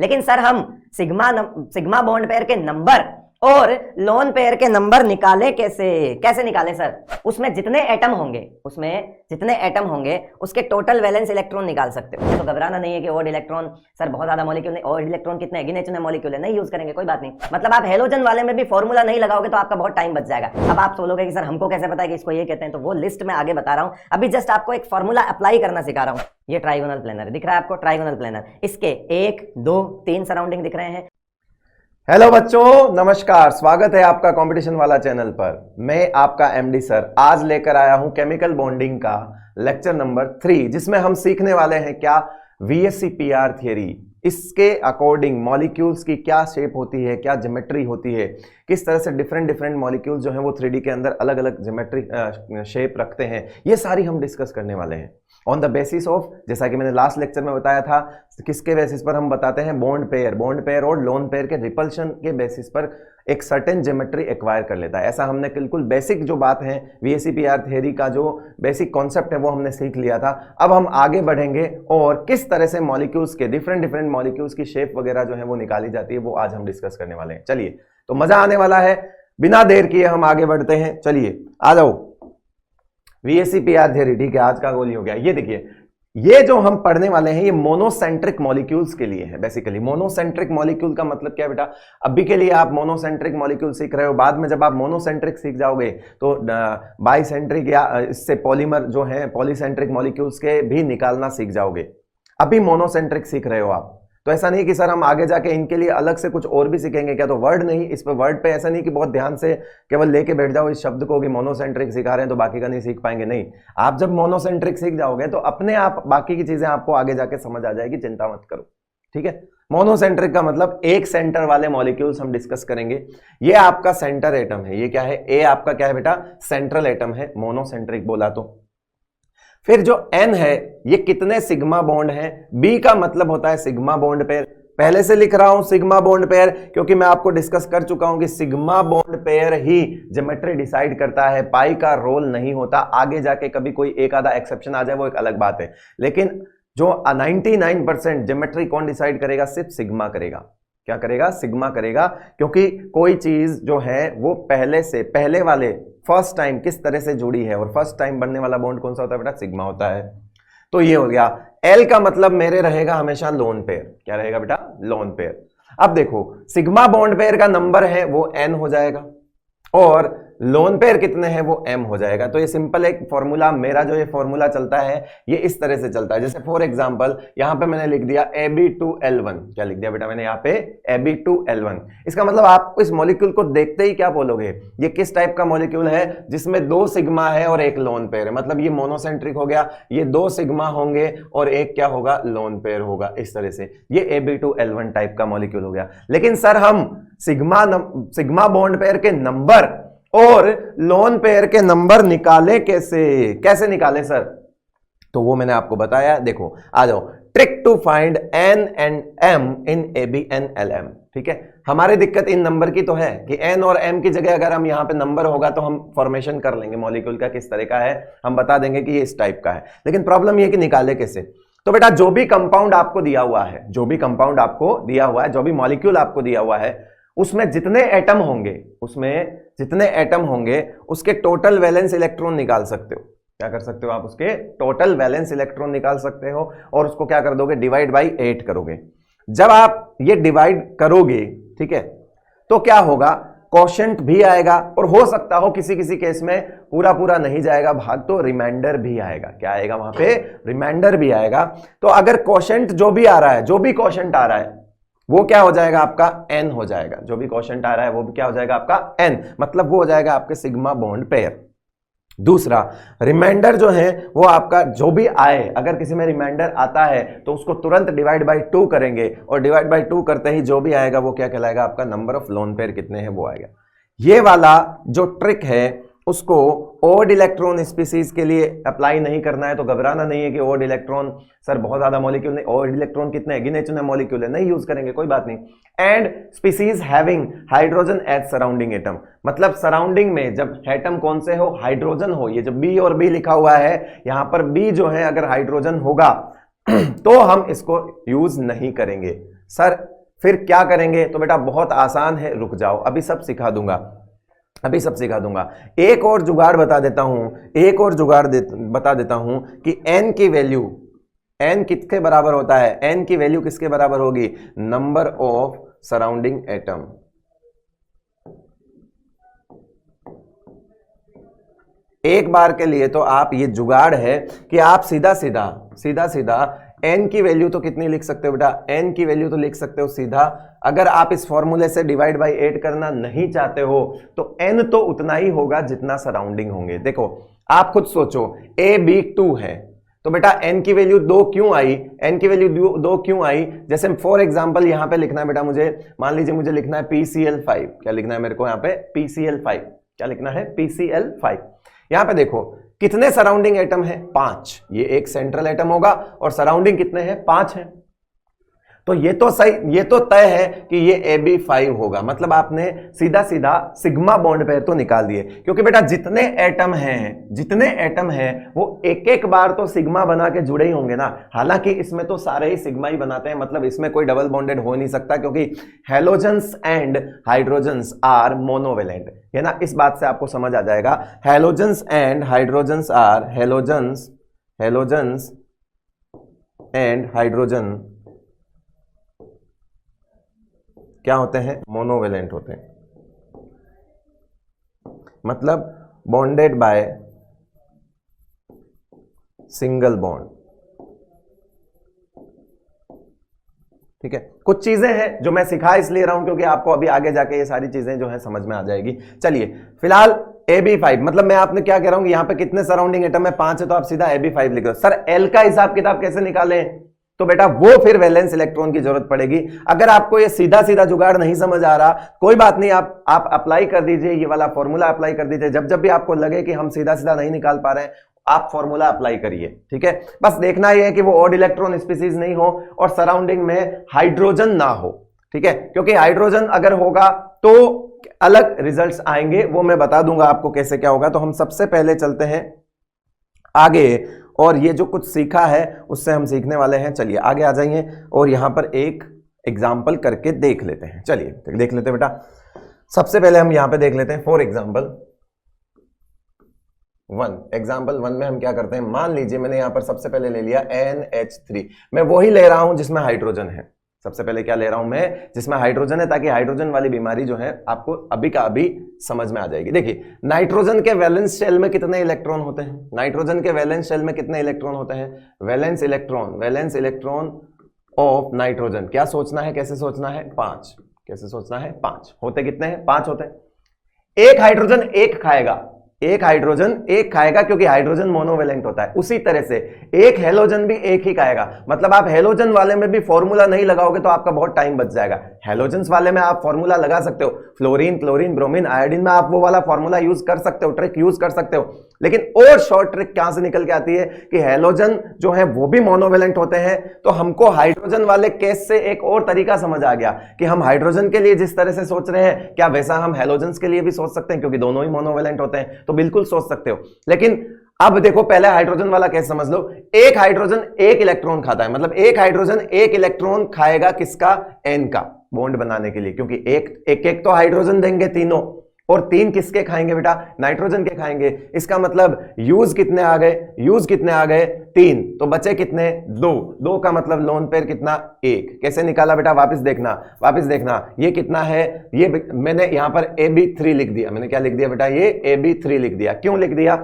लेकिन सर हम sigma bond pair के नंबर और लोन पेयर के नंबर निकाले कैसे निकालें सर? उसमें जितने एटम होंगे उसके टोटल वैलेंस इलेक्ट्रॉन निकाल सकते हो। तो घबराना नहीं है कि ओड इलेक्ट्रॉन सर बहुत ज्यादा मॉलिक्यूल नहीं, ओड इलेक्ट्रॉन कितने गिने चुने मॉलिक्यूल है, नहीं यूज करेंगे, कोई बात नहीं। मतलब आप हेलोजन वाले में भी फॉर्मूला नहीं लगाओगे तो आपका बहुत टाइम बच जाएगा। अब आप सोचोगे कि सर हमको कैसे पता है कि इसको ये कहते हैं, तो वो लिस्ट में आगे बता रहा हूं। अभी जस्ट आपको एक फॉर्मूला अप्लाई करना सिखा रहा हूं। ये ट्राइगोनल प्लेनर दिख रहा है आपको, ट्राइगोनल प्लेनर, इसके 1 2 3 सराउंडिंग दिख रहे हैं। हेलो बच्चों, नमस्कार, स्वागत है आपका कंपटीशन वाला चैनल पर। मैं आपका एमडी सर आज लेकर आया हूं केमिकल बॉन्डिंग का लेक्चर नंबर 3, जिसमें हम सीखने वाले हैं क्या VSEPR थियरी, इसके अकॉर्डिंग मॉलिक्यूल्स की क्या शेप होती है, क्या ज्योमेट्री होती है, किस तरह से डिफरेंट मॉलिक्यूल्स जो हैं वो 3D के अंदर अलग अलग ज्योमेट्री शेप रखते हैं, ये सारी हम डिस्कस करने वाले हैं ऑन द बेसिस ऑफ, जैसा कि मैंने लास्ट लेक्चर में बताया था, किसके बेसिस पर हम बताते हैं, बॉन्ड पेयर और लोन पेयर के रिपल्शन के बेसिस पर एक सर्टेन ज्योमेट्री एक्वायर कर लेता है। ऐसा हमने बिल्कुल बेसिक जो बात है VSEPR थियरी का जो बेसिक कॉन्सेप्ट है वो हमने सीख लिया था। अब हम आगे बढ़ेंगे और किस तरह से मॉलिक्यूल्स के डिफरेंट मॉलिक्यूल्स की शेप वगैरह जो है वो निकाली जाती है, वो आज हम डिस्कस करने वाले हैं। चलिए, तो मजा आने वाला है, बिना देर किए हम आगे बढ़ते हैं। चलिए आ जाओ, VSEPR थियरी, ठीक है, आज का गोल ही हो गया। ये देखिए, ये जो हम पढ़ने वाले हैं ये मोनोसेंट्रिक मॉलिक्यूल्स के लिए है। बेसिकली मोनोसेंट्रिक मॉलिक्यूल का मतलब क्या है बेटा? अभी के लिए आप मोनोसेंट्रिक मॉलिक्यूल सीख रहे हो, बाद में जब आप मोनोसेंट्रिक सीख जाओगे तो बाइसेंट्रिक या इससे पॉलीमर जो है पॉलीसेंट्रिक मॉलिक्यूल्स के भी निकालना सीख जाओगे। अभी मोनोसेंट्रिक सीख रहे हो आप, तो ऐसा नहीं कि सर हम आगे जाके इनके लिए अलग से कुछ और भी सीखेंगे क्या, तो वर्ड नहीं, इस पे वर्ड पे ऐसा नहीं कि बहुत ध्यान से केवल लेके बैठ जाओ इस शब्द को कि मोनोसेंट्रिक सिखा रहे हैं तो बाकी का नहीं सीख पाएंगे। नहीं, आप जब मोनोसेंट्रिक सीख जाओगे तो अपने आप बाकी की चीजें आपको आगे जाके समझ आ जाएगी, चिंता मत करो, ठीक है। मोनोसेंट्रिक का मतलब एक सेंटर वाले मॉलिक्यूल्स हम डिस्कस करेंगे। ये आपका सेंटर एटम है, ये क्या है, ए आपका क्या है बेटा, सेंट्रल एटम है, मोनोसेंट्रिक बोला तो। फिर जो N है ये कितने सिग्मा बॉन्ड हैं, B का मतलब होता है सिग्मा बॉन्ड पेयर। पहले से लिख रहा हूं सिग्मा बॉन्ड पेयर क्योंकि मैं आपको डिस्कस कर चुका हूं कि सिग्मा बॉन्ड पेयर ही ज्योमेट्री डिसाइड करता है, पाई का रोल नहीं होता। आगे जाके कभी कोई एक आधा एक्सेप्शन आ जाए वो एक अलग बात है, लेकिन जो 99% ज्योमेट्री कौन डिसाइड करेगा, सिर्फ सिग्मा करेगा। क्या करेगा? सिग्मा करेगा, क्योंकि कोई चीज जो है वो पहले वाले फर्स्ट टाइम किस तरह से जुड़ी है, और फर्स्ट टाइम बनने वाला बॉन्ड कौन सा होता है बेटा? सिग्मा होता है। तो ये हो गया। एल का मतलब मेरे रहेगा हमेशा लोन पेयर। क्या रहेगा बेटा? Lone pair. अब देखो, सिग्मा बॉन्ड पेयर का नंबर है वो N हो जाएगा और लोन पेयर कितने हैं वो M हो जाएगा। तो ये सिंपल एक फॉर्मूला, मेरा जो ये फॉर्मूला चलता है ये इस तरह से चलता है। जैसे फॉर एग्जांपल यहां पे मैंने लिख दिया Ab2L1। क्या लिख दिया बेटा मैंने यहाँ पे? Ab2L1। इसका मतलब आप इस मॉलिक्यूल को देखते ही क्या बोलोगे, ये किस टाइप का मॉलिक्यूल है जिसमें 2 सिग्मा है और एक लोन पेयर है। मतलब ये मोनोसेंट्रिक हो गया, ये 2 सिग्मा होंगे और एक क्या होगा? लोन पेयर होगा। इस तरह से ये Ab2L1 टाइप का मॉलिक्यूल हो गया। लेकिन सर हम सिग्मा बॉन्ड पेयर के नंबर और लोन पेयर के नंबर निकाले कैसे निकालें सर? तो वो मैंने आपको बताया। देखो आ जाओ, trick to find N and M in ABNLM। ठीक है, हमारी दिक्कत इन नंबर की तो है कि N और M की जगह अगर हम यहां पे नंबर होगा तो हम फॉर्मेशन कर लेंगे मॉलिक्यूल का, किस तरह का है हम बता देंगे कि ये इस टाइप का है। लेकिन प्रॉब्लम ये कि निकाले कैसे? तो बेटा जो भी कंपाउंड आपको दिया हुआ है, जो भी मॉलिक्यूल आपको दिया हुआ है, उसमें जितने एटम होंगे उसके टोटल वैलेंस इलेक्ट्रॉन निकाल सकते हो। क्या कर सकते हो आप? उसके टोटल वैलेंस इलेक्ट्रॉन निकाल सकते हो और उसको क्या कर दोगे? डिवाइड बाई 8 करोगे। जब आप ये डिवाइड करोगे, ठीक है, तो क्या होगा? क्वोशंट भी आएगा और हो सकता हो किसी केस में पूरा नहीं जाएगा भाग, तो रिमाइंडर भी आएगा। क्या आएगा वहां पे? रिमाइंडर भी आएगा। तो अगर क्वोशंट जो भी क्वोशंट आ रहा है वो क्या हो जाएगा? आपका N हो जाएगा। जो भी क्वोशंट आ रहा है वो भी क्या हो जाएगा? आपका N, मतलब वो हो जाएगा आपके सिग्मा बॉन्ड पेयर। दूसरा, रिमाइंडर जो है वो आपका जो भी आए, अगर किसी में रिमाइंडर आता है तो उसको तुरंत डिवाइड बाई 2 करेंगे और डिवाइड बाई 2 करते ही जो भी आएगा वो क्या कहलाएगा? आपका नंबर ऑफ लोन पेयर कितने हैं वो आएगा। ये वाला जो ट्रिक है उसको ओड इलेक्ट्रॉन स्पीसीज के लिए अप्लाई नहीं करना है, तो घबराना नहीं है कि ओड इलेक्ट्रॉन सर बहुत ज्यादा मॉलिक्यूल नहीं, ओड इलेक्ट्रॉन कितने हैं? गिने चुने मॉलिक्यूल है, नहीं यूज करेंगे, कोई बात नहीं। And species having hydrogen as surrounding atom, मतलब सराउंडिंग में जब एटम कौन से हो? हाइड्रोजन हो। ये जो बी और बी लिखा हुआ है यहां पर बी जो है अगर हाइड्रोजन होगा तो हम इसको यूज नहीं करेंगे। सर फिर क्या करेंगे? तो बेटा बहुत आसान है, रुक जाओ, अभी सब सिखा दूंगा, अभी सब सिखा दूंगा। एक और जुगाड़ बता देता हूं, एक और जुगाड़ बता देता हूं कि n की वैल्यू, n किसके बराबर होता है? n की वैल्यू किसके बराबर होगी? Number of surrounding atom. एक बार के लिए तो आप, ये जुगाड़ है कि आप सीधा सीधा n की वैल्यू तो कितनी लिख सकते हो बेटा? n की वैल्यू तो लिख सकते हो सीधा, अगर आप इस फॉर्मूले से डिवाइड बाय 8 करना नहीं चाहते हो तो n तो उतना ही होगा जितना सराउंडिंग होंगे। देखो आप खुद सोचो, a b 2 है तो बेटा n की वैल्यू 2 क्यों आई? n की वैल्यू 2 क्यों आई? जैसे फॉर एग्जांपल यहां पे लिखना है बेटा मुझे, मान लीजिए मुझे लिखना है PCl5। क्या लिखना है मेरे को यहाँ पे? PCl5। क्या लिखना है? PCl5। यहां पे देखो कितने सराउंडिंग एटम है? 5। ये एक सेंट्रल एटम होगा और सराउंडिंग कितने हैं? 5 है। तो ये तो सही, ये तो तय है कि ये AB5 होगा। मतलब आपने सीधा सीधा सिग्मा बॉन्ड पेयर तो निकाल दिए, क्योंकि बेटा जितने एटम हैं वो एक एक बार तो सिग्मा बना के जुड़े ही होंगे ना। हालांकि इसमें तो सारे ही सिग्मा ही बनाते हैं, मतलब इसमें कोई डबल बॉन्डेड हो नहीं सकता, क्योंकि halogens and hydrogens are monovalent, है ना। इस बात से आपको समझ आ जाएगा, halogens and hydrogens are, halogens and hydrogen क्या होते हैं? मोनोवेलेंट होते हैं, मतलब बॉन्डेड बाय सिंगल बॉन्ड। ठीक है, कुछ चीजें हैं जो मैं सिखा इसलिए रहा हूं क्योंकि आपको अभी आगे जाके ये सारी चीजें जो है समझ में आ जाएगी। चलिए फिलहाल AB5, मतलब मैं आपने क्या कह रहा हूं कि यहां पे कितने सराउंडिंग एटम है? 5 है, तो आप सीधा AB5 लिख दो। सर L का हिसाब किताब कैसे निकालें? तो बेटा वो फिर वैलेंस इलेक्ट्रॉन की जरूरत पड़ेगी। अगर आपको ये सीधा सीधा जुगाड़ नहीं समझ आ रहा, कोई बात नहीं, आप अप्लाई कर दीजिए, ये वाला फॉर्मूला अप्लाई कर दीजिए। जब जब भी आपको लगे कि हम सीधा सीधा नहीं निकाल पा रहे हैं, आप फॉर्मूला अप्लाई करिए। ठीक है, बस देखना यह है कि वो ऑड इलेक्ट्रॉन स्पीसीज नहीं हो और सराउंडिंग में हाइड्रोजन ना हो। ठीक है, क्योंकि हाइड्रोजन अगर होगा तो अलग रिजल्ट्स आएंगे, वो मैं बता दूंगा आपको कैसे क्या होगा। तो हम सबसे पहले चलते हैं आगे, और ये जो कुछ सीखा है उससे हम सीखने वाले हैं। चलिए आगे आ जाइए और यहां पर एक एग्जाम्पल करके देख लेते हैं। चलिए देख लेते हैं बेटा। सबसे पहले हम यहां पे देख लेते हैं फॉर एग्जाम्पल 1। एग्जाम्पल 1 में हम क्या करते हैं, मान लीजिए मैंने यहां पर सबसे पहले ले लिया NH3। मैं वही ले रहा हूं जिसमें हाइड्रोजन है। सबसे पहले क्या ले रहा हूं मैं? जिसमें हाइड्रोजन है, ताकि हाइड्रोजन वाली बीमारी जो है आपको अभी का अभी समझ में आ जाएगी। देखिए नाइट्रोजन के वैलेंस शेल में कितने इलेक्ट्रॉन होते हैं? नाइट्रोजन के वैलेंस शेल में कितने इलेक्ट्रॉन होते हैं? वैलेंस इलेक्ट्रॉन ऑफ नाइट्रोजन क्या सोचना है, कैसे सोचना है? 5। कैसे सोचना है? 5 होते कितने हैं? 5 होते हैं। एक हाइड्रोजन एक खाएगा, एक हाइड्रोजन एक खाएगा, क्योंकि हाइड्रोजन मोनोवेलेंट होता है। उसी तरह से एक हेलोजन भी एक ही खाएगा। मतलब आप हेलोजन वाले में भी फॉर्मूला नहीं लगाओगे तो आपका बहुत टाइम बच जाएगा। हेलोजन्स वाले में आप फॉर्मूला लगा सकते हो, फ्लोरीन, क्लोरीन, ब्रोमीन, आयोडीन में आप वो वाला फॉर्मूला यूज कर सकते हो, ट्रिक यूज कर सकते हो। लेकिन और शॉर्ट ट्रिक कहां से निकल के आती है कि हेलोजन जो है वो भी मोनोवेलेंट होते हैं। तो हमको हाइड्रोजन वाले केस से एक और तरीका समझ आ गया कि हम हाइड्रोजन के लिए जिस तरह से सोच रहे हैं, क्या वैसा हम हेलोजन्स के लिए भी सोच सकते हैं, क्योंकि दोनों ही मोनोवेलेंट होते हैं। तो बिल्कुल सोच सकते हो। लेकिन अब देखो पहले हाइड्रोजन वाला केस समझ लो। एक हाइड्रोजन एक इलेक्ट्रॉन खाता है, मतलब एक हाइड्रोजन एक इलेक्ट्रॉन खाएगा, किसका? N का, बॉन्ड बनाने के लिए, क्योंकि एक तो हाइड्रोजन देंगे तीनों, और 3 किसके खाएंगे बेटा? नाइट्रोजन के खाएंगे। इसका मतलब यूज कितने आ गए? यूज कितने आ गए? 3। तो बचे कितने? 2 का मतलब लोन पेयर कितना? 1। कैसे निकाला बेटा? वापस देखना ये कितना है? ये मैंने यहां पर AB3 लिख दिया। मैंने क्या लिख दिया बेटा? ये AB3 लिख दिया। क्यों लिख दिया?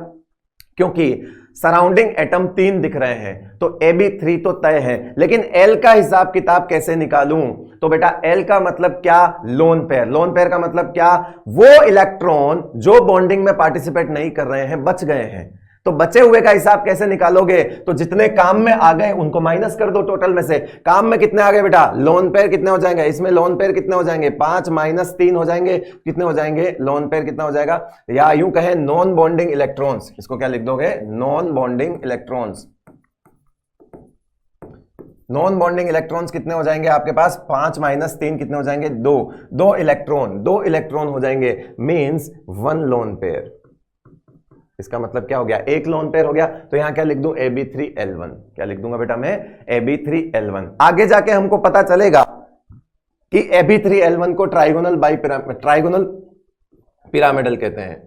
क्योंकि सराउंडिंग एटम 3 दिख रहे हैं, तो AB3 तो तय है। लेकिन L का हिसाब किताब कैसे निकालूं? तो बेटा L का मतलब क्या? Lone pair. लोन पेयर का मतलब क्या? वो इलेक्ट्रॉन जो बॉन्डिंग में पार्टिसिपेट नहीं कर रहे हैं, बच गए हैं। तो बचे हुए का हिसाब कैसे निकालोगे? तो जितने काम में आ गए उनको माइनस कर दो टोटल में से। काम में कितने आ गए बेटा? लोन पेयर कितने हो जाएंगे? इसमें लोन पेयर कितने हो जाएंगे? 5 - 3 हो जाएंगे। कितने हो जाएंगे? लोन पेयर कितना हो जाएगा? या यूं कहें नॉन बॉन्डिंग इलेक्ट्रॉन्स। इसको क्या लिख दोगे? Non bonding electrons. Non bonding electrons कितने हो जाएंगे आपके पास? 5 - 3 कितने हो जाएंगे? 2 इलेक्ट्रॉन हो जाएंगे, मींस 1 लोन पेयर। इसका मतलब क्या हो गया? 1 लोन पेयर हो गया। तो यहां क्या लिख दूं? AB3L1। क्या लिख दूंगा बेटा मैं? AB3L1। आगे जाके हमको पता चलेगा कि Ab3L1 को ट्राइगोनल पिरामिडल कहते हैं।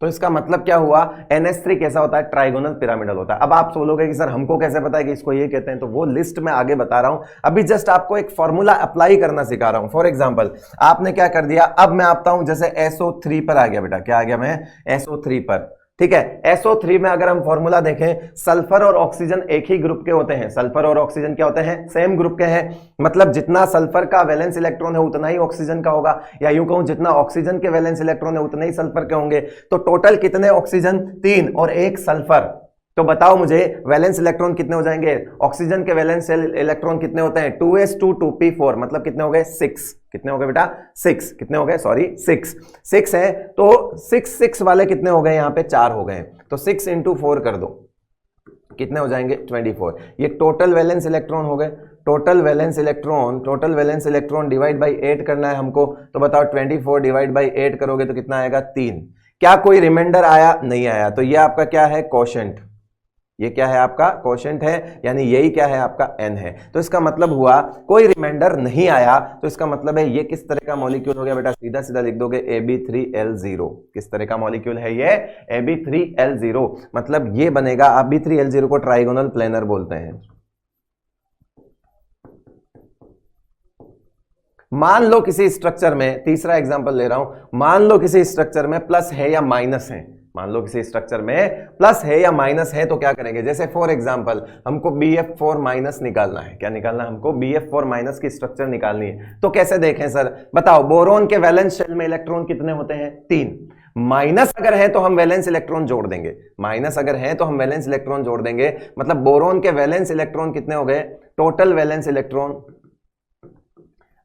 तो इसका मतलब क्या हुआ, NH3 कैसा होता है, ट्राइगोनल पिरामिडल होता है। अब आप बोलोगे कि सर हमको कैसे पता है कि इसको ये कहते हैं, तो वो लिस्ट में आगे बता रहा हूं, अभी जस्ट आपको एक फॉर्मूला अप्लाई करना सिखा रहा हूं। फॉर एग्जांपल आपने क्या कर दिया, अब मैं आता हूं जैसे SO3 पर आ गया बेटा, क्या आ गया मैं SO3 पर, ठीक है। SO3 में अगर हम फॉर्मूला देखें, सल्फर और ऑक्सीजन एक ही ग्रुप के होते हैं, सल्फर और ऑक्सीजन क्या होते हैं, सेम ग्रुप के हैं, मतलब जितना सल्फर का वैलेंस इलेक्ट्रॉन है उतना ही ऑक्सीजन का होगा, या यूं कहूं जितना ऑक्सीजन के वैलेंस इलेक्ट्रॉन है उतने ही सल्फर के होंगे। तो टोटल कितने ऑक्सीजन, 3 और 1 सल्फर। तो बताओ मुझे वैलेंस इलेक्ट्रॉन कितने हो जाएंगे, ऑक्सीजन के वैलेंस इलेक्ट्रॉन कितने होते हैं, 2s2 2p4, मतलब कितने हो गए 6, कितने हो गए बेटा 6, कितने हो गए सॉरी 6 है, तो 6 वाले कितने हो गए, यहां पे 4 हो गए, तो 6 × 4 कर दो, कितने हो जाएंगे 24। ये टोटल वैलेंस इलेक्ट्रॉन हो गए। Total valence electron divide by 8 करना है हमको, तो बताओ 24 डिवाइड बाई 8 करोगे तो कितना आएगा 3। क्या कोई रिमाइंडर आया, नहीं आया, तो ये आपका क्या है क्वोशंट, ये क्या है आपका क्वोशंट है, यानी यही क्या है आपका n है। तो इसका मतलब हुआ कोई रिमाइंडर नहीं आया, तो इसका मतलब है ये किस तरह का मॉलिक्यूल हो गया बेटा, सीधा सीधा लिख दोगे Ab3L0। किस तरह का मॉलिक्यूल है ये, Ab3L0, मतलब ये बनेगा, Ab3L0 को ट्राइगोनल प्लेनर बोलते हैं। मान लो किसी स्ट्रक्चर में, तीसरा एग्जांपल ले रहा हूं, मान लो किसी स्ट्रक्चर में प्लस है या माइनस है, मान लो किसी स्ट्रक्चर में प्लस है या माइनस है, तो क्या करेंगे, जैसे फॉर एग्जांपल हमको Bf4 माइनस निकालना है, क्या निकालना है हमको, Bf4 माइनस की स्ट्रक्चर निकालनी है। तो कैसे देखें सर, बताओ बोरोन के वैलेंस शेल में इलेक्ट्रॉन कितने होते हैं, 3। माइनस अगर है तो हम वैलेंस इलेक्ट्रॉन जोड़ देंगे, माइनस अगर है तो हम वैलेंस इलेक्ट्रॉन जोड़ देंगे, मतलब बोरोन के वैलेंस इलेक्ट्रॉन कितने हो गए, total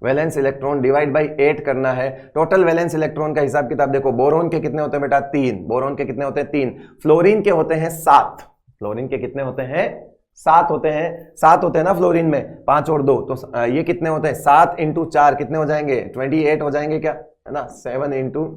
valence electron divide by 8 करना है। टोटल वैलेंस इलेक्ट्रॉन का हिसाब किताब देखो, बोरोन के कितने होते हैं बेटा 3, बोरोन के कितने होते हैं 3, फ्लोरीन के होते हैं 7, फ्लोरीन के कितने होते हैं 7 होते हैं, 7 होते हैं ना फ्लोरीन में, 5 और 2, तो ये कितने होते हैं 7 × 4 कितने हो जाएंगे 28 हो जाएंगे, क्या है ना 7 ×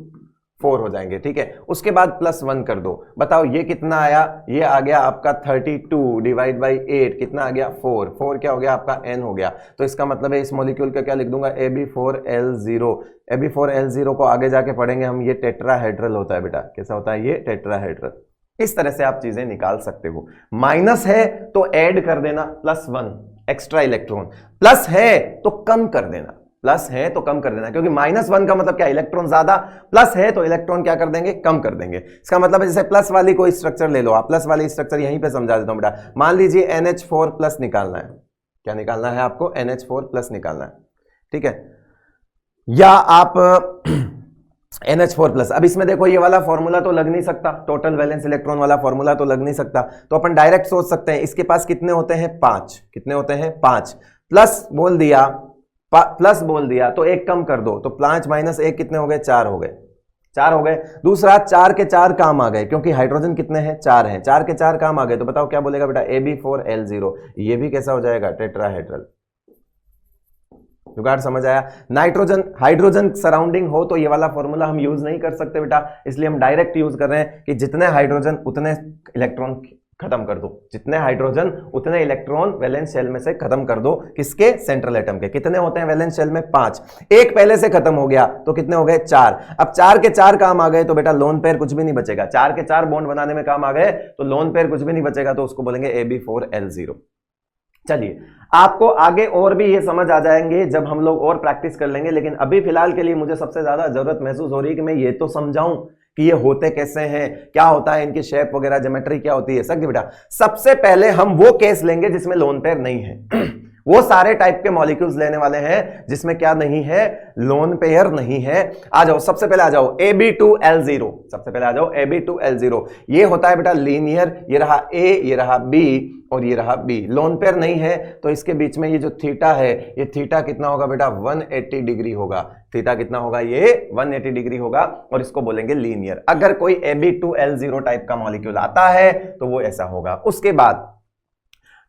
4 हो जाएंगे, ठीक है। उसके बाद +1 कर दो, बताओ ये कितना आया, ये आ गया आपका 32 डिवाइड बाई 8, कितना आ गया 4 क्या हो गया आपका n हो गया। तो इसका मतलब है इस मॉलिक्यूल का क्या लिख दूंगा, Ab4L0। Ab4L0 को आगे जाके पढ़ेंगे हम, ये टेट्राहेड्रल होता है बेटा, कैसा होता है ये टेट्राहेड्रल। इस तरह से आप चीजें निकाल सकते हो। माइनस है तो ऐड कर देना +1 एक्स्ट्रा इलेक्ट्रॉन, प्लस है तो कम कर देना, प्लस है तो कम कर देना, क्योंकि -1 का मतलब क्या, इलेक्ट्रॉन ज्यादा, प्लस है तो इलेक्ट्रॉन क्या कर देंगे, कम कर देंगे। इसका मतलब है जैसे प्लस वाली कोई स्ट्रक्चर ले लो आप, प्लस वाली स्ट्रक्चर यहीं पे समझा देता हूं बेटा। मान लीजिए NH4+ निकालना है, क्या निकालना है आपको, NH4+ निकालना है, ठीक है, या आप NH4+। अब इसमें देखो ये वाला फॉर्मूला तो लग नहीं सकता, टोटल वैलेंस इलेक्ट्रॉन वाला फॉर्मूला तो लग नहीं सकता, तो अपन डायरेक्ट सोच सकते हैं, इसके पास कितने होते हैं 5, कितने होते हैं 5, प्लस बोल दिया तो एक कम कर दो, तो 5 - 1 कितने हो गए, 4 हो गए, 4 हो गए। दूसरा 4 के 4 काम आ गए, क्योंकि हाइड्रोजन कितने हैं 4 हैं, 4 के 4 काम आ गए, तो बताओ क्या बोलेगा बेटा, Ab4L0, ये भी कैसा हो जाएगा टेट्राहेड्रल। जुगाड़ समझ आया। नाइट्रोजन हाइड्रोजन सराउंडिंग हो तो ये वाला फॉर्मूला हम यूज नहीं कर सकते बेटा, इसलिए हम डायरेक्ट यूज कर रहे हैं कि जितने हाइड्रोजन उतने इलेक्ट्रॉन खत्म कर दो, जितने हाइड्रोजन उतने इलेक्ट्रॉन वैलेंस शेल में से खत्म कर दो। किसके, सेंट्रल एटम के। कितने होते हैं वैलेंस शेल में 5, एक पहले से खत्म हो गया तो कितने हो गए 4। अब 4 के 4 काम आ गए तो बेटा लोन पेयर कुछ भी नहीं बचेगा, 4 के 4 बॉन्ड बनाने में काम आ गए तो लोन पेयर कुछ भी नहीं बचेगा, तो उसको बोलेंगे Ab4L0। चलिए आपको आगे और भी ये समझ आ जाएंगे जब हम लोग और प्रैक्टिस कर लेंगे, लेकिन अभी फिलहाल के लिए मुझे सबसे ज्यादा जरूरत महसूस हो रही है कि मैं ये तो समझाऊं कि ये होते कैसे हैं, क्या होता है इनकी शेप वगैरह, ज्योमेट्री क्या होती है सब। बेटा सबसे पहले हम वो केस लेंगे जिसमें लोन पेयर नहीं है वो सारे टाइप के मॉलिक्यूल्स लेने वाले हैं जिसमें क्या नहीं है, लोन पेयर नहीं है। आ जाओ, सबसे पहले आ जाओ Ab2L0, सबसे पहले आ जाओ Ab2L0। ये होता है बेटा लीनियर, ये रहा A, ये रहा B और ये रहा B। लोन पेयर नहीं है तो इसके बीच में ये जो थीटा है, ये थीटा कितना होगा बेटा 180 डिग्री होगा। थीटा कितना होगा, ये 180 डिग्री होगा और इसको बोलेंगे लीनियर। अगर कोई Ab2L0 टाइप का मॉलिक्यूल आता है तो वो ऐसा होगा। उसके बाद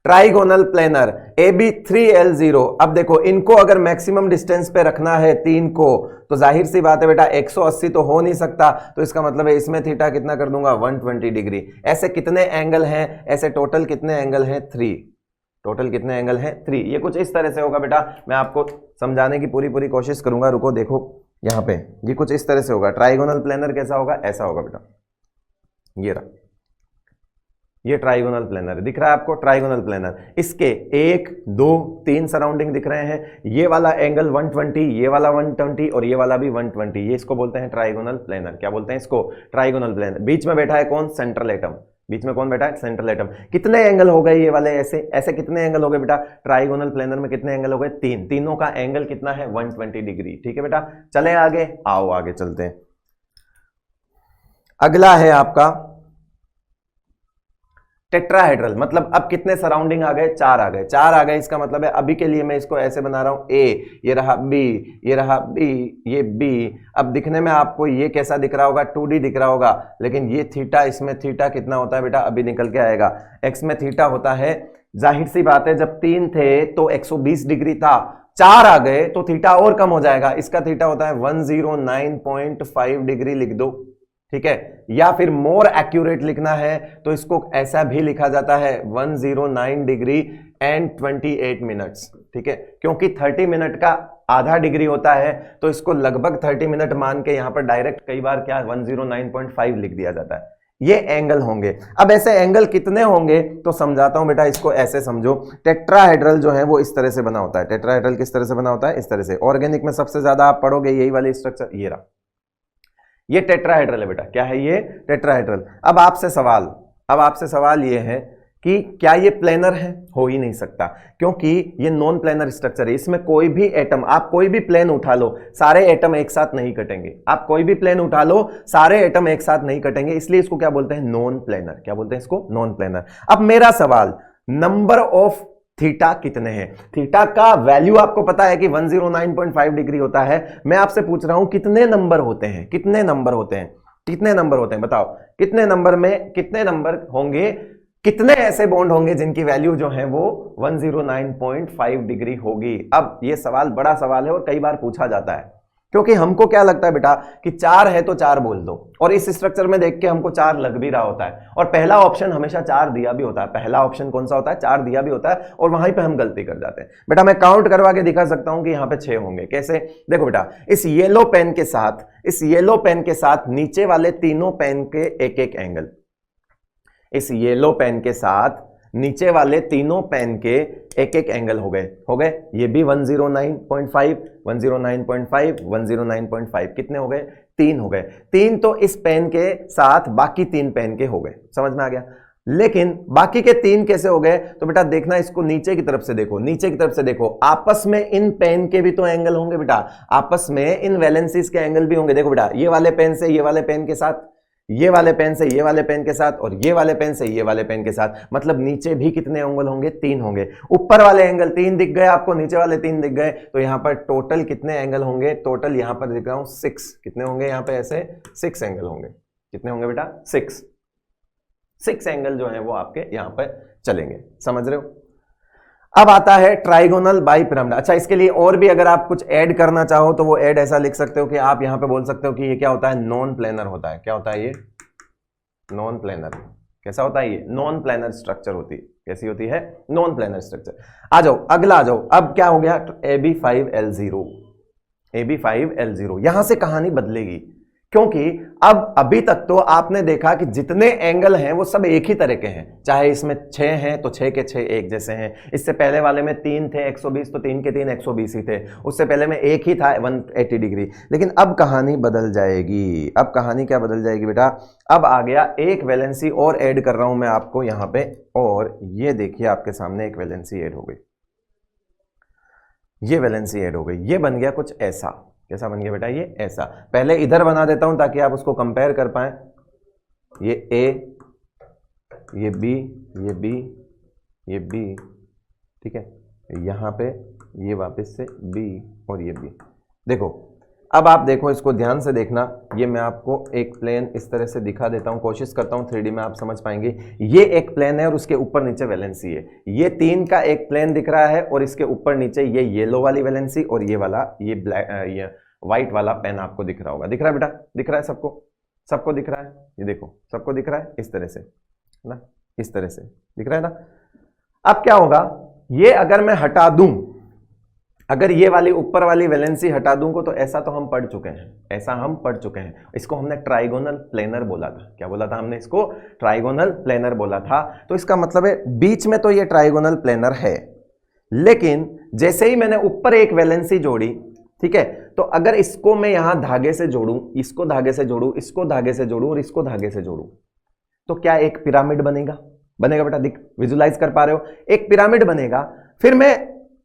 ट्राइगोनल प्लेनर Ab3L0। अब देखो इनको अगर मैक्सिमम डिस्टेंस पे रखना है 3 को, तो जाहिर सी बात है बेटा 180 तो हो नहीं सकता, तो इसका मतलब है इसमें थीटा कितना कर दूंगा 120 डिग्री। ऐसे कितने एंगल हैं, ऐसे टोटल कितने एंगल हैं 3। टोटल कितने एंगल हैं 3। ये कुछ इस तरह से होगा बेटा, मैं आपको समझाने की पूरी कोशिश करूंगा, रुको देखो यहाँ पे, ये कुछ इस तरह से होगा। ट्राइगोनल प्लेनर कैसा होगा, ऐसा होगा बेटा, ये रहा, ये ट्राइगोनल प्लेनर दिख रहा है आपको, ट्राइगोनल प्लेनर। इसके 1 2 3 सराउंडिंग दिख रहे हैं, ये वाला एंगल 120, ये वाला 120 और ये वाला भी 120, ये इसको बोलते हैं ट्राइगोनल प्लेनर। क्या बोलते हैं इसको, ट्राइगोनल प्लेनर। बीच में बैठा है कौन, सेंट्रल एटम। बीच में कौन बैठा है, सेंट्रल एटम। कितने एंगल हो गए ये वाले, ऐसे ऐसे कितने एंगल हो गए बेटा, ट्राइगोनल प्लेनर में कितने एंगल हो गए, 3। तीनों का एंगल कितना है, 120 डिग्री। ठीक है बेटा, चले आगे, आओ आगे चलते हैं। अगला है आपका टेट्राहेड्रल, मतलब अब कितने सराउंडिंग आ गए, 4 आ गए। 4 आ गए, इसका मतलब है अभी के लिए मैं इसको ऐसे बना रहा हूं, ए, ये रहा बी, ये रहा बी, ये बी। अब दिखने में आपको ये कैसा दिख रहा होगा, 2D दिख रहा होगा, लेकिन ये थीटा, इसमें थीटा कितना होता है बेटा, अभी निकल के आएगा। एक्स में थीटा होता है, जाहिर सी बात है, जब 3 थे तो 120 डिग्री था, 4 आ गए तो थीटा और कम हो जाएगा। इसका थीटा होता है 109.5 डिग्री, लिख दो। ठीक है, या फिर मोर एक्यूरेट लिखना है तो इसको ऐसा भी लिखा जाता है 109 डिग्री एंड 28 मिनट्स। ठीक है, क्योंकि 30 मिनट का आधा डिग्री होता है तो इसको लगभग 30 मिनट मान के यहां पर डायरेक्ट कई बार क्या 109.5 लिख दिया जाता है। ये एंगल होंगे। अब ऐसे एंगल कितने होंगे तो समझाता हूं बेटा, इसको ऐसे समझो। टेट्राहेड्रल जो है वो इस तरह से बना होता है। टेट्राहेड्रल किस तरह से बना होता है, इस तरह से। ऑर्गेनिक में सबसे ज्यादा आप पढ़ोगे यही वाली स्ट्रक्चर, ये रहा, ये टेट्राहेड्रल है बेटा। क्या है ये, टेट्राहेड्रल। अब आपसे सवाल ये है कि क्या ये प्लेनर है, हो ही नहीं सकता, क्योंकि ये नॉन प्लेनर स्ट्रक्चर है। इसमें कोई भी एटम, आप कोई भी प्लेन उठा लो, सारे एटम एक साथ नहीं कटेंगे। आप कोई भी प्लेन उठा लो, सारे एटम एक साथ नहीं कटेंगे, इसलिए इसको क्या बोलते हैं, नॉन प्लेनर। क्या बोलते हैं इसको, नॉन प्लेनर। अब मेरा सवाल, नंबर ऑफ थीटा कितने हैं। थीटा का वैल्यू आपको पता है कि 109.5 डिग्री होता है। मैं आपसे पूछ रहा हूं कितने नंबर होते हैं, कितने नंबर होते हैं, कितने नंबर होते हैं, बताओ कितने नंबर में कितने नंबर होंगे, कितने ऐसे बॉन्ड होंगे जिनकी वैल्यू जो है वो 109.5 डिग्री होगी। अब ये सवाल बड़ा सवाल है और कई बार पूछा जाता है, क्योंकि हमको क्या लगता है बेटा कि 4 है तो 4 बोल दो, और इस स्ट्रक्चर में देख के हमको 4 लग भी रहा होता है, और पहला ऑप्शन हमेशा 4 दिया भी होता है। पहला ऑप्शन कौन सा होता है, 4 दिया भी होता है, और वहीं पे हम गलती कर जाते हैं। बेटा मैं काउंट करवा के दिखा सकता हूं कि यहां पे 6 होंगे। कैसे, देखो बेटा, इस येलो पेन के साथ नीचे वाले तीनों पेन के एक एक एंगल, इस येलो पेन के साथ नीचे वाले तीनों पेन के एक एक एंगल हो गए। ये भी 109.5, 109.5, 109.5, कितने हो गए, 3 हो गए। 3 तो इस पेन के साथ बाकी 3 पेन के हो गए, समझ में आ गया। लेकिन बाकी के 3 कैसे हो गए, तो बेटा देखना, इसको नीचे की तरफ से देखो, नीचे की तरफ से देखो, आपस में इन पेन के भी तो एंगल होंगे बेटा, आपस में इन वैलेंसीज के एंगल भी होंगे। देखो बेटा, ये वाले पेन से ये वाले पेन के साथ, ये वाले पेन से ये वाले पेन के साथ, और ये वाले पेन से ये वाले पेन के साथ, मतलब नीचे भी कितने एंगल होंगे, 3 होंगे। ऊपर वाले एंगल 3 दिख गए आपको, नीचे वाले 3 दिख गए, तो यहां पर टोटल कितने एंगल होंगे, टोटल यहां पर दिख रहा हूं 6। कितने होंगे यहां पे, ऐसे 6 एंगल होंगे। कितने होंगे बेटा, 6 एंगल जो है वो आपके यहां पर चलेंगे, समझ रहे हो। अब आता है ट्राइगोनल बाइपिरामिड। अच्छा, इसके लिए और भी अगर आप कुछ ऐड करना चाहो तो वो ऐड ऐसा लिख सकते हो कि आप यहां पे बोल सकते हो कि ये क्या होता है, नॉन प्लेनर होता है। क्या होता है ये, नॉन प्लेनर। कैसा होता है ये, नॉन प्लेनर स्ट्रक्चर होती है। कैसी होती है, नॉन प्लेनर स्ट्रक्चर। आ जाओ अगला, आ जाओ। अब क्या हो गया, AB5L0, AB5L0। यहां से कहानी बदलेगी, क्योंकि अब अभी तक तो आपने देखा कि जितने एंगल हैं वो सब एक ही तरह के हैं, चाहे इसमें 6 हैं तो 6 के 6 एक जैसे हैं। इससे पहले वाले में 3 थे 120, तो 3 के 3 120 ही थे। उससे पहले में एक ही था 180 डिग्री। लेकिन अब कहानी बदल जाएगी। अब कहानी क्या बदल जाएगी बेटा, अब आ गया एक वैलेंसी और ऐड कर रहा हूं मैं आपको यहां पे, और ये देखिए आपके सामने एक वैलेंसी ऐड हो गई। ये वैलेंसी ऐड हो गई, ये बन गया कुछ ऐसा। कैसा बन गया बेटा, ये ऐसा। पहले इधर बना देता हूं ताकि आप उसको कंपेयर कर पाए। ये ए, ये बी, ये बी, ये बी, ठीक है। यहां पे ये वापस से बी और ये बी। देखो, अब आप देखो, इसको ध्यान से देखना। ये मैं आपको एक प्लेन इस तरह से दिखा देता हूं, कोशिश करता हूं 3D में आप समझ पाएंगे। ये एक प्लेन है और उसके ऊपर नीचे वैलेंसी है। ये 3 का एक प्लेन दिख रहा है और इसके ऊपर नीचे ये येलो वाली वैलेंसी और ये वाला ये ब्लैक, ये व्हाइट वाला पेन आपको दिख रहा होगा। दिख रहा है बेटा, दिख रहा है सबको, सबको दिख रहा है। ये देखो, सबको दिख रहा है इस तरह से ना, इस तरह से दिख रहा है ना। अब क्या होगा, ये अगर मैं हटा दूं, अगर ये वाली ऊपर वाली वैलेंसी हटा दूं तो ऐसा तो हम पढ़ चुके हैं, ऐसा हम पढ़ चुके हैं। इसको हमने ट्राइगोनल प्लेनर बोला था। क्या बोला था हमने? इसको ट्राइगोनल प्लेनर बोला था। तो इसका मतलब है बीच में तो ये ट्राइगोनल प्लेनर है, लेकिन जैसे ही मैंने ऊपर एक वैलेंसी जोड़ी, ठीक है, तो अगर इसको मैं यहां धागे से जोड़ूं, इसको धागे से जोड़ूं, इसको धागे से जोड़ूं और इसको धागे से जोड़ूं, तो क्या एक पिरामिड बनेगा? बनेगा बेटा, दिख विजुलाइज कर पा रहे हो? एक पिरामिड बनेगा। फिर मैं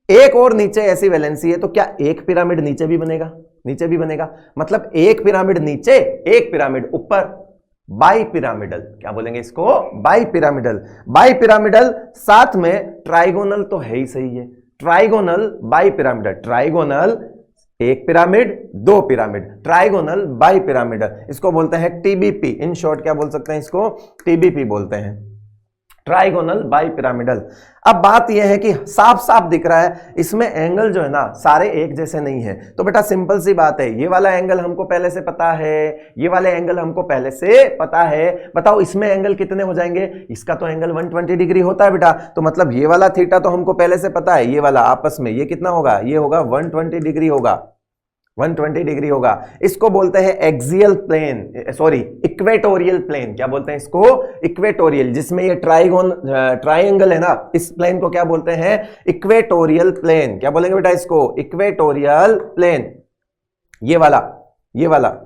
एक और नीचे ऐसी वैलेंसी है, तो क्या एक पिरामिड नीचे भी बनेगा? नीचे भी बनेगा। मतलब एक पिरामिड नीचे, एक पिरामिड ऊपर, बाई पिरामिडल। क्या बोलेंगे इसको? Bi pyramidal. बाई पिरामिडल साथ में ट्राइगोनल तो है ही, सही है। ट्राइगोनल बाई पिरामिडल, ट्राइगोनल एक पिरामिड, दो पिरामिड, ट्राइगोनल बाई पिरामिडल, इसको बोलते हैं टीबीपी। इन शॉर्ट क्या बोल सकते हैं? इसको टीबीपी बोलते हैं, ट्राइगोनल बाई पिरामिडल। अब बात यह है कि साफ साफ दिख रहा है इसमें एंगल जो है ना सारे एक जैसे नहीं है। तो बेटा सिंपल सी बात है, ये वाला एंगल हमको पहले से पता है, ये वाले एंगल हमको पहले से पता है। बताओ इसमें एंगल कितने हो जाएंगे? इसका तो एंगल 120 डिग्री होता है बेटा, तो मतलब ये वाला थीटा तो हमको पहले से पता है, ये वाला आपस में ये कितना होगा? ये होगा 120 डिग्री होगा, 120 डिग्री होगा। इसको बोलते हैं axial plane, sorry equatorial plane. क्या बोलते हैं इसको? इक्वेटोरियल। जिसमें ये ट्राइंगल है ना, इस प्लेन को क्या बोलते हैं? Equatorial plane. क्या बोलेंगे बेटा इसको? Equatorial plane. ये वाला, ये वाला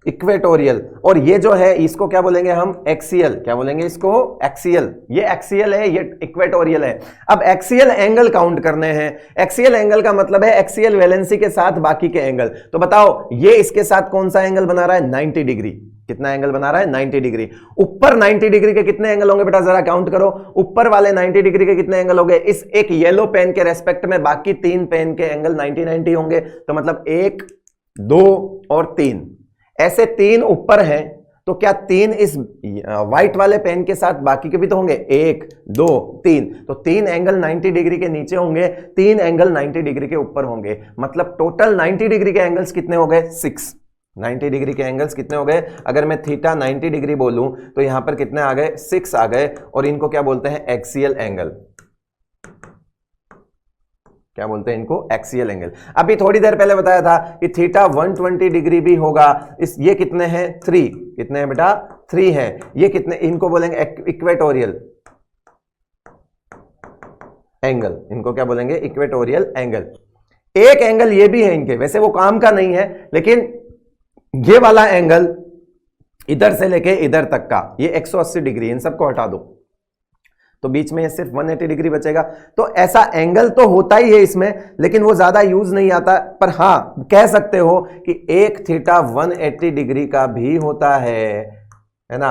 इक्वेटोरियल। और ये जो है इसको क्या बोलेंगे हम? एक्सियल। क्या बोलेंगे इसको? एक्सियल। ये एक्सियल है, ये इक्वेटोरियल है। अब एक्सियल एंगल काउंट करने हैं। एक्सियल एंगल का मतलब है एक्सियल वैलेंसी के साथ बाकी के एंगल। तो बताओ ये इसके साथ कौन सा एंगल बना रहा है? 90 डिग्री। कितना एंगल बना रहा है? 90 डिग्री। ऊपर 90 डिग्री के कितने एंगल होंगे बेटा? जरा काउंट करो। ऊपर वाले 90 डिग्री के कितने एंगल होंगे? इस एक येलो पेन के रेस्पेक्ट में बाकी तीन पेन के एंगल 90-90 होंगे। तो मतलब 1, 2 और 3, ऐसे 3 ऊपर हैं। तो क्या 3 इस व्हाइट वाले पेन के साथ बाकी के भी तो होंगे? 1, 2, 3। तो 3 एंगल 90 डिग्री के नीचे होंगे, 3 एंगल 90 डिग्री के ऊपर होंगे। मतलब टोटल 90 डिग्री के एंगल्स कितने हो गए? 6। 90 डिग्री के एंगल्स कितने हो गए? अगर मैं थीटा 90 डिग्री बोलूं तो यहां पर कितने आ गए? 6 आ गए। और इनको क्या बोलते हैं? Axial angle. क्या बोलते हैं इनको? Axial angle. अभी थोड़ी देर पहले बताया था कि थीटा 120 डिग्री भी होगा। इस ये कितने हैं? 3। कितने हैं बेटा? 3 हैं। ये कितने? इनको बोलेंगे इक्वेटोरियल एंगल। इनको क्या बोलेंगे? Equatorial angle. एक एंगल ये भी है इनके, वैसे वो काम का नहीं है, लेकिन ये वाला एंगल इधर से लेके इधर तक का ये 180 डिग्री, इन सबको हटा दो तो बीच में ये सिर्फ 180 डिग्री बचेगा। तो ऐसा एंगल तो होता ही है इसमें, लेकिन वो ज्यादा यूज नहीं आता। पर हाँ कह सकते हो कि एक थीटा 180 डिग्री का भी होता है ना।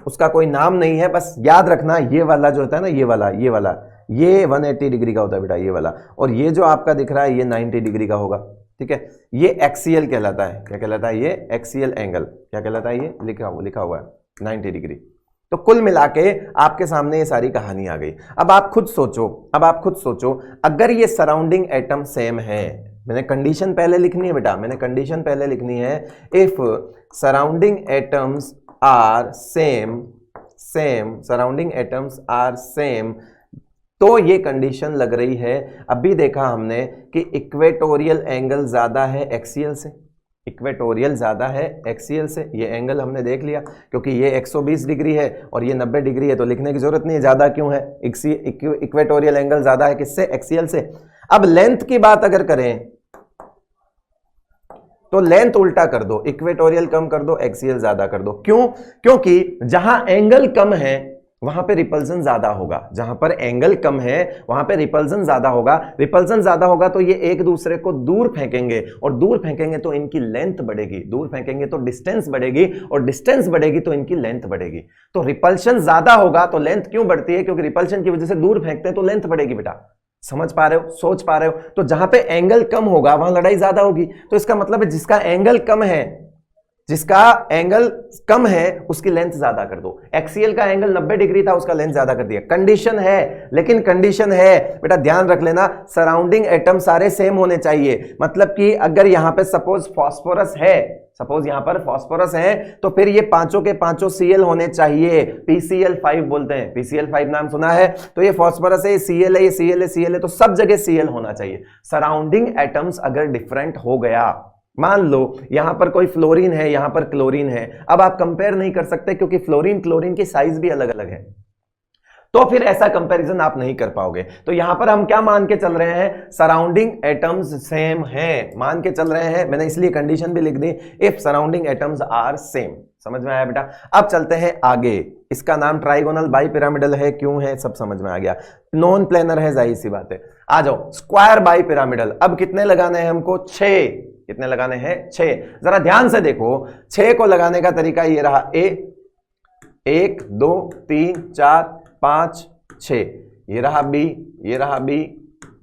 उसका कोई नाम नहीं है, बस याद रखना ये वाला जो होता है ना, ये 180 डिग्री का होता है बेटा, ये वाला। और ये जो आपका दिख रहा है ये 90 डिग्री का होगा, ठीक है। ये एक्सियल कहलाता है। क्या कहलाता है? ये एक्सियल एंगल। क्या कहलाता है? ये लिखा हुआ है 90 डिग्री। तो कुल मिला के आपके सामने ये सारी कहानी आ गई। अब आप खुद सोचो, अगर ये सराउंडिंग एटम सेम है, मैंने कंडीशन पहले लिखनी है बेटा, मैंने कंडीशन पहले लिखनी है। If surrounding atoms are same, surrounding atoms are same, तो ये कंडीशन लग रही है। अभी देखा हमने कि इक्वेटोरियल एंगल ज्यादा है एक्सियल से, इक्वेटोरियल ज्यादा है एक्सियल से। ये एंगल हमने देख लिया, क्योंकि ये 120 डिग्री है और ये 90 डिग्री है, तो लिखने की जरूरत नहीं है ज्यादा क्यों है। इक्वेटोरियल एंगल ज्यादा है किससे? एक्सियल से। अब लेंथ की बात अगर करें तो लेंथ उल्टा कर दो, इक्वेटोरियल कम कर दो, एक्सियल ज्यादा कर दो। क्यों? क्योंकि जहां एंगल कम है वहां पे रिपल्सन ज्यादा होगा। जहां पर एंगल कम है वहां पे रिपल्सन ज्यादा होगा। रिपल्सन ज्यादा होगा तो ये एक दूसरे को दूर फेंकेंगे, और दूर फेंकेंगे तो इनकी लेंथ बढ़ेगी, दूर फेंकेंगे तो डिस्टेंस बढ़ेगी, और डिस्टेंस बढ़ेगी तो इनकी लेंथ बढ़ेगी। तो रिपल्शन ज्यादा होगा तो लेंथ क्यों बढ़ती है? क्योंकि रिपल्शन की वजह से दूर फेंकते हैं तो लेंथ बढ़ेगी बेटा। समझ पा रहे हो? सोच पा रहे हो? तो जहां पे एंगल कम होगा वहां लड़ाई ज्यादा होगी। तो इसका मतलब है जिसका एंगल कम है, जिसका एंगल कम है उसकी लेंथ ज्यादा कर दो। एक्सीएल का एंगल 90 डिग्री था, उसका लेंथ ज्यादा कर दिया। कंडीशन है, लेकिन कंडीशन है बेटा, ध्यान रख लेना, सराउंडिंग एटम सारे सेम होने चाहिए। मतलब कि अगर यहां पे सपोज फॉस्फोरस है, सपोज यहां पर फॉस्फोरस है, तो फिर ये पांचों के पांचों Cl होने चाहिए। PCl5 बोलते हैं, PCl5 नाम सुना है? तो ये फॉस्फोरस है, ये Cl है, ये Cl है, Cl है, तो सब जगह Cl होना चाहिए। सराउंडिंग एटम्स अगर डिफरेंट हो गया, मान लो यहां पर कोई फ्लोरीन है, यहां पर क्लोरीन है, अब आप कंपेयर नहीं कर सकते क्योंकि फ्लोरीन क्लोरीन की साइज भी अलग अलग है, तो फिर ऐसा कंपैरिजन आप नहीं कर पाओगे। तो यहां पर हम क्या मान के चल रहे हैं? सराउंडिंग एटम्स सेम हैं, मान के चल रहे हैं। मैंने इसलिए कंडीशन भी लिख दी, if surrounding atoms are same. समझ में आया बेटा? अब चलते हैं आगे। इसका नाम ट्राइगोनल बाई पिरामिडल है, क्यों है सब समझ में आ गया। नॉन प्लेनर है, जाहिर सी बात है। आ जाओ, स्क्वायर बाई पिरामिडल। अब कितने लगाने हैं हमको? 6। कितने लगाने हैं? 6। जरा ध्यान से देखो, 6 को लगाने का तरीका ये रहा। 1 2 3 4 5 6, ये रहा बी, ये रहा B,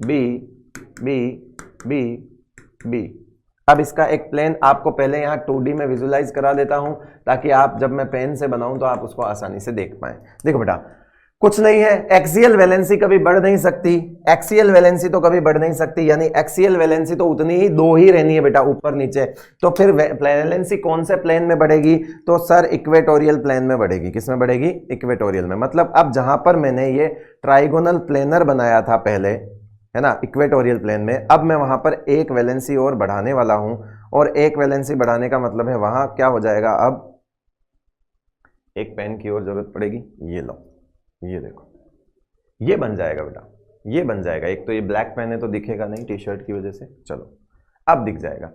B B B B. अब इसका एक प्लेन आपको पहले यहां 2D में विजुलाइज करा देता हूं, ताकि आप जब मैं पेन से बनाऊं तो आप उसको आसानी से देख पाएं। देखो बेटा, कुछ नहीं है, एक्सियल वैलेंसी कभी बढ़ नहीं सकती, एक्सियल वैलेंसी तो कभी बढ़ नहीं सकती, यानी एक्सियल वैलेंसी तो उतनी ही 2 ही रहनी है बेटा, ऊपर नीचे। तो फिर वैलेंसी कौन से प्लेन में बढ़ेगी? तो सर इक्वेटोरियल प्लेन में बढ़ेगी। किस में बढ़ेगी? इक्वेटोरियल में। मतलब अब जहां पर मैंने ये ट्राइगोनल प्लेनर बनाया था पहले, है ना, इक्वेटोरियल प्लेन में, अब मैं वहां पर एक वैलेंसी और बढ़ाने वाला हूं, और एक वैलेंसी बढ़ाने का मतलब है वहां क्या हो जाएगा, अब एक पेन की और जरूरत पड़ेगी। ये लो, ये देखो, ये बन जाएगा बेटा, ये बन जाएगा। एक तो ये ब्लैक पेन है तो दिखेगा नहीं टी शर्ट की वजह से, चलो अब दिख जाएगा।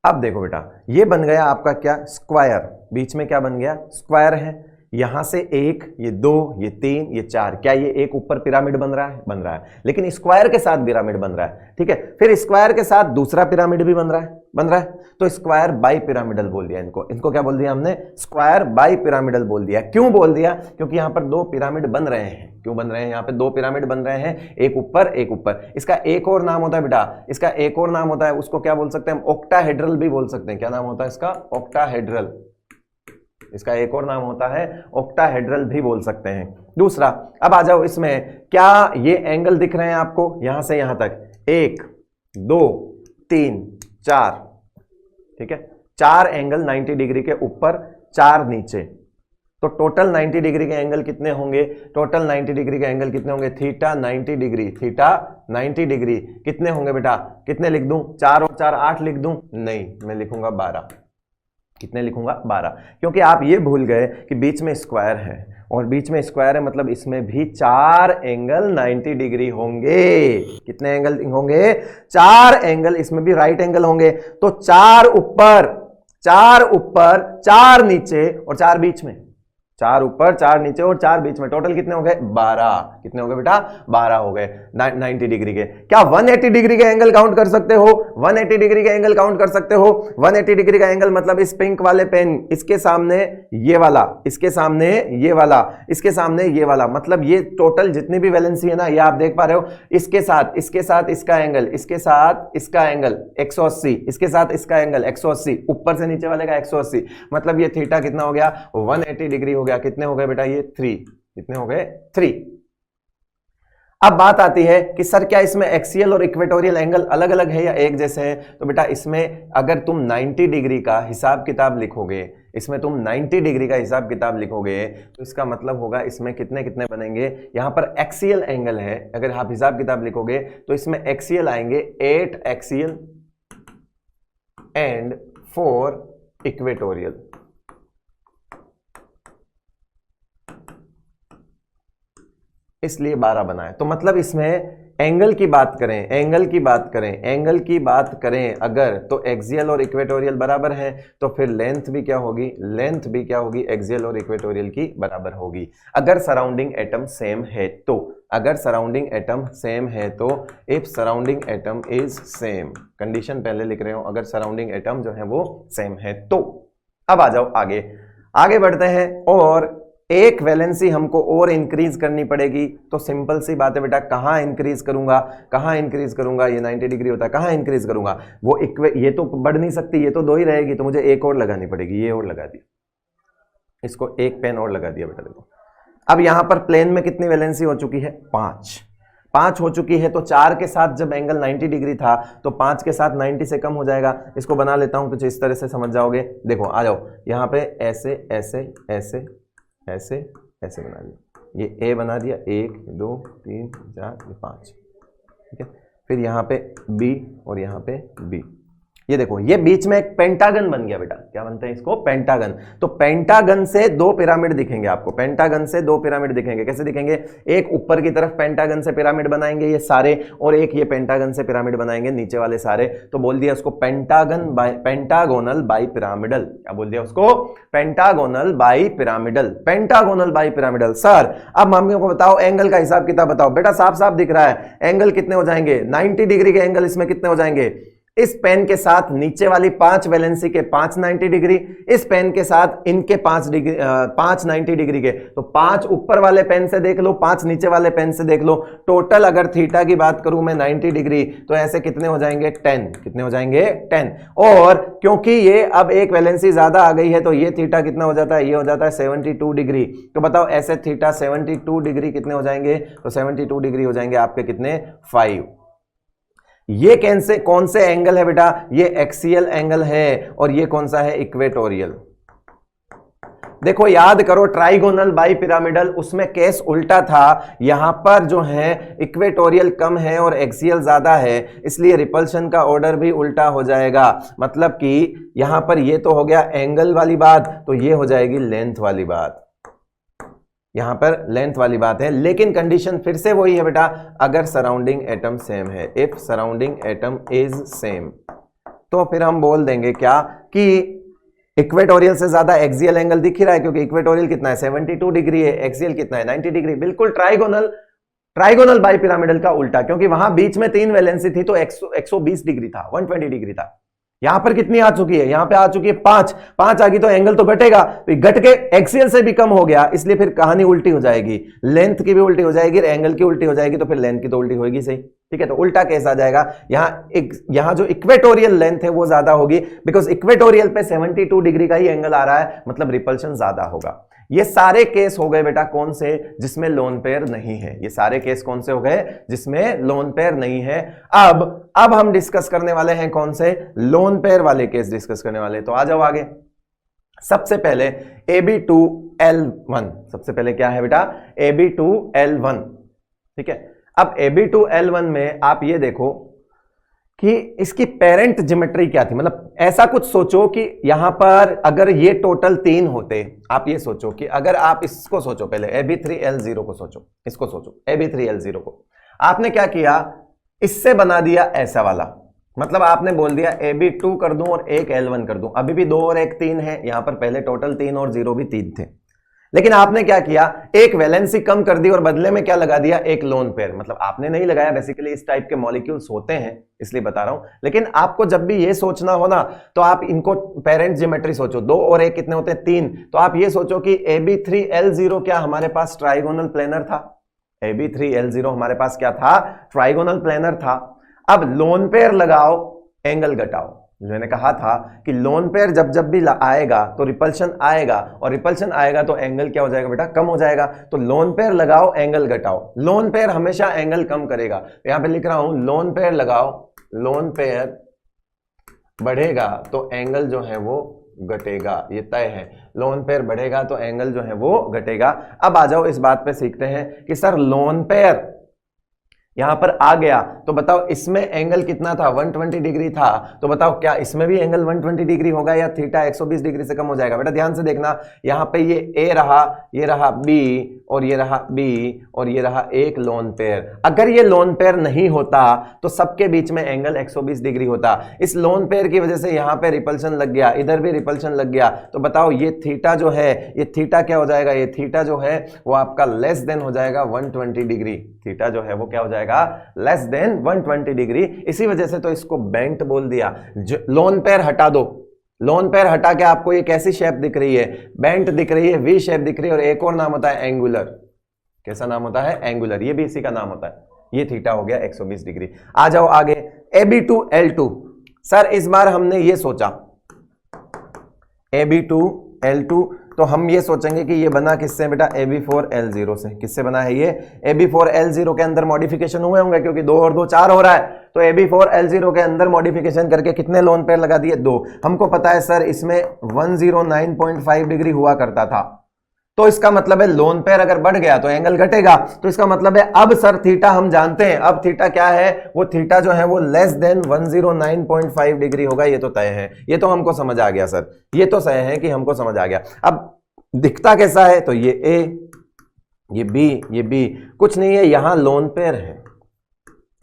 अब देखो बेटा, ये बन गया आपका क्या? स्क्वायर। बीच में क्या बन गया? स्क्वायर है। यहां से 1, ये 2, ये 3, ये 4। क्या ये एक ऊपर पिरामिड बन रहा है? बन रहा है, लेकिन स्क्वायर के साथ पिरामिड बन रहा है। ठीक है, फिर स्क्वायर के साथ दूसरा पिरामिड भी बन रहा है, बन रहा है। तो स्क्वायर बाई पिरामिडल बोल दिया इनको। इनको क्या बोल दिया हमने? स्क्वायर बाई पिरामिडल बोल दिया। क्यों बोल दिया? क्योंकि यहां पर 2 पिरामिड बन रहे हैं। क्यों बन रहे हैं? यहां पे 2 पिरामिड बन रहे हैं, एक ऊपर एक ऊपर। इसका एक और नाम होता है बेटा, इसका एक और नाम होता है, उसको क्या बोल सकते हैं? ऑक्टाहेड्रल भी बोल सकते हैं। क्या नाम होता है इसका? ऑक्टाहेड्रल। इसका एक और नाम होता है ऑक्टाहेड्रल भी बोल सकते हैं। दूसरा, अब आ जाओ इसमें, क्या ये एंगल दिख रहे हैं आपको यहां से यहां तक? 1 2 3 4, ठीक है, 4 एंगल 90 डिग्री के ऊपर, 4 नीचे। तो टोटल 90 डिग्री के एंगल कितने होंगे? टोटल 90 डिग्री के एंगल कितने होंगे? थीटा 90 डिग्री, थीटा 90 डिग्री कितने होंगे बेटा? कितने लिख दूं? 4 और 4 8 लिख दूं? नहीं, मैं लिखूंगा 12। कितने लिखूंगा? 12। क्योंकि आप ये भूल गए कि बीच में स्क्वायर है, और बीच में स्क्वायर है मतलब इसमें भी 4 एंगल 90 डिग्री होंगे। कितने एंगल होंगे? 4 एंगल, इसमें भी राइट एंगल होंगे। तो 4 ऊपर, 4 नीचे और 4 बीच में। 4 ऊपर, 4 नीचे और 4 बीच में, टोटल कितने हो गए? 12। कितने हो गए बेटा? 12 हो गए 90 डिग्री के। क्या 180 डिग्री के एंगल काउंट कर सकते हो? 180 डिग्री के एंगल काउंट कर सकते हो। 180 डिग्री का एंगल मतलब इस पिंक वाले पेन, इसके सामने ये वाला, इसके सामने ये वाला, इसके सामने ये वाला, मतलब ये टोटल जितनी भी वैलेंसी है ना, ये आप देख पा रहे हो, इसके साथ इसका एंगल, इसके साथ इसका एंगल 180, इसके साथ इसका एंगल 180, ऊपर से नीचे वाले का 180, मतलब ये थीटा कितना हो गया? 180 डिग्री हो गया। कितने हो गए बेटा? ये 3। कितने हो गए? 3। अब बात आती है कि सर क्या इसमें एक्सियल और इक्वेटोरियल एंगल अलग अलग है या एक जैसे हैं? तो बेटा इसमें अगर तुम 90 डिग्री का हिसाब किताब लिखोगे, इसमें तुम 90 डिग्री का हिसाब किताब लिखोगे, तो इसका मतलब होगा इसमें कितने कितने बनेंगे? यहां पर एक्सियल एंगल है, अगर आप हिसाब किताब लिखोगे तो इसमें एक्सियल आएंगे 8 एक्सियल एंड 4 इक्वेटोरियल। इसलिए 12 बनाए। तो मतलब इसमें एंगल की बात करें, एंगल की बात करें अगर, तो एक्सियल और इक्वेटोरियल बराबर हैं, तो फिर लेंथ भी क्या होगी? लेंथ भी क्या होगी? एक्सियल और इक्वेटोरियल की बराबर होगी। अगर सराउंडिंग एटम सेम है तो, अगर सराउंडिंग एटम सेम है तो, if surrounding atom is same, condition पहले लिख रहे हो, अगर सराउंडिंग एटम जो है वो सेम है तो। अब आ जाओ आगे बढ़ते हैं, और एक वैलेंसी हमको और इंक्रीज करनी पड़ेगी, तो सिंपल सी बात है बेटा, कहां इंक्रीज करूंगा, कहां इंक्रीज करूंगा, ये 90 डिग्री होता है, कहां इंक्रीज करूंगा, वो ये तो बढ़ नहीं सकती, ये तो 2 ही रहेगी, तो मुझे एक और लगानी पड़ेगी, ये और लगा दिया, इसको एक पेन और लगा दिया बेटा। देखो अब यहां पर प्लेन में कितनी वैलेंसी हो चुकी है, 5 हो चुकी है, तो 4 के साथ जब एंगल 90 डिग्री था तो 5 के साथ 90 से कम हो जाएगा। इसको बना लेता हूं, कुछ इस तरह से समझ जाओगे। देखो आ जाओ, यहां पे ऐसे ऐसे ऐसे ऐसे ऐसे बना दिया, ये ए बना दिया, 1 2 3 4 5, ठीक है। फिर यहाँ पे बी और यहाँ पे बी, ये देखो ये बीच में एक पेंटागन बन गया बेटा। क्या बनता है इसको, पेंटागन। तो पेंटागन से 2 पिरामिड दिखेंगे आपको, पेंटागन से 2 पिरामिड दिखेंगे। कैसे दिखेंगे, एक ऊपर की तरफ पेंटागन से पिरामिड बनाएंगे ये सारे, और एक ये पेंटागन से पिरामिड बनाएंगे नीचे वाले सारे। तो बोल दिया उसको पेंटागोनल बाई पिरामिडल। क्या बोल दिया उसको, pentagonal bi pyramidal, pentagonal bi pyramidal. Sir अब मम्मियों को बताओ एंगल का हिसाब किताब बताओ। बेटा साफ साफ दिख रहा है, एंगल कितने हो जाएंगे, 90 डिग्री के एंगल इसमें कितने हो जाएंगे, इस पेन के साथ नीचे वाली 5 वैलेंसी के 5 90 डिग्री, इस पेन के साथ इनके 5 90 डिग्री के। तो 5 ऊपर वाले पेन से देख लो, 5 नीचे वाले पेन से देख लो। टोटल अगर थीटा की बात करूं मैं 90 डिग्री, तो ऐसे कितने हो जाएंगे, 10। कितने हो जाएंगे, 10। और क्योंकि ये अब एक वैलेंसी ज्यादा आ गई है, तो ये थीटा कितना हो जाता है, ये हो जाता है 72 डिग्री। तो बताओ ऐसे थीटा 72 डिग्री कितने हो जाएंगे, तो 72 डिग्री हो जाएंगे आपके कितने, 5। ये कौन से एंगल है बेटा, ये एक्सियल एंगल है, और ये कौन सा है, इक्वेटोरियल। देखो याद करो, ट्राइगोनल बाई पिरामिडल उसमें केस उल्टा था, यहां पर जो है इक्वेटोरियल कम है और एक्सियल ज्यादा है, इसलिए रिपल्शन का ऑर्डर भी उल्टा हो जाएगा। मतलब कि यहां पर ये तो हो गया एंगल वाली बात, तो ये हो जाएगी लेंथ वाली बात, यहां पर लेंथ वाली बात है। लेकिन कंडीशन फिर से वही है बेटा, अगर सराउंडिंग एटम सेम है, if surrounding atom is same, तो फिर हम बोल देंगे क्या कि इक्वेटोरियल से ज्यादा एक्सियल एंगल दिख ही रहा है, क्योंकि इक्वेटोरियल कितना है, 72 डिग्री है, एक्सियल कितना है, 90 डिग्री। बिल्कुल ट्राइगोनल बाई पिरामिडल का उल्टा, क्योंकि वहां बीच में 3 वैलेंसी थी, तो 120 डिग्री था, 120 डिग्री था। यहां पर कितनी आ चुकी है, यहां पे आ चुकी है 5 आ गई, तो एंगल तो घटेगा, तो घट के एक्सियल से भी कम हो गया, इसलिए फिर कहानी उल्टी हो जाएगी, लेंथ की भी उल्टी हो जाएगी, एंगल की उल्टी हो जाएगी, तो फिर लेंथ की तो उल्टी होगी सही, ठीक है। तो उल्टा केस आ जाएगा, यहां जो इक्वेटोरियल लेंथ है वो ज्यादा होगी, बिकॉज इक्वेटोरियल पे 72 डिग्री का ही एंगल आ रहा है, मतलब रिपल्शन ज्यादा होगा। ये सारे केस हो गए बेटा कौन से, जिसमें लोन पेयर नहीं है। ये सारे केस कौन से हो गए, जिसमें लोन पेयर नहीं है। अब हम डिस्कस करने वाले हैं कौन से, लोन पेयर वाले केस डिस्कस करने वाले। तो आ जाओ आगे। सबसे पहले AB2L1, सबसे पहले क्या है बेटा, AB2L1, ठीक है। अब AB2L1 में आप ये देखो कि इसकी पेरेंट ज्योमेट्री क्या थी, मतलब ऐसा कुछ सोचो कि यहां पर अगर ये टोटल 3 होते, आप ये सोचो कि अगर आप इसको सोचो, पहले AB3L0 को सोचो, इसको सोचो AB3L0 को, आपने क्या किया, इससे बना दिया ऐसा वाला, मतलब आपने बोल दिया AB2 कर दूं और एक L1 कर दूं। अभी भी 2 और 1 3 है, यहां पर पहले टोटल 3 और 0 भी 3 थे, लेकिन आपने क्या किया, एक वैलेंसी कम कर दी और बदले में क्या लगा दिया, एक लोन पेयर। मतलब आपने नहीं लगाया, बेसिकली इस टाइप के मॉलिक्यूल्स होते हैं इसलिए बता रहा हूं। लेकिन आपको जब भी ये सोचना हो ना, तो आप इनको पेरेंट ज्योमेट्री सोचो, 2 और 1 कितने होते हैं, 3। तो आप ये सोचो कि AB3L0 क्या हमारे पास ट्राइगोनल प्लेनर था, AB3L0 हमारे पास क्या था, ट्राइगोनल प्लेनर था। अब लोन पेयर लगाओ, एंगल घटाओ। मैंने कहा था कि लोन पेयर जब भी आएगा तो रिपल्शन आएगा, और रिपल्शन आएगा तो एंगल क्या हो जाएगा बेटा, कम हो जाएगा। तो लोन पेयर लगाओ, एंगल घटाओ। लोन पेयर हमेशा एंगल कम करेगा, तो यहां पे लिख रहा हूं लोन पेयर लगाओ, लोन पेयर बढ़ेगा तो एंगल जो है वो घटेगा, ये तय है। लोन पेयर बढ़ेगा तो एंगल जो है वो घटेगा। अब आ जाओ इस बात पे सीखते हैं कि सर लोन पेयर यहां पर आ गया, तो बताओ इसमें एंगल कितना था, 120 डिग्री था। तो बताओ क्या इसमें भी एंगल 120 डिग्री होगा या थीटा 120 डिग्री से कम हो जाएगा। बेटा ध्यान से देखना, यहां पे ये A रहा, ये रहा B, और ये रहा B, और ये रहा एक लोन पेयर। अगर ये लोन पेयर नहीं होता तो सबके बीच में एंगल 120 डिग्री होता। इस लोन पेयर की वजह से यहां पे रिपल्शन लग गया, इधर भी रिपल्शन लग गया। तो बताओ ये थीटा जो है, ये थीटा क्या हो जाएगा, ये थीटा जो है वो आपका लेस देन हो जाएगा 120 डिग्री। थीटा जो है वो क्या हो जाएगा, लेस देन 120 डिग्री। इसी वजह से तो इसको बेंट बोल दिया। लोन पेयर हटा दो, लोन पेयर हटा के आपको ये कैसी शेप दिख रही है, बेंट दिख रही है, वी शेप दिख रही है, और एक और नाम होता है एंगुलर। कैसा नाम होता है? एंगुलर। ये भी इसी का नाम होता है। ये थीटा हो गया 120 डिग्री। आ जाओ आगे, AB2 L2। सर इस बार हमने ये सोचा AB2 L2, तो हम ये सोचेंगे कि ये बना किससे बेटा? AB4 L0 से। किससे बना है ये? AB4 L0 के अंदर मॉडिफिकेशन हुए होंगे, क्योंकि 2 और 2 4 हो रहा है, तो AB4 L0 के अंदर मॉडिफिकेशन करके कितने लोन पेयर लगा दिए? 2। हमको पता है सर इसमें 109.5 डिग्री हुआ करता था, तो इसका मतलब है लोन पेयर अगर बढ़ गया तो एंगल घटेगा। तो इसका मतलब है अब सर थीटा हम जानते हैं, अब थीटा क्या है? वो थीटा जो है वो लेस देन 109.5 डिग्री होगा। ये तो तय है, ये तो हमको समझ आ गया सर, ये तो तय है कि हमको समझ आ गया। अब दिखता कैसा है? तो ये A, ये B, ये B, कुछ नहीं है, यहां लोन पेयर है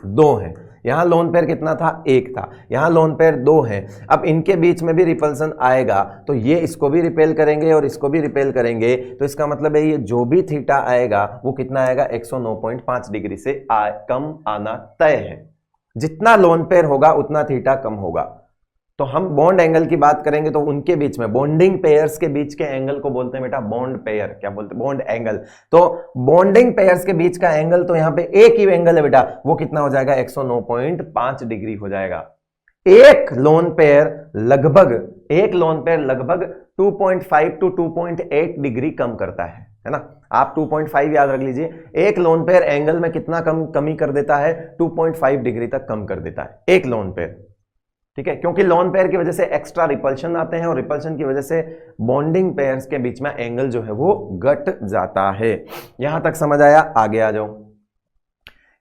2 है, यहां लोन पेयर कितना था? 1 था, यहां लोन पेयर 2 है। अब इनके बीच में भी रिपल्सन आएगा, तो ये इसको भी रिपेल करेंगे और इसको भी रिपेल करेंगे, तो इसका मतलब है ये जो भी थीटा आएगा वो कितना आएगा? 109.5 डिग्री से कम आना तय है। जितना लोन पेयर होगा उतना थीटा कम होगा। तो हम बॉन्ड एंगल की बात करेंगे तो उनके बीच में, बॉन्डिंग पेयर्स के बीच के एंगल को बोलते हैं बेटा बॉन्ड पेयर। क्या बोलते हैं? Bond angle. तो बॉन्डिंग पेयर्स के बीच का एंगल, तो यहां पे एक ही एंगल है बेटा, वो कितना हो जाएगा? 109.5 डिग्री हो जाएगा। एक लोन पेयर लगभग 2.5 to 2.8 डिग्री कम करता है ना? आप 2.5 याद रख लीजिए। एक लोन पेयर एंगल में कितना कमी कर देता है? 2.5 डिग्री तक कम कर देता है एक लोन पेयर। ठीक है, क्योंकि लोन पेयर की वजह से एक्स्ट्रा रिपल्शन आते हैं और रिपल्शन की वजह से बॉन्डिंग पेयर्स के बीच में एंगल जो है वो घट जाता है। यहां तक समझ आया? आगे आ जाओ,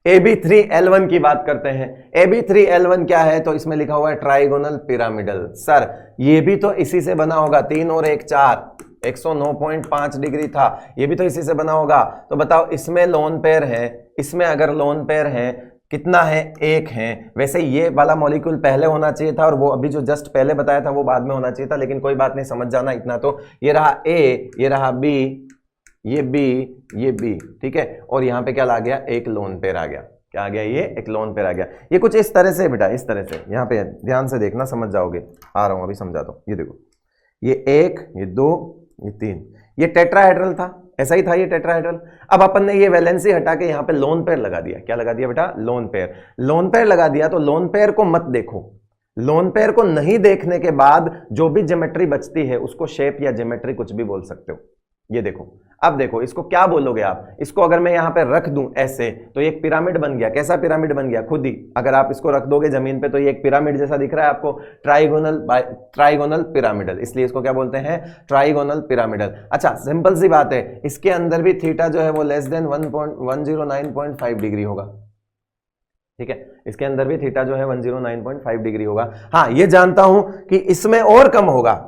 AB3L1 की बात करते हैं। AB3L1 क्या है? तो इसमें लिखा हुआ है ट्राइगोनल पिरामिडल। सर ये भी तो इसी से बना होगा, 3 और 1 4, 109.5 डिग्री था, ये भी तो इसी से बना होगा। तो बताओ इसमें लोन पेयर है, इसमें अगर लोन पेयर है कितना है? 1 है। वैसे ये वाला मॉलिक्यूल पहले होना चाहिए था और वो अभी जो जस्ट पहले बताया था वो बाद में होना चाहिए था, लेकिन कोई बात नहीं, समझ जाना इतना तो। ये रहा A, ये रहा B, ये B, ये B, ठीक है, और यहाँ पे क्या आ गया? एक लोन पेयर आ गया। क्या आ गया? ये एक लोन पेयर आ गया। ये कुछ इस तरह से बेटा, इस तरह से, यहाँ पे ध्यान से देखना, समझ जाओगे। आ रहा हूँ अभी समझाता हूँ। ये देखो, ये 1, ये 2, ये 3, ये टेट्राहेड्रल था, ऐसा ही था ये टेट्राहेड्रल। अब अपन ने ये वैलेंसी हटा के यहाँ पे लोन पेयर लगा दिया। क्या लगा दिया बेटा? Lone pair. लोन पेयर लगा दिया तो लोन पेयर को मत देखो। लोन पेयर को नहीं देखने के बाद जो भी ज्योमेट्री बचती है उसको शेप या ज्योमेट्री कुछ भी बोल सकते हो। ये देखो, अब देखो इसको क्या बोलोगे आप? इसको अगर मैं यहां पे रख दूं ऐसे, तो ये एक पिरामिड बन गया। कैसा पिरामिड बन गया? खुद ही अगर आप इसको रख दोगे जमीन पे तो ये एक पिरामिड जैसा दिख रहा है आपको, ट्राइगोनल पिरामिडल, इसलिए इसको क्या बोलते हैं? Trigonal pyramidal. अच्छा, सिंपल सी बात है, इसके अंदर भी थीटा जो है वो लेस देन 109.5 डिग्री होगा। ठीक है, इसके अंदर भी थीटा जो है 109.5 डिग्री होगा। हाँ, ये जानता हूं कि इसमें और कम होगा,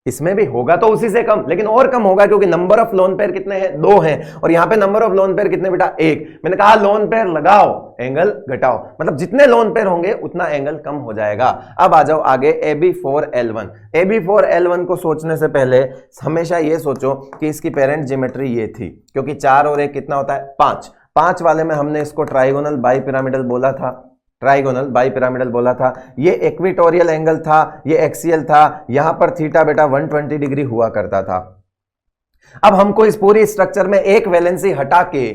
इसमें भी होगा तो उसी से कम, लेकिन और कम होगा क्योंकि नंबर ऑफ लोन पेयर कितने हैं? 2 हैं, और यहां पे नंबर ऑफ लोन पेयर कितने बेटा? 1। मैंने कहा लोन पेयर लगाओ, एंगल घटाओ, मतलब जितने लोन पेयर होंगे उतना एंगल कम हो जाएगा। अब आ जाओ आगे, AB4L1। AB4L1 को सोचने से पहले हमेशा ये सोचो कि इसकी पेरेंट ज्योमेट्री ये थी, क्योंकि 4 और 1 कितना होता है? 5। 5 वाले में हमने इसको ट्राइगोनल बाई पिरामिडल बोला था, ट्राइगोनल बाई पिरामिडल बोला था। ये इक्वेटोरियल एंगल था, ये एक्सियल था, यहां पर थीटा बेटा 120 डिग्री हुआ करता था। अब हमको इस पूरी स्ट्रक्चर में एक वैलेंसी हटा के,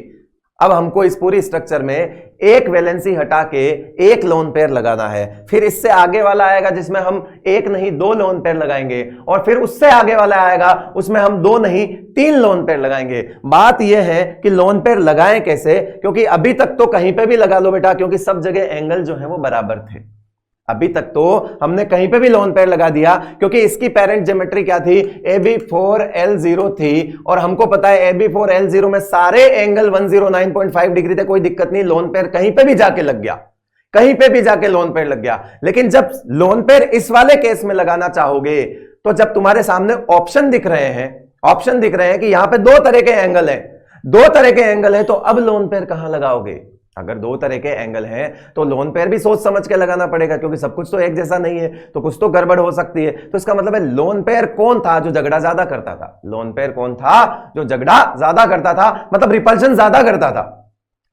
अब हमको इस पूरी स्ट्रक्चर में एक वैलेंसी हटा के एक लोन पेयर लगाना है। फिर इससे आगे वाला आएगा जिसमें हम एक नहीं 2 लोन पेयर लगाएंगे, और फिर उससे आगे वाला आएगा उसमें हम 2 नहीं 3 लोन पेयर लगाएंगे। बात यह है कि लोन पेयर लगाएं कैसे, क्योंकि अभी तक तो कहीं पे भी लगा लो बेटा, क्योंकि सब जगह एंगल जो है वो बराबर थे। अभी तक तो हमने कहीं पे भी लोन पेयर लगा दिया, क्योंकि इसकी पेरेंट ज्योमेट्री क्या थी? AB4L0 थी, और हमको पता है AB4L0 में सारे एंगल 109.5 डिग्री थे, कोई दिक्कत नहीं, लोन पेयर कहीं पे भी जाके लग गया, कहीं पे भी जाके लोन पेयर लग गया। लेकिन जब लोन पेयर इस वाले केस में लगाना चाहोगे, तो जब तुम्हारे सामने ऑप्शन दिख रहे हैं कि यहां पे 2 तरह के एंगल है, 2 तरह के एंगल है, तो अब लोन पेयर कहां लगाओगे? अगर 2 तरह के एंगल हैं तो लोन पेयर भी सोच समझ के लगाना पड़ेगा, क्योंकि सब कुछ तो एक जैसा नहीं है, तो कुछ तो गड़बड़ हो सकती है। तो इसका मतलब है लोन पेयर कौन था? जो झगड़ा ज्यादा करता था। लोन पेयर कौन था? जो झगड़ा ज्यादा करता था, मतलब रिपल्शन ज्यादा करता था।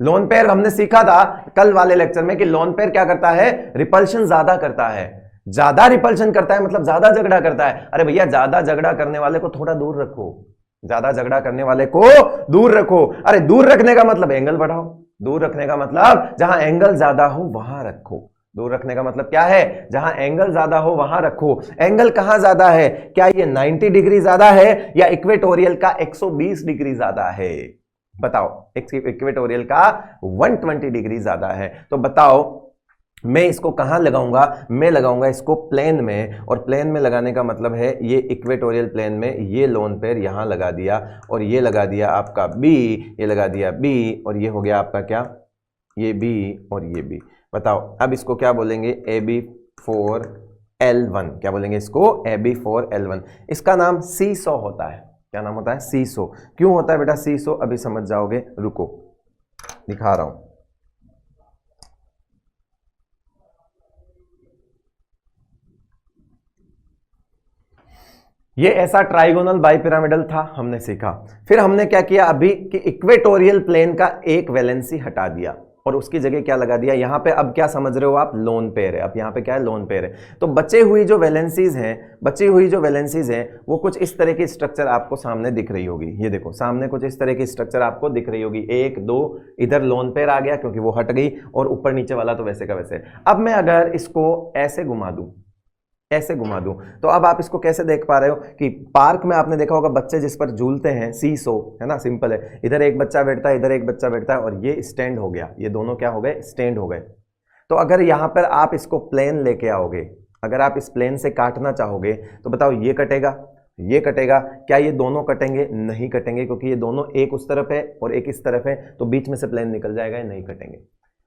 लोन पेयर हमने सीखा था कल वाले लेक्चर में कि लोन पेयर क्या करता है? रिपल्शन ज्यादा करता है। ज्यादा रिपल्शन करता है मतलब ज्यादा झगड़ा करता है। अरे भैया ज्यादा झगड़ा करने वाले को थोड़ा दूर रखो, ज्यादा झगड़ा करने वाले को दूर रखो। अरे दूर रखने का मतलब एंगल बढ़ाओ, दूर रखने का मतलब जहां एंगल ज्यादा हो वहां रखो। दूर रखने का मतलब क्या है, जहां एंगल ज्यादा हो वहां रखो। एंगल कहां ज्यादा है, क्या ये 90 डिग्री ज्यादा है या इक्वेटोरियल का 120 डिग्री ज्यादा है? बताओ, इक्वेटोरियल का 120 डिग्री ज्यादा है। तो बताओ मैं इसको कहां लगाऊंगा, मैं लगाऊंगा इसको प्लेन में, और प्लेन में लगाने का मतलब है ये इक्वेटोरियल प्लेन में ये लोन पेयर यहां लगा दिया, और ये लगा दिया आपका बी, ये लगा दिया बी, और ये हो गया आपका क्या, ये बी और ये बी। बताओ अब इसको क्या बोलेंगे, AB4L1, क्या बोलेंगे इसको, AB4L1। इसका नाम सीसो होता है। क्या नाम होता है, सीसो। क्यों होता है बेटा सीसो, अभी समझ जाओगे, रुको दिखा रहा हूं। ये ऐसा ट्राइगोनल बाइपिरामिडल था, हमने सीखा। फिर हमने क्या किया अभी कि इक्वेटोरियल प्लेन का एक वैलेंसी हटा दिया और उसकी जगह क्या लगा दिया, यहां पे अब क्या समझ रहे हो आप, लोन पेयर है। अब यहां पे क्या है, लोन पेयर है। तो बची हुई जो वैलेंसीज हैं वो कुछ इस तरह की स्ट्रक्चर आपको सामने दिख रही होगी। ये देखो सामने कुछ इस तरह की स्ट्रक्चर आपको दिख रही होगी, 1 2, इधर लोन पेयर आ गया क्योंकि वो हट गई, और ऊपर नीचे वाला तो वैसे का वैसे। अब मैं अगर इसको ऐसे घुमा दूं, ऐसे घुमा दूं, तो अब आप इसको कैसे देख पा रहे हो कि पार्क में आपने देखा होगा बच्चे जिस पर झूलते हैं, सीसो है ना, सिंपल है। इधर एक बच्चा बैठता है, इधर एक बच्चा बैठता है, और ये स्टैंड हो गया, ये दोनों क्या हो गए, स्टैंड हो गए। तो अगर यहां पर आप इसको प्लेन लेके आओगे, अगर आप इस प्लेन से काटना चाहोगे तो बताओ ये कटेगा, ये कटेगा, क्या ये दोनों कटेंगे, नहीं कटेंगे, क्योंकि ये दोनों एक उस तरफ है और एक इस तरफ है, तो बीच में से प्लेन निकल जाएगा, नहीं कटेंगे।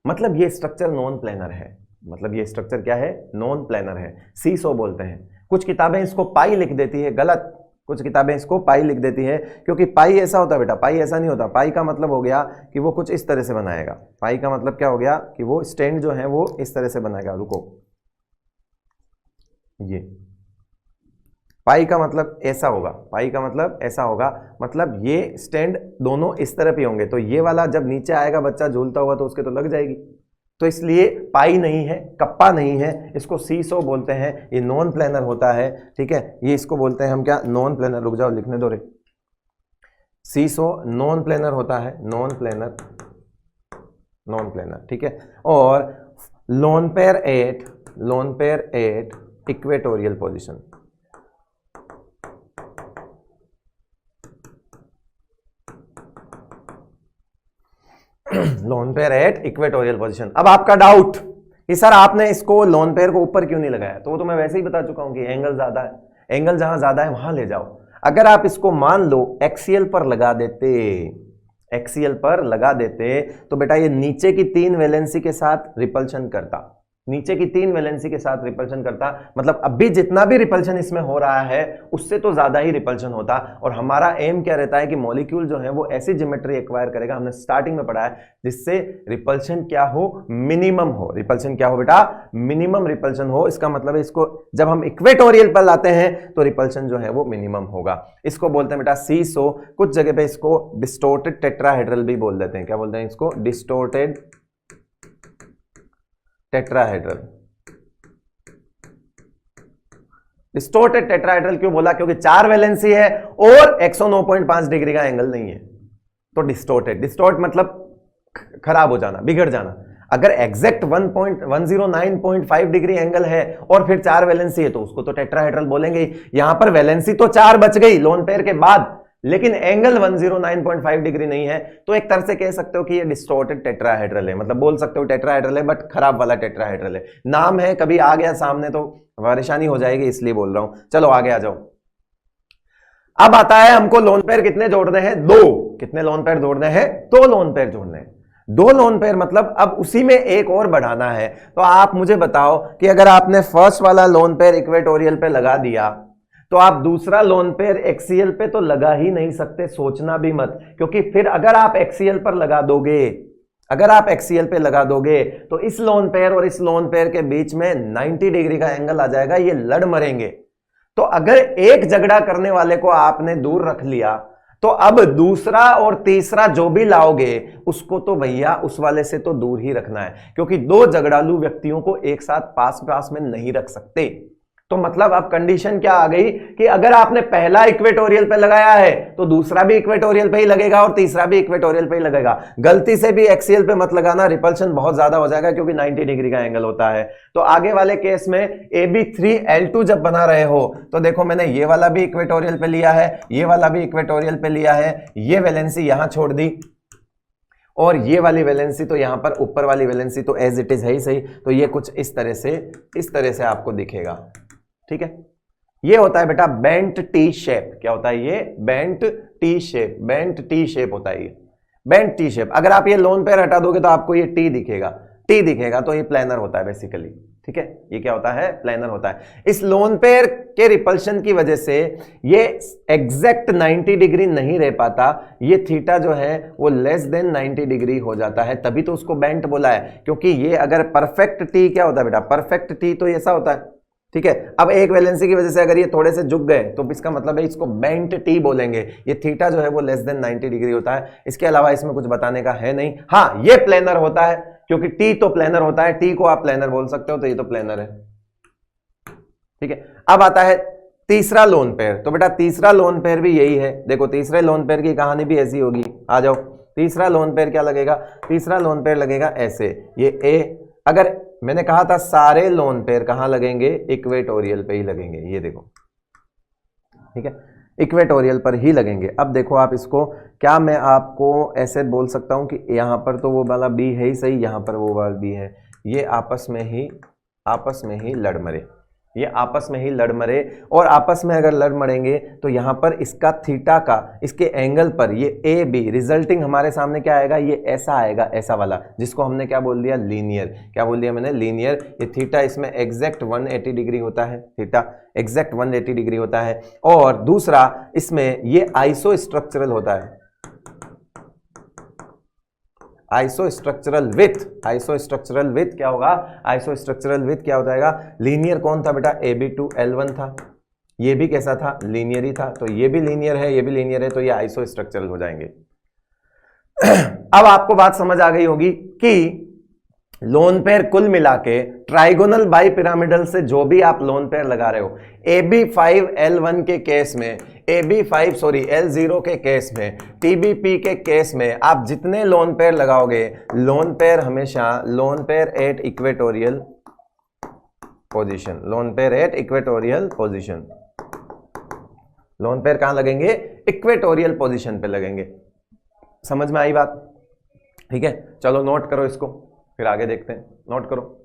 मतलब ये स्ट्रक्चर नॉन प्लेनर है, मतलब ये स्ट्रक्चर क्या है, नॉन प्लेनर है, सीसो बोलते हैं। कुछ किताबें इसको पाई लिख देती है, गलत, कुछ किताबें इसको पाई लिख देती है, क्योंकि पाई ऐसा होता है बेटा, पाई ऐसा नहीं होता। पाई का मतलब हो गया कि वो कुछ इस तरह से बनाएगा, पाई का मतलब क्या हो गया कि वो स्टैंड जो है वो इस तरह से बनाएगा। रुको, ये पाई का मतलब ऐसा होगा, पाई का मतलब ऐसा होगा, मतलब ये स्टैंड दोनों इस तरफ ही होंगे, तो ये वाला जब नीचे आएगा बच्चा झूलता हुआ तो उसके तो लग जाएगी, तो इसलिए पाई नहीं है, कप्पा नहीं है, इसको सीसो बोलते हैं। ये नॉन प्लेनर होता है, ठीक है, ये इसको बोलते हैं हम क्या, नॉन प्लेनर। रुक जाओ लिखने दो रे, सीसो नॉन प्लेनर होता है, नॉन प्लेनर, नॉन प्लेनर, ठीक है। और loan pair at equatorial position, loan pair at equatorial position. अब आपका डाउट कि सर आपने इसको लोन पेयर को ऊपर क्यों नहीं लगाया, तो वो तो मैं वैसे ही बता चुका हूं कि एंगल ज्यादा है, एंगल जहां ज्यादा है वहां ले जाओ। अगर आप इसको मान लो एक्सियल पर लगा देते, एक्सियल पर लगा देते, तो बेटा ये नीचे की 3 वैलेंसी के साथ रिपल्शन करता, नीचे की 3 वैलेंसी के साथ रिपल्शन करता, मतलब अभी जितना भी रिपल्शन इसमें हो रहा है उससे तो ज्यादा ही रिपल्शन होता। और हमारा एम क्या रहता है कि मॉलिक्यूल जो है वो ऐसी ज्योमेट्री एक्वायर करेगा, हमने स्टार्टिंग में पढ़ा है, जिससे रिपल्शन क्या हो, मिनिमम हो। रिपल्शन क्या हो बेटा, मिनिमम रिपल्शन हो। इसका मतलब है इसको जब हम इक्वेटोरियल पर लाते हैं तो रिपल्शन जो है वो मिनिमम होगा। इसको बोलते हैं बेटा सीसो। कुछ जगह पे इसको डिस्टोर्टेड टेट्राहेड्रल भी बोल देते हैं। क्या बोलते हैं इसको, डिस्टोर्टेड टेट्राहेड्रल। डिस्टोर्टेड टेट्राहेड्रल क्यों बोला, क्योंकि 4 वैलेंसी है और 109.5 डिग्री का एंगल नहीं है, तो डिस्टोर्टेड। डिस्टोर्ट मतलब खराब हो जाना, बिगड़ जाना। अगर एग्जैक्ट 109.5 डिग्री एंगल है और फिर 4 वैलेंसी है तो उसको तो टेट्राहेड्रल बोलेंगे। यहां पर वैलेंसी तो 4 बच गई लोन पेयर के बाद, लेकिन एंगल 109.5 डिग्री नहीं है, तो एक तरह से कह सकते हो कि ये डिस्टोर्टेड टेट्राहेड्रल है। मतलब बोल सकते हो टेट्राहेड्रल है बट खराब वाला टेट्राहेड्रल है। नाम है, कभी आ गया सामने तो परेशानी हो जाएगी, इसलिए बोल रहा हूं। चलो आगे आ जाओ। अब आता है हमको लोन पेयर कितने जोड़ने हैं, 2। कितने लोन पेयर जोड़ने हैं, 2 लोन पेयर जोड़ने हैं। 2 लोन पेयर मतलब अब उसी में एक और बढ़ाना है। तो आप मुझे बताओ कि अगर आपने फर्स्ट वाला लोन पेयर इक्वेटोरियल पे लगा दिया तो आप दूसरा लोन पेयर एक्सियल पे तो लगा ही नहीं सकते, सोचना भी मत, क्योंकि फिर अगर आप एक्सियल पर लगा दोगे, अगर आप एक्सियल पे लगा दोगे तो इस लोन पेयर और इस लोन पेयर के बीच में 90 डिग्री का एंगल आ जाएगा, ये लड़ मरेंगे। तो अगर एक झगड़ा करने वाले को आपने दूर रख लिया तो अब दूसरा और तीसरा जो भी लाओगे उसको तो भैया उस वाले से तो दूर ही रखना है, क्योंकि दो झगड़ालू व्यक्तियों को एक साथ पास पास में नहीं रख सकते। तो मतलब अब कंडीशन क्या आ गई कि अगर आपने पहला इक्वेटोरियल पे लगाया है तो दूसरा भी इक्वेटोरियल पे ही लगेगा और तीसरा भी इक्वेटोरियल पे ही लगेगा। गलती से भी एक्सियल पे मत लगाना, रिपल्शन बहुत ज्यादा हो जाएगा क्योंकि 90 डिग्री का एंगल होता है। तो आगे वाले केस में AB3L2 जब बना रहे हो तो देखो मैंने ये वाला भी इक्वेटोरियल पे लिया है, ये वाला भी इक्वेटोरियल पे लिया है, ये वैलेंसी यहां छोड़ दी और ये वाली वैलेंसी तो यहां पर, ऊपर वाली वैलेंसी तो एज इट इज है ही सही। तो ये कुछ इस तरह से आपको दिखेगा, ठीक है। ये होता है बेटा बेंट टी शेप। क्या होता है ये? Bent T shape. Bent T shape होता है ये, बेंट टी शेप। अगर आप ये लोन पेयर हटा दोगे तो आपको ये टी दिखेगा, टी दिखेगा, तो ये प्लेनर होता है बेसिकली, ठीक है। ये क्या होता है? प्लेनर होता है। इस लोन पेयर के रिपल्शन की वजह से ये एग्जैक्ट 90 डिग्री नहीं रह पाता, ये थीटा जो है वो लेस देन 90 डिग्री हो जाता है, तभी तो उसको बेंट बोला है। क्योंकि ये अगर परफेक्ट टी, क्या होता है बेटा? परफेक्ट टी तो ऐसा होता है, ठीक है। अब एक वैलेंसी की वजह से अगर ये थोड़े से झुक गए तो इसका मतलब है इसको बेंट टी बोलेंगे। ये थीटा जो है वो लेस देन 90 डिग्री होता है। इसके अलावा इसमें कुछ बताने का है नहीं। हाँ, ये प्लेनर होता है क्योंकि टी तो प्लेनर होता है, टी को आप प्लेनर बोल सकते हो, तो ये तो प्लेनर है, ठीक है। अब आता है तीसरा लोन पेयर। तो बेटा तीसरा लोन पेयर भी यही है। देखो तीसरे लोन पेयर की कहानी भी ऐसी होगी। आ जाओ, तीसरा लोन पेयर क्या लगेगा? तीसरा लोन पेयर लगेगा ऐसे, ये ए। अगर मैंने कहा था सारे लोन पेयर कहां लगेंगे? इक्वेटोरियल पे ही लगेंगे, ये देखो, ठीक है, इक्वेटोरियल पर ही लगेंगे। अब देखो आप इसको, क्या मैं आपको ऐसे बोल सकता हूं कि यहां पर तो वो वाला बी है ही सही, यहां पर वो वाला बी है, ये आपस में ही लड़ मरे, ये आपस में ही लड़ मरे। और आपस में अगर लड़ मरेंगे तो यहां पर इसका थीटा का, इसके एंगल पर ये ए बी रिजल्टिंग हमारे सामने क्या आएगा? ये ऐसा आएगा, ऐसा वाला, जिसको हमने क्या बोल दिया? लीनियर। क्या बोल दिया मैंने? लीनियर। ये थीटा इसमें एग्जैक्ट 180 डिग्री होता है, थीटा एग्जैक्ट 180 डिग्री होता है। और दूसरा इसमें ये आइसो स्ट्रक्चरल होता है, आइसोस्ट्रक्चरल विथ। आइसोस्ट्रक्चरल विथ क्या होगा? आइसोस्ट्रक्चरल विथ क्या हो जाएगा? लीनियर कौन था बेटा? AB2L1 था। ये भी कैसा था? लीनियर ही था। तो ये भी लीनियर है, ये भी लीनियर है, तो ये आइसोस्ट्रक्चरल हो जाएंगे। अब आपको बात समझ आ गई होगी कि लोन पेयर कुल मिला के ट्राइगोनल बाई पिरामिडल से जो भी आप लोन पेयर लगा रहे हो, AB5L1 के केस में, L0 के केस में, TBP के केस में, आप जितने लोन पेयर लगाओगे, लोन पेयर हमेशा loan pair at equatorial position, loan pair at equatorial position, lone pair कहां लगेंगे? इक्वेटोरियल पोजीशन पे लगेंगे। समझ में आई बात? ठीक है, चलो नोट करो इसको, फिर आगे देखते हैं। नोट करो।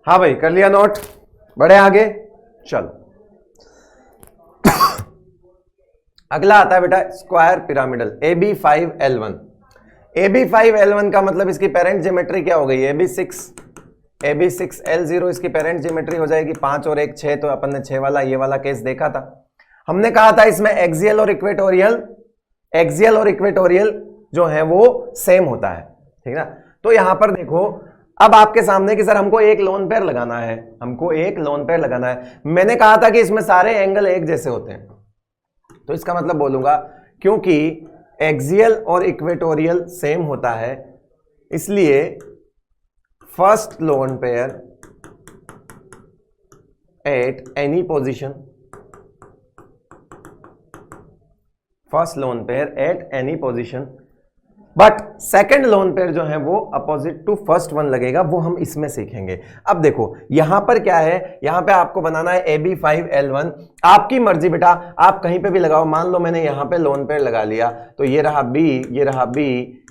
हाँ भाई, कर लिया नोट? बढ़े आगे, चलो। अगला आता है बेटा स्क्वायर पिरामिडल AB5L1। AB5L1 का मतलब इसकी पेरेंट ज्योमेट्री क्या हो गई? AB6L0 इसकी पेरेंट ज्योमेट्री हो जाएगी 5 और 1 6। तो अपन ने 6 वाला ये वाला केस देखा था। हमने कहा था इसमें एक्सियल और इक्वेटोरियल जो है वो सेम होता है, ठीक है ना। तो यहां पर देखो, अब आपके सामने कि सर हमको एक लोन पेयर लगाना है, हमको एक लोन पेयर लगाना है। मैंने कहा था कि इसमें सारे एंगल एक जैसे होते हैं, तो इसका मतलब बोलूंगा क्योंकि एक्सियल और इक्वेटोरियल सेम होता है, इसलिए first lone pair at any position, first lone pair at any position, but second lone pair जो है वो अपोजिट टू फर्स्ट वन लगेगा, वो हम इसमें सीखेंगे। अब देखो यहां पर क्या है, यहां पे आपको बनाना है AB5L1। आपकी मर्जी बेटा, आप कहीं पे भी लगाओ। मान लो मैंने यहां पे लोन पेयर लगा लिया, तो ये रहा B, ये रहा B,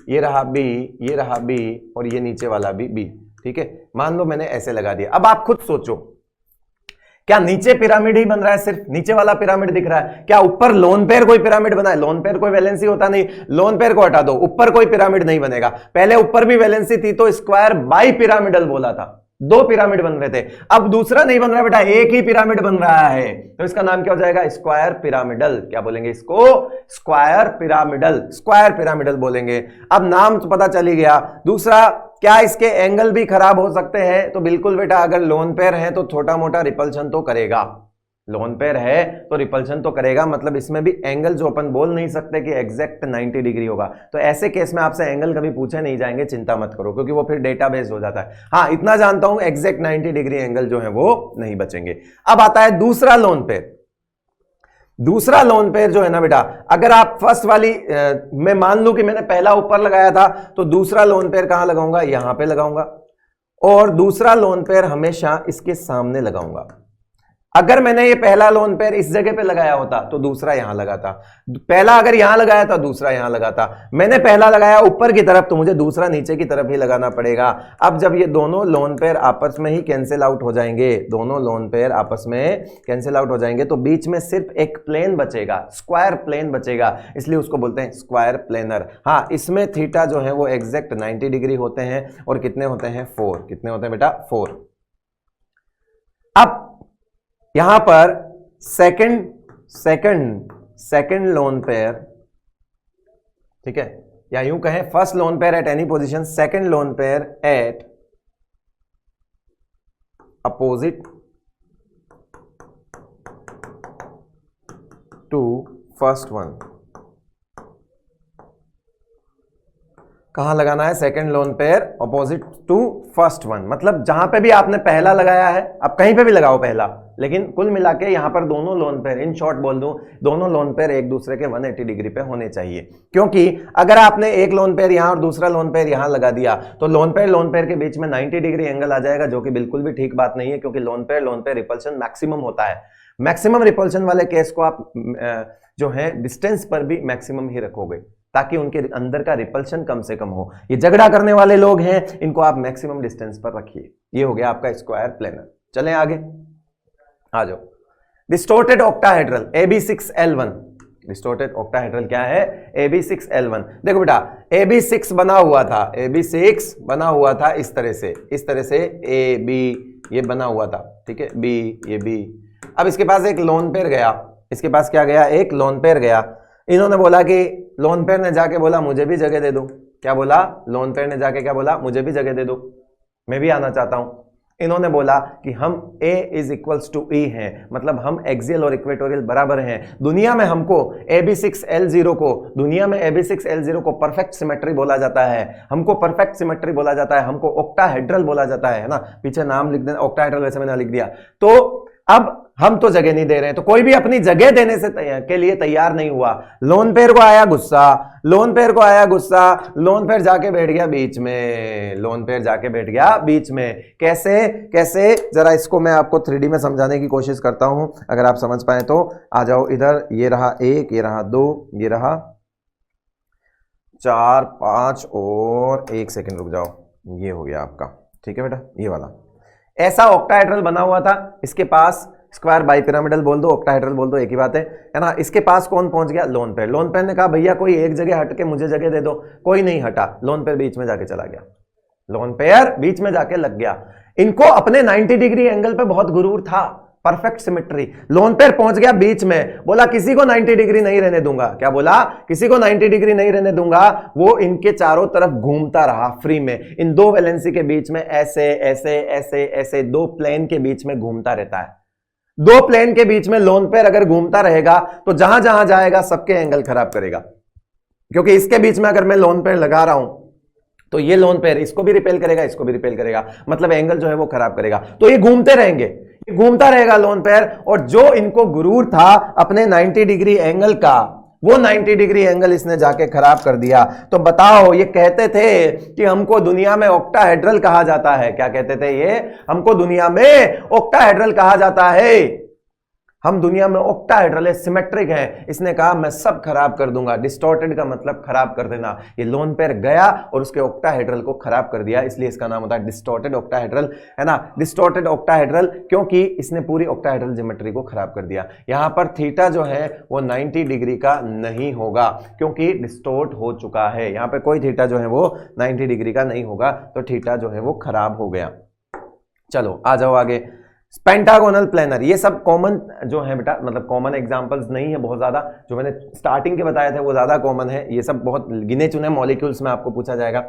ये रहा B, ये रहा B, और ये नीचे वाला भी B, ठीक है। मान लो मैंने ऐसे लगा दिया। अब आप खुद सोचो, क्या नीचे पिरामिड ही बन रहा है? सिर्फ नीचे वाला पिरामिड दिख रहा है? क्या ऊपर लोन पेयर कोई पिरामिड बना है? लोन पेयर कोई वैलेंसी होता नहीं, लोन पेयर को हटा दो, ऊपर कोई पिरामिड नहीं बनेगा। पहले ऊपर भी वैलेंसी थी तो स्क्वायर बाई पिरामिडल बोला था, दो पिरामिड बन रहे थे, अब दूसरा नहीं बन रहा बेटा, एक ही पिरामिड बन रहा है, तो इसका नाम क्या हो जाएगा, स्क्वायर पिरामिडल। क्या बोलेंगे इसको, स्क्वायर पिरामिडल, स्क्वायर पिरामिडल बोलेंगे। अब नाम तो पता चल ही गया। दूसरा, क्या इसके एंगल भी खराब हो सकते हैं, तो बिल्कुल बेटा, अगर लोन पेयर है तो छोटा मोटा रिपल्शन तो करेगा, लोन पेयर है तो रिपल्शन तो करेगा, मतलब इसमें भी एंगल जो अपन बोल नहीं सकते कि एग्जैक्ट 90 डिग्री होगा, तो ऐसे केस में आपसे एंगल कभी पूछे नहीं जाएंगे, चिंता मत करो, क्योंकि वो फिर डेटा बेस्ड हो जाता है। हाँ, इतना जानता हूं एग्जैक्ट 90 डिग्री एंगल जो है वो नहीं बचेंगे। अब आता है दूसरा लोन पेयर। दूसरा लोन पेयर जो है ना बेटा, अगर आप फर्स्ट वाली मैं मान लूं कि मैंने पहला ऊपर लगाया था, तो दूसरा लोन पेयर कहां लगाऊंगा, यहां पे लगाऊंगा, और दूसरा लोन पेयर हमेशा इसके सामने लगाऊंगा। अगर मैंने ये पहला लोन पेयर इस जगह पे लगाया होता तो दूसरा यहां लगाता, पहला अगर यहां लगाया था दूसरा यहां लगाता, मैंने पहला लगाया ऊपर की तरफ तो मुझे दूसरा नीचे की तरफ ही लगाना पड़ेगा। अब जब ये दोनों लोन पेयर आपस में ही कैंसिल आउट हो जाएंगे, दोनों लोन पेयर आपस में कैंसिल आउट हो जाएंगे, तो बीच में सिर्फ एक प्लेन बचेगा, स्क्वायर प्लेन बचेगा, इसलिए उसको बोलते हैं स्क्वायर प्लेनर। हाँ, इसमें थीटा जो है वो एग्जैक्ट 90 डिग्री होते हैं, और कितने होते हैं, 4। कितने होते हैं बेटा, 4। अब यहां पर सेकंड लोन पेयर, ठीक है, या यूं कहें first lone pair at any position, second lone pair at opposite to first one. कहां लगाना है, second lone pair opposite to first one, मतलब जहां पे भी आपने पहला लगाया है, आप कहीं पे भी लगाओ पहला, लेकिन कुल मिला के यहां पर दोनों लोन पेयर, इन शॉर्ट बोल दूं, दोनों लोन पेयर एक दूसरे के 180 डिग्री पे होने चाहिए। क्योंकि अगर आपने एक लोन पेयर यहां और दूसरा लोन पेयर यहां लगा दिया, तो लोन पेयर के बीच में 90 डिग्री एंगल आ जाएगा, जो कि बिल्कुल भी ठीक बात नहीं है, क्योंकि लोन पेयर रिपल्शन मैक्सिमम होता है। मैक्सिमम रिपल्शन वाले केस को आप जो है डिस्टेंस पर भी मैक्सिमम ही रखोगे, ताकि उनके अंदर का रिपल्शन कम से कम हो। ये झगड़ा करने वाले लोग हैं, इनको आप मैक्सिमम डिस्टेंस पर रखिए। ये हो गया आपका स्क्वायर प्लेनर। चलें आगे, आ जाओ। Distorted octahedral AB6L1। Distorted octahedral क्या है, AB6L1। देखो बेटा, AB6 बना हुआ था, AB6 बना हुआ था इस तरह से AB ये बना हुआ था, ठीक है, B ये B। अब इसके पास एक लोन पेयर गया, इसके पास क्या गया, एक लोन पेयर गया। इन्होंने बोला कि लोन पेयर ने जाके बोला मुझे भी जगह दे दो। क्या बोला, लोन पेयर ने जाके क्या बोला, मुझे भी जगह दे दो, मैं भी आना चाहता हूं। इन्होंने बोला कि हम A is equals to E हैं, मतलब हम एक्सियल और इक्वेटोरियल बराबर हैं। दुनिया में हमको AB6L0 को, दुनिया में AB6L0 को परफेक्ट सिमेट्री बोला जाता है, हमको परफेक्ट सिमेट्री बोला जाता है, हमको ऑक्टाहेड्रल बोला जाता है ना, पीछे नाम लिख देना, ऑक्टाहेड्रल वैसे मैंने लिख दिया। तो अब हम तो जगह नहीं दे रहे हैं, तो कोई भी अपनी जगह देने से के लिए तैयार नहीं हुआ। लोन पेयर को आया गुस्सा, लोन पेयर को आया गुस्सा, लोन पेयर जाके बैठ गया बीच में, लोन पेयर जाके बैठ गया बीच में। कैसे कैसे, जरा इसको मैं आपको 3D में समझाने की कोशिश करता हूं, अगर आप समझ पाए तो आ जाओ इधर। ये रहा 1, ये रहा 2, ये रहा 4, 5 और 1 सेकंड रुक जाओ, ये हो गया आपका, ठीक है बेटा, ये वाला ऐसा ऑक्टाहेड्रल बना हुआ था। इसके पास स्क्वायर बाइपिरामिडल बोल दो, ऑक्टाहेड्रल बोल दो, एक ही बात है ना। इसके पास कौन पहुंच गया, लोन पेयर। लोन पेयर ने कहा भैया कोई एक जगह हट के मुझे जगह दे दो, कोई नहीं हटा, लोन पेयर बीच में जाके चला गया, लोन पेयर बीच में जाके लग गया। इनको अपने 90 डिग्री एंगल पे बहुत गुरूर था, परफेक्ट सिमेट्री। लोन पेयर पहुंच गया बीच में, बोला किसी को 90 डिग्री नहीं रहने दूंगा। क्या बोला, किसी को 90 डिग्री नहीं रहने दूंगा। वो इनके चारों तरफ घूमता रहा फ्री में, इन दो वैलेंसी के बीच में ऐसे ऐसे ऐसे ऐसे, दो प्लेन के बीच में घूमता रहता है। दो प्लेन के बीच में लोन पेयर अगर घूमता रहेगा तो जहां जहां जाएगा सबके एंगल खराब करेगा, क्योंकि इसके बीच में अगर मैं लोन पेयर लगा रहा हूं तो ये लोन पेयर इसको भी रिपेल करेगा, इसको भी रिपेल करेगा, मतलब एंगल जो है वो खराब करेगा। तो ये घूमते रहेंगे, ये घूमता रहेगा लोन पेयर, और जो इनको गुरूर था अपने 90 डिग्री एंगल का, वो 90 डिग्री एंगल इसने जाके खराब कर दिया। तो बताओ, ये कहते थे कि हमको दुनिया में ऑक्टाहेड्रल कहा जाता है। क्या कहते थे ये, हमको दुनिया में ऑक्टाहेड्रल कहा जाता है, हम दुनिया में ऑक्टाहेड्रल है, सिमेट्रिक है। इसने कहा मैं सब खराब कर दूंगा। डिस्टॉर्टेड का मतलब खराब कर देना। ये लोन पेयर गया और उसके ऑक्टाहेड्रल को खराब कर दिया, इसलिए इसका नाम होता है डिस्टॉर्टेड ऑक्टाहेड्रल, है ना। डिस्टॉर्टेड ऑक्टाहेड्रल क्योंकि इसने पूरी ऑक्टाहेड्रल ज्योमेट्री को खराब कर दिया। यहां पर थीटा जो है वो 90 डिग्री का नहीं होगा, क्योंकि डिस्टॉर्ट हो चुका है। यहां पर कोई थीटा जो है वो 90 डिग्री का नहीं होगा, तो थीटा जो है वो खराब हो गया। चलो आ जाओ आगे। पेंटागोनल प्लेनर, ये सब कॉमन जो है बेटा, मतलब कॉमन एग्जांपल्स नहीं है बहुत ज्यादा, जो मैंने स्टार्टिंग के बताए थे वो ज्यादा कॉमन है, ये सब बहुत गिने चुने मॉलिक्यूल्स में आपको पूछा जाएगा।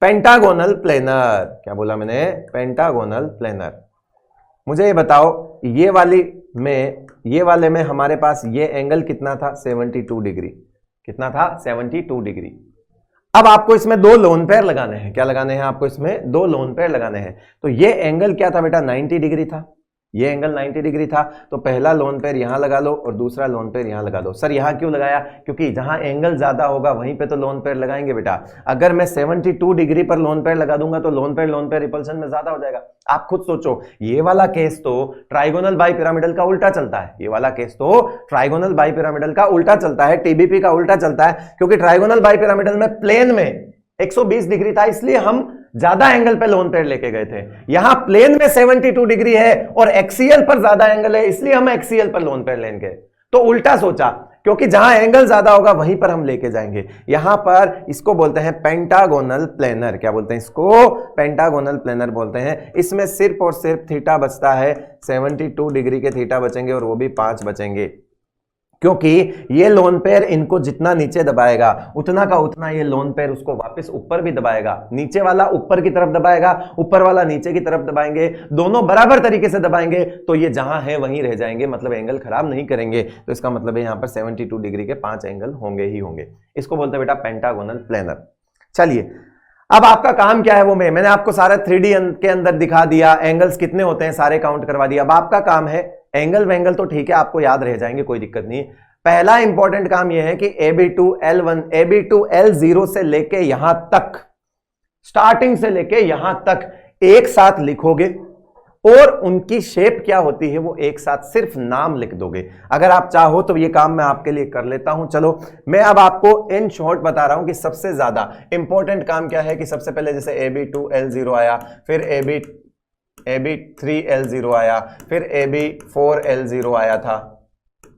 पेंटागोनल प्लेनर, क्या बोला मैंने? Pentagonal planar. मुझे ये बताओ, ये वाले में हमारे पास ये एंगल कितना था? 72 डिग्री। कितना था? 72 डिग्री। अब आपको इसमें दो लोन पेयर लगाने हैं। क्या लगाने हैं आपको? इसमें दो लोन पेयर लगाने हैं। तो ये एंगल क्या था बेटा? 90 डिग्री था। ये एंगल 90 डिग्री था, तो पहला लोन पेयर यहां लगा लो और दूसरा लोन पेयर यहां लगा दो। सर यहां क्यों लगाया? क्योंकि जहां एंगल ज्यादा होगा वहीं पे तो लोन पेयर लगाएंगे बेटा। अगर मैं 72 डिग्री पर लोन पेयर लगा दूंगा तो लोन पेयर रिपल्शन में ज्यादा हो जाएगा। आप खुद सोचो, ये वाला केस तो ट्राइगोनल बाई पिरामिडल का उल्टा चलता है। ये वाला केस तो ट्राइगोनल बाई पिरामिडल का उल्टा चलता है, टीबीपी का उल्टा चलता है, क्योंकि ट्राइगोनल बाई पिरामिडल में प्लेन में 120 डिग्री था, इसलिए हम ज्यादा एंगल पे लोन पेयर लेके गए थे। यहां प्लेन में 72 डिग्री है और एक्सीएल पर ज्यादा एंगल है, इसलिए हम एक्सीएल पर लोन पेयर लेंगे। तो उल्टा सोचा, क्योंकि जहां एंगल ज्यादा होगा वहीं पर हम लेके जाएंगे। यहां पर इसको बोलते हैं पेंटागोनल प्लेनर। क्या बोलते हैं इसको? पेंटागोनल प्लेनर बोलते हैं। इसमें सिर्फ और सिर्फ थीटा बचता है, 72 डिग्री के थीटा बचेंगे और वो भी 5 बचेंगे, क्योंकि ये लोन पेयर इनको जितना नीचे दबाएगा उतना का उतना ये लोन पेयर उसको वापस ऊपर भी दबाएगा। नीचे वाला ऊपर की तरफ दबाएगा, ऊपर वाला नीचे की तरफ दबाएंगे, दोनों बराबर तरीके से दबाएंगे, तो ये जहां है वहीं रह जाएंगे, मतलब एंगल खराब नहीं करेंगे। तो इसका मतलब है यहां पर 72 डिग्री के 5 एंगल होंगे ही होंगे। इसको बोलते हैं बेटा पेंटागोनल प्लेनर। चलिए, अब आपका काम क्या है वो मैंने आपको सारा 3D के अंदर दिखा दिया, एंगल्स कितने होते हैं सारे काउंट करवा दिया। अब आपका काम है, एंगल वेंगल तो ठीक है आपको याद रह जाएंगे, कोई दिक्कत नहीं। पहला इंपॉर्टेंट काम यह है कि AB2 L1 AB2 L0 से लेके यहां तक, स्टार्टिंग से लेके यहां तक एक साथ लिखोगे और उनकी शेप क्या होती है वो एक साथ सिर्फ नाम लिख दोगे। अगर आप चाहो तो ये काम मैं आपके लिए कर लेता हूं। चलो मैं अब आपको इन शॉर्ट बता रहा हूं कि सबसे ज्यादा इंपॉर्टेंट काम क्या है। कि सबसे पहले जैसे AB2 L0 आया, फिर AB3 L0 आया, फिर AB4 L0 आया था,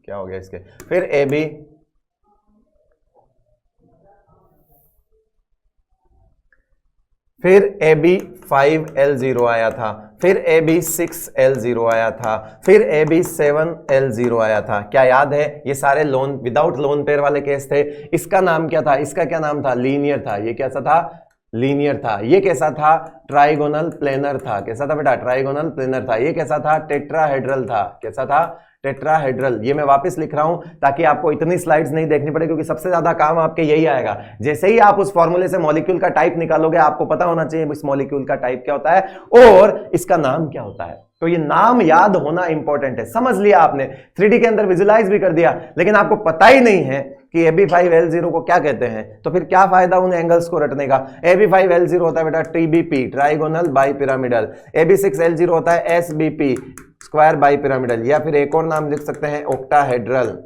क्या हो गया इसके, फिर AB5 L0 आया था, फिर AB6 L0 आया था, फिर AB7 L0 आया था। क्या याद है? ये सारे लोन विदाउट लोन पेयर वाले केस थे। इसका नाम क्या था? इसका क्या नाम था? लीनियर था। ये कैसा था? लीनियर था। ये कैसा था? ट्राइगोनल प्लेनर था। कैसा था बेटा? ट्राइगोनल प्लेनर था। ये कैसा था? टेट्राहेड्रल था। कैसा था? टेट्राहेड्रल। ये मैं वापस लिख रहा हूं ताकि आपको इतनी स्लाइड्स नहीं देखनी पड़े, क्योंकि सबसे ज्यादा काम आपके यही आएगा। जैसे ही आप उस फॉर्मूले से मॉलिक्यूल का टाइप निकालोगे, आपको पता होना चाहिए इस मॉलिक्यूल का टाइप क्या होता है और इसका नाम क्या होता है। तो ये नाम याद होना इंपॉर्टेंट है। समझ लिया आपने, 3D के अंदर विजुलाइज भी कर दिया, लेकिन आपको पता ही नहीं है कि AB5 L0 को क्या कहते हैं, तो फिर क्या फायदा उन एंगल्स को रटने का। AB5 L0 होता है बेटा TBP, trigonal bi pyramidal. AB6 L0 होता है SBP, स्क्वायर बाई पिरामिडल, या फिर एक और नाम लिख सकते हैं ऑक्टाहेड्रल।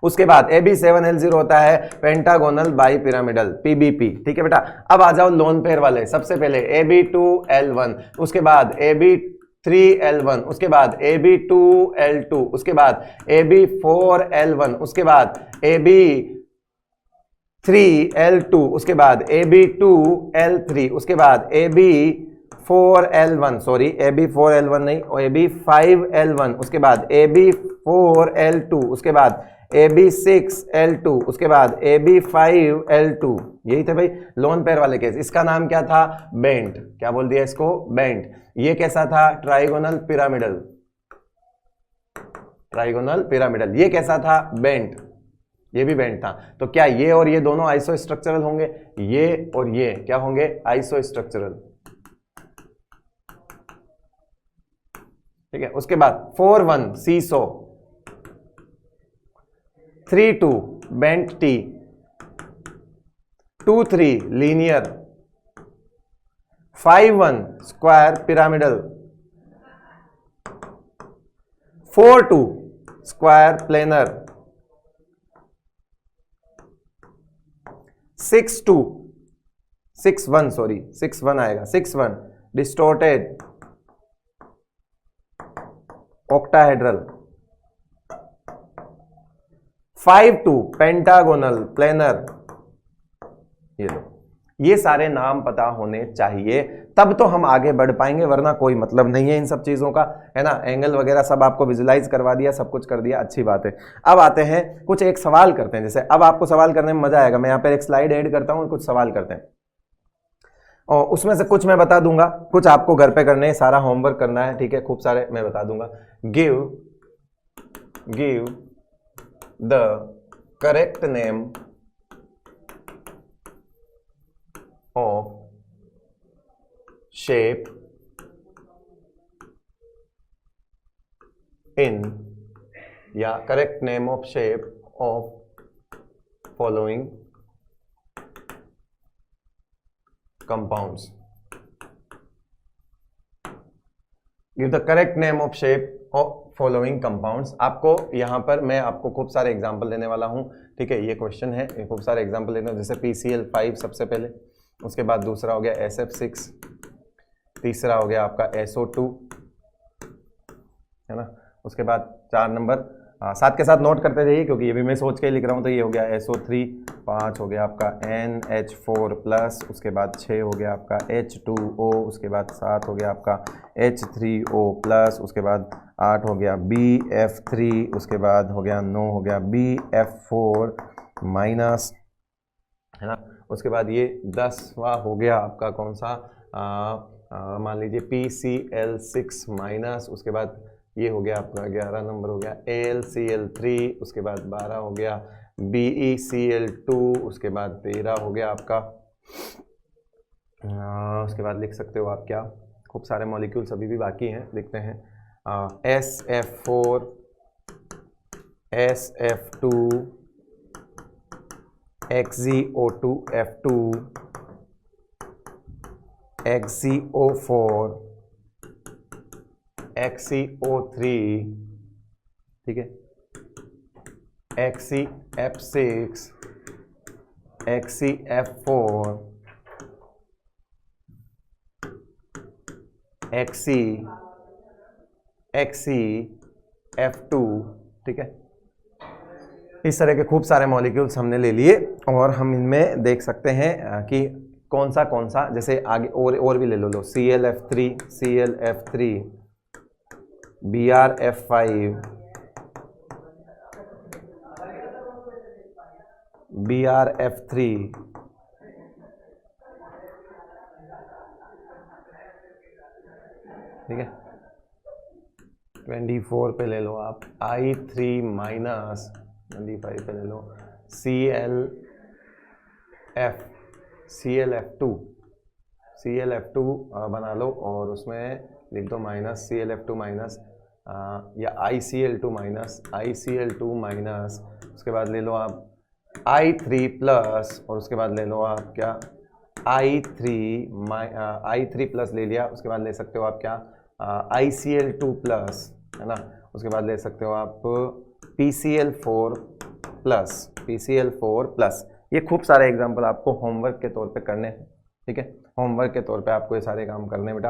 उसके बाद AB7 L0 होता है पेंटागोनल बाई पिरामिडल, PBP। ठीक है बेटा। अब आ जाओ लोन पेयर वाले। सबसे पहले AB2 L1, उसके बाद AB3 L1, उसके बाद AB2 L2, उसके बाद AB4 L1, उसके बाद AB3 L2, उसके बाद AB2 L3, उसके बाद AB4 L1, sorry AB4 L1 नहीं, AB5 L1, उसके बाद AB4 L2, उसके बाद AB6 L2, उसके बाद AB5 L2। यही थे भाई लोन पेयर वाले केस। इसका नाम क्या था? बेंट। क्या बोल दिया इसको? बेंट। ये कैसा था? Trigonal pyramidal. Trigonal pyramidal. ये कैसा था? बेंट। ये भी बेंट था। तो क्या ये और ये दोनों आइसो स्ट्रक्चरल होंगे? ये और ये क्या होंगे? Iso structural. ठीक है। उसके बाद 4-1 सीसो, 3-2 bent T, 2-3 linear, 5-1 square pyramidal, 4-2 square planar, 6-1 आएगा, 6-1 डिस्टोर्टेड ऑक्टाहेड्रल, 5-2 पेंटागोनल प्लेनर। ये लो, ये सारे नाम पता होने चाहिए, तब तो हम आगे बढ़ पाएंगे, वरना कोई मतलब नहीं है इन सब चीजों का, है ना। एंगल वगैरह सब आपको विजुलाइज करवा दिया, सब कुछ कर दिया, अच्छी बात है। अब आते हैं कुछ एक सवाल करते हैं, जैसे अब आपको सवाल करने में मजा आएगा। मैं यहाँ पर एक स्लाइड ऐड करता हूँ, कुछ सवाल करते हैं और उसमें से कुछ मैं बता दूंगा, कुछ आपको घर पे करने, सारा होमवर्क करना है, ठीक है। खूब सारे मैं बता दूंगा। Give the correct name of shape in या correct name of shape of following compounds. Give the correct name of shape of following compounds. आपको यहाँ पर मैं आपको खूब सारे एग्जाम्पल देने वाला हूँ, ठीक है। ये क्वेश्चन है, खूब सारे एग्जाम्पल देने, जैसे PCl5 सबसे पहले, उसके बाद दूसरा हो गया SF6, तीसरा हो गया आपका SO2, है ना। उसके बाद 4 नंबर, साथ के साथ नोट करते जाइए क्योंकि ये भी मैं सोच के लिख रहा हूँ। तो ये हो गया SO3, 5 हो गया आपका NH4+, उसके बाद 6 हो गया आपका H2O, उसके बाद 7 हो गया आपका H3O+, उसके बाद 8 हो गया BF3, उसके बाद हो गया 9 हो गया BF4-, है ना। उसके बाद ये 10वां हो गया आपका कौन सा, मान लीजिए PCl6-, उसके बाद ये हो गया आपका 11 नंबर हो गया AlCl3, उसके बाद 12 हो गया BeCl2, उसके बाद 13 हो गया आपका, उसके बाद लिख सकते हो आप क्या, खूब सारे मॉलिक्यूल्स अभी भी बाकी हैं, लिखते हैं SF4, SF2, XeO2F2, XeO4, XeO3, ठीक है, XeF6, XeF4, XeF2, ठीक है। इस तरह के खूब सारे मॉलिक्यूल्स हमने ले लिए और हम इनमें देख सकते हैं कि कौन सा, जैसे आगे और भी ले लो ClF3, BrF5, BrF3, ठीक है। 24 पे ले लो आप I3-, 25 पे ले लो ClF2 बना लो और उसमें लिख दो -ClF2-, या ICl2-, उसके बाद ले लो आप I3+ और उसके बाद ले लो आप क्या I3+ ले लिया, उसके बाद ले सकते हो आप क्या ICl2+, है ना। उसके बाद ले सकते हो आप PCl4+। ये खूब सारे एग्जाम्पल आपको होमवर्क के तौर पे करने हैं, ठीक है। होमवर्क के तौर पे आपको ये सारे काम करने बेटा।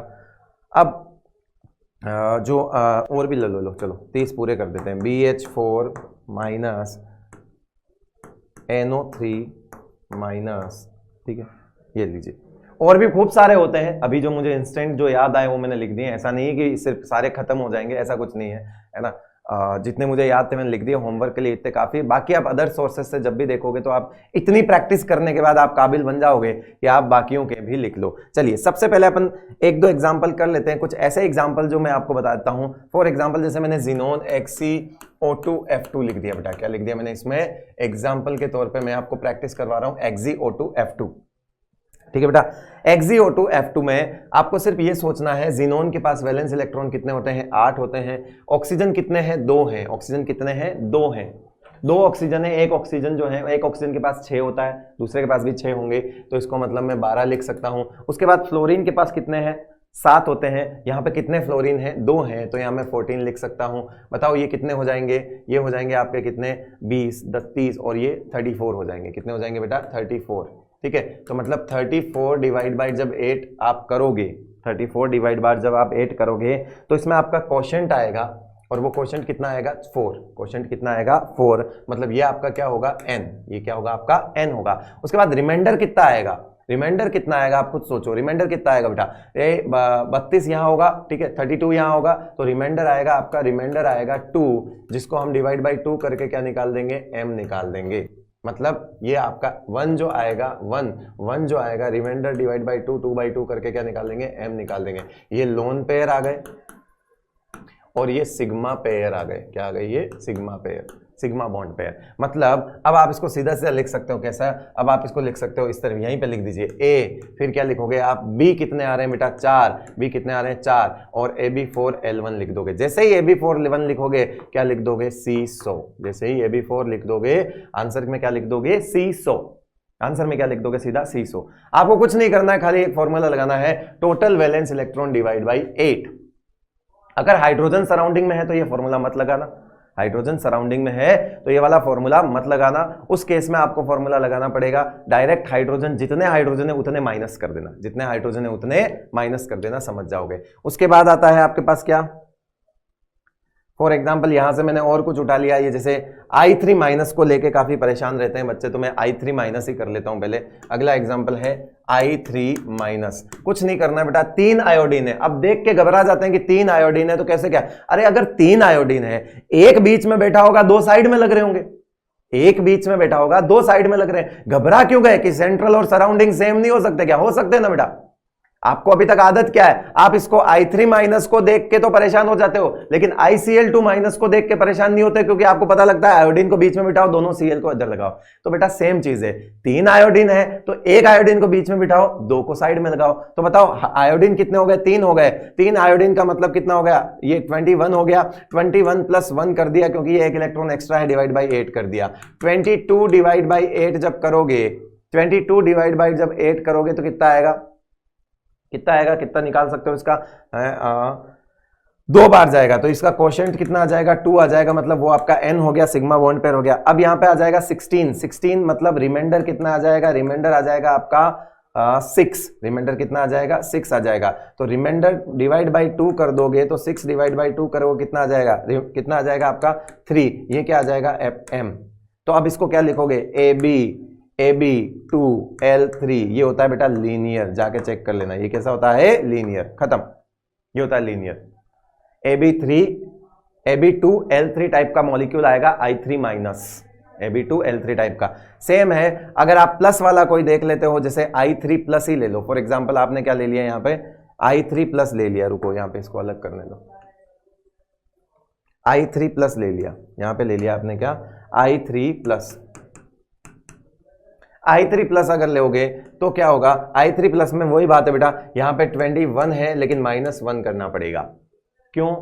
अब जो और भी ले लो, चलो 30 पूरे कर देते हैं। BH4- NO3-, ठीक है, ये लीजिए। और भी खूब सारे होते हैं, अभी जो मुझे इंस्टेंट जो याद आए वो मैंने लिख दिए। ऐसा नहीं है कि सिर्फ सारे खत्म हो जाएंगे, ऐसा कुछ नहीं है ना। जितने मुझे याद थे मैंने लिख दिए, होमवर्क के लिए इतने काफी। बाकी आप अदर सोर्सेज से जब भी देखोगे तो आप इतनी प्रैक्टिस करने के बाद आप काबिल बन जाओगे कि आप बाकियों के भी लिख लो। चलिए सबसे पहले अपन 1-2 एग्जाम्पल कर लेते हैं, कुछ ऐसे एग्जाम्पल जो मैं आपको बता देता हूं। फॉर एग्जाम्पल जैसे मैंने जीनोन XeO2F2 लिख दिया बेटा। क्या लिख दिया मैंने इसमें? एग्जाम्पल के तौर पर मैं आपको प्रैक्टिस करवा रहा हूं XeO2F2, ठीक है बेटा। XeO2F2 में आपको सिर्फ ये सोचना है जीनोन के पास वैलेंस इलेक्ट्रॉन कितने होते हैं? 8 होते हैं। ऑक्सीजन कितने हैं? 2 हैं। ऑक्सीजन कितने हैं? 2 हैं। 2 ऑक्सीजन है। एक ऑक्सीजन जो है, एक ऑक्सीजन के पास 6 होता है, दूसरे के पास भी 6 होंगे, तो इसको मतलब मैं 12 लिख सकता हूं। उसके बाद फ्लोरीन के पास कितने हैं? 7 होते हैं। यहाँ पे कितने फ्लोरीन हैं? 2 हैं, तो यहाँ मैं 14 लिख सकता हूँ। बताओ ये कितने हो जाएंगे? ये हो जाएंगे आपके कितने? 20, 10, 30 और ये 34 हो जाएंगे। कितने हो जाएंगे बेटा? 34, ठीक है। तो मतलब 34 डिवाइड बाय जब 8 आप करोगे, 34 डिवाइड बाय जब आप 8 करोगे तो इसमें आपका क्वोशंट आएगा, और वो क्वोशंट कितना आएगा? 4। क्वोशंट कितना आएगा? 4। मतलब ये आपका क्या होगा? n। ये क्या होगा? आपका n होगा। उसके बाद रिमाइंडर कितना आएगा? रिमाइंडर कितना आएगा आप खुद सोचो, रिमाइंडर कितना आएगा बेटा, ये 32 यहाँ होगा, ठीक है, 32 यहाँ होगा, तो रिमाइंडर आएगा आपका, रिमाइंडर आएगा 2, जिसको हम डिवाइड बाई 2 करके क्या निकाल देंगे, m निकाल देंगे। मतलब ये आपका 1 जो आएगा, 1 जो आएगा, रिमाइंडर डिवाइड बाई 2, 2 बाई 2 करके क्या निकाल देंगे, m निकाल देंगे। ये लोन पेयर आ गए और ये सिग्मा पेयर आ गए। क्या आ गए, ये sigma pair, sigma bond pair. मतलब अब आप इसको सीधा सीधा लिख सकते हो, कैसा, अब आप इसको लिख सकते हो इस तरह, यहीं पे लिख दीजिए a, फिर क्या लिखोगे आप, b कितने आ रहे हैं बेटा 4, b कितने आ रहे हैं 4, और AB4L1 लिख दोगे। जैसे ही AB4L1 लिखोगे क्या लिख दोगे, C100। जैसे ही AB4 लिख दोगे आंसर में क्या लिख दोगे, C100। आंसर में क्या लिख दोगे, सीधा C100। आपको कुछ नहीं करना है, खाली एक फॉर्मूला लगाना है, total valence electron divide by 8। अगर हाइड्रोजन सराउंडिंग में है तो ये फॉर्मूला मत लगाना, हाइड्रोजन सराउंडिंग में है तो ये वाला फॉर्मूला मत लगाना। उस केस में आपको फॉर्मूला लगाना पड़ेगा डायरेक्ट हाइड्रोजन, जितने हाइड्रोजन है उतने माइनस कर देना, जितने हाइड्रोजन है उतने माइनस कर देना, समझ जाओगे। उसके बाद आता है आपके पास क्या, फॉर एग्जाम्पल यहां से मैंने और कुछ उठा लिया, ये जैसे I3 माइनस को लेके काफी परेशान रहते हैं बच्चे, तो मैं I3 माइनस ही कर लेता हूं पहले। अगला एग्जाम्पल है I3 माइनस, कुछ नहीं करना है बेटा, 3 आयोडीन है। अब देख के घबरा जाते हैं कि 3 आयोडीन है तो कैसे क्या, अरे अगर 3 आयोडीन है, एक बीच में बैठा होगा, 2 साइड में लग रहे होंगे, एक बीच में बैठा होगा, 2 साइड में लग रहे हैं, घबरा क्यों गए कि सेंट्रल और सराउंडिंग सेम नहीं हो सकते क्या, हो सकते हैं ना बेटा। आपको अभी तक आदत क्या है, आप इसको I3 माइनस को देख के तो परेशान हो जाते हो, लेकिन ICl2 माइनस को देख के परेशान नहीं होते, क्योंकि आपको पता लगता है आयोडीन को बीच में बिठाओ, दोनों Cl को इधर लगाओ। तो बेटा सेम चीज है, 3 आयोडीन है तो एक आयोडीन को बीच में बिठाओ, 2 को साइड में लगाओ। तो बताओ आयोडीन कितने हो गए, 3 हो गए। 3 आयोडीन का मतलब कितना हो गया, ये 21 हो गया। 21 प्लस 1 कर दिया क्योंकि ये एक इलेक्ट्रॉन एक्स्ट्रा है, डिवाइड बाई 8 कर दिया। 22 डिवाइड बाई 8 जब करोगे, 22 डिवाइड बाई जब 8 करोगे तो कितना आएगा, कितना आएगा, कितना निकाल सकते हो इसका, 2 बार जाएगा तो इसका क्वोशिएंट कितना आ जाएगा, 2 आ जाएगा। मतलब वो आपका n हो गया, सिग्मा बॉन्ड पेयर हो गया। अब यहाँ पे आ जाएगा 16 मतलब रिमाइंडर कितना आ जाएगा, रिमाइंडर आ जाएगा आपका 6, रिमाइंडर कितना आ जाएगा, 6 आ जाएगा। तो रिमाइंडर डिवाइड बाई 2 कर दोगे तो 6 डिवाइड बाई 2 करोगे कितना आ जाएगा, कितना आ जाएगा आपका 3, ये क्या आ जाएगा m। तो अब इसको क्या लिखोगे, AB2L3, ये होता है बेटा लीनियर, जाके चेक कर लेना ये कैसा होता है, लीनियर, खत्म, ये होता है लीनियर। AB2L3 टाइप का मॉलिक्यूल आएगा I3 माइनस, AB2L3 टाइप का सेम है। अगर आप प्लस वाला कोई देख लेते हो, जैसे I3 प्लस ही ले लो, फॉर एग्जांपल आपने क्या ले लिया यहाँ पे, I3 प्लस ले लिया, रुको यहाँ पे इसको अलग करने दो, I3 प्लस ले लिया, यहाँ पे ले लिया आपने क्या, I3 प्लस। I3 प्लस अगर लोगे तो क्या होगा, I3 प्लस में वही बात है बेटा, यहाँ पे 21 है लेकिन -1 करना पड़ेगा। क्यों,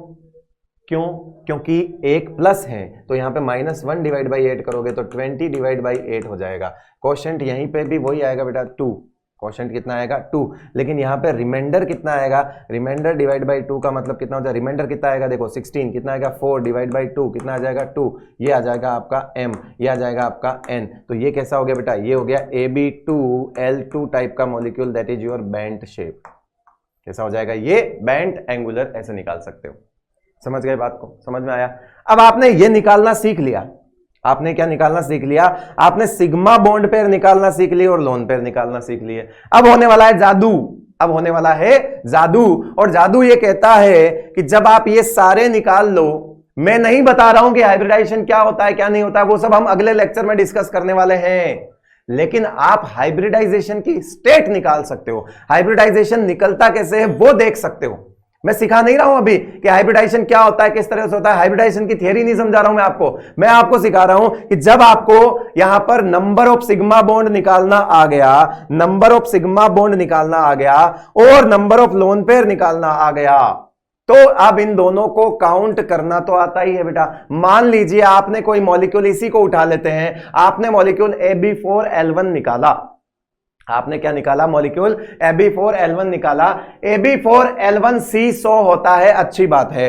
क्योंकि एक प्लस है तो यहाँ पे -1 डिवाइड बाई 8 करोगे तो 20 डिवाइड बाई 8 हो जाएगा। क्वोशिएंट यहीं पे भी वही आएगा बेटा 2, क्वोशिएंट कितना आएगा 2, लेकिन यहाँ पे रिमाइंडर कितना आएगा, रिमाइंडर डिवाइड बाई 2 का मतलब कितना हो जाएगा, रिमाइंडर कितना आएगा, देखो 16 कितना आएगा, 4 डिवाइड बाई 2 कितना आ जाएगा 2, ये आ जाएगा आपका m, ये आ जाएगा आपका n। तो ये कैसा हो गया बेटा, ये हो गया AB2L2 टाइप का molecule, that is your bent shape. कैसा हो जाएगा, ये बेंट एंगुलर, ऐसे निकाल सकते हो। समझ गए बात को, समझ में आया। अब आपने ये निकालना सीख लिया, आपने क्या निकालना सीख लिया, आपने सिग्मा बॉन्ड पेयर निकालना सीख लिया और लोन पेयर निकालना सीख लिए। अब होने वाला है जादू, अब होने वाला है जादू। और जादू ये कहता है कि जब आप ये सारे निकाल लो, मैं नहीं बता रहा हूं कि हाइब्रिडाइजेशन क्या होता है क्या नहीं होता है, वो सब हम अगले लेक्चर में डिस्कस करने वाले हैं, लेकिन आप हाइब्रिडाइजेशन की स्टेट निकाल सकते हो, हाइब्रिडाइजेशन निकलता कैसे है वो देख सकते हो। मैं सिखा नहीं रहा हूं अभी कि हाइब्रिडाइजेशन क्या होता है, किस तरह से होता है, हाइब्रिडाइजेशन की थियरी नहीं समझा रहा हूं मैं आपको सिखा रहा हूं कि जब आपको यहां पर नंबर ऑफ सिग्मा बॉन्ड निकालना आ गया, नंबर ऑफ सिग्मा बॉन्ड निकालना आ गया और नंबर ऑफ लोन पेयर निकालना आ गया, तो अब इन दोनों को काउंट करना तो आता ही है बेटा। मान लीजिए आपने कोई मॉलिक्यूल, इसी को उठा लेते हैं, आपने मॉलिक्यूल AB4L1 निकाला, आपने क्या निकाला, मॉलिक्यूल AB4L1 निकाला, AB4L1 C100 होता है, अच्छी बात है,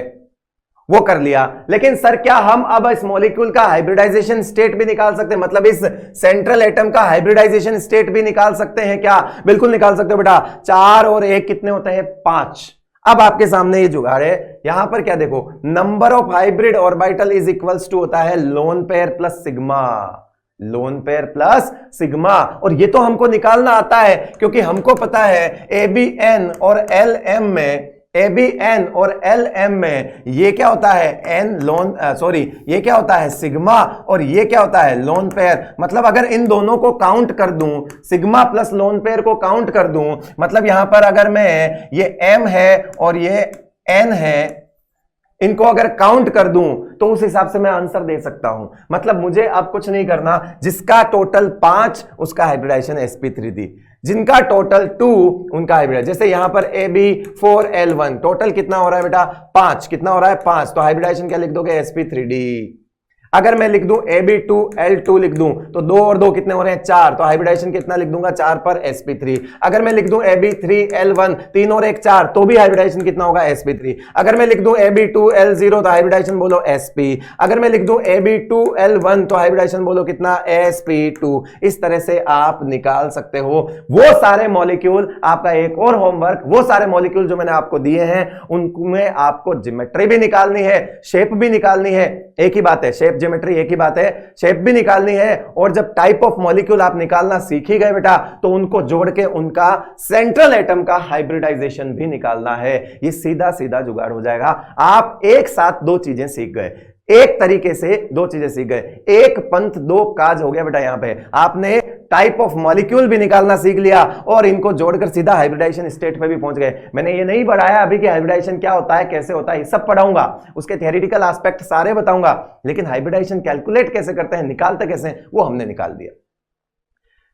वो कर लिया। लेकिन सर क्या हम अब इस मॉलिक्यूल का हाइब्रिडाइजेशन स्टेट भी निकाल सकते हैं, मतलब इस सेंट्रल एटम का हाइब्रिडाइजेशन स्टेट भी निकाल सकते हैं क्या, बिल्कुल निकाल सकते हो बेटा। 4 और 1 कितने होते हैं, 5। अब आपके सामने ये जुगाड़ है, यहां पर क्या देखो, number of hybrid orbital is equals to होता है lone pair plus sigma, lone pair plus sigma. और ये तो हमको निकालना आता है क्योंकि हमको पता है ABN और LM में, ABN और LM में ये क्या होता है, ये क्या होता है सिग्मा, और ये क्या होता है लोन पेयर। मतलब अगर इन दोनों को काउंट कर दूं, सिग्मा प्लस लोन पेयर को काउंट कर दूं, मतलब यहां पर अगर मैं ये M है और ये N है, इनको अगर काउंट कर दूं तो उस हिसाब से मैं आंसर दे सकता हूं। मतलब मुझे अब कुछ नहीं करना, जिसका टोटल 5 उसका हाइब्रिडाइजेशन sp3 थी, जिनका टोटल 2 उनका हाइब्रिडाइजेशन। जैसे यहां पर AB4L1 टोटल कितना हो रहा है बेटा 5, कितना हो रहा है 5, तो हाइब्रिडाइजेशन क्या लिख दोगे sp3d। अगर मैं लिख दूं AB2L2 लिख दूं तो 2 और 2 कितने हो रहे हैं 4, तो हाइब्रिडाइजेशन कितना लिख दूंगा 4 पर sp3। अगर मैं लिख दूं AB3L1 3 और 1 4 तो भी हाइब्रिडाइजेशन कितना होगा sp3। अगर मैं लिख दूं AB2L0 तो हाइब्रिडाइजेशन बोलो sp। अगर मैं लिख दूं AB2L1 तो हाइब्रिडाइजेशन बोलो कितना sp2। इस तरह से आप निकाल सकते हो वो सारे मॉलिक्यूल। आपका एक और होमवर्क, वो सारे मॉलिक्यूल जो मैंने आपको दिए हैं उनमें आपको ज्योमेट्री भी निकालनी है, शेप भी निकालनी है। एक ही बात है, शेप ज्योमेट्री एक ही बात है, शेप भी निकालनी है। और जब टाइप ऑफ मॉलिक्यूल आप निकालना सीख ही गए बेटा, तो उनको जोड़ के उनका सेंट्रल एटम का हाइब्रिडाइजेशन भी निकालना है। ये सीधा सीधा जुगाड़ हो जाएगा। आप एक साथ 2 चीजें सीख गए, एक तरीके से 2 चीजें सीख गए, एक पंथ 2 काज हो गया बेटा। यहां पे आपने टाइप ऑफ मॉलिक्यूल भी निकालना सीख लिया और इनको जोड़कर सीधा हाइब्रिडाइजेशन स्टेट पे भी पहुंच गए। मैंने ये नहीं बढ़ाया अभी कि हाइब्रिडाइजेशन क्या होता है, कैसे होता है, ये सब पढ़ाऊंगा, उसके थ्योरेटिकल एस्पेक्ट सारे बताऊंगा, लेकिन हाइब्रिडाइजेशन कैलकुलेट कैसे करते हैं, निकालते कैसे हैं, वो हमने निकाल दिया।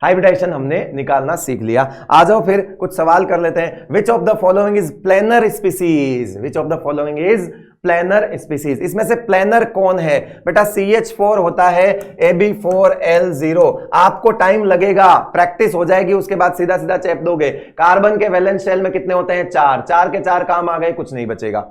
हाइब्रिडाइजेशन हमने निकालना सीख लिया। आ जाओ फिर कुछ सवाल कर लेते हैं। विच of the following is planar species, which of the following is planar species. इसमें से प्लेनर कौन है बेटा, CH4 होता है, AB4L0। आपको टाइम लगेगा, प्रैक्टिस हो जाएगी, उसके बाद सीधा सीधा चैप दोगे। कार्बन के वैलेंस शेल में कितने होते हैं 4, 4 के 4 काम आ गए, कुछ नहीं बचेगा।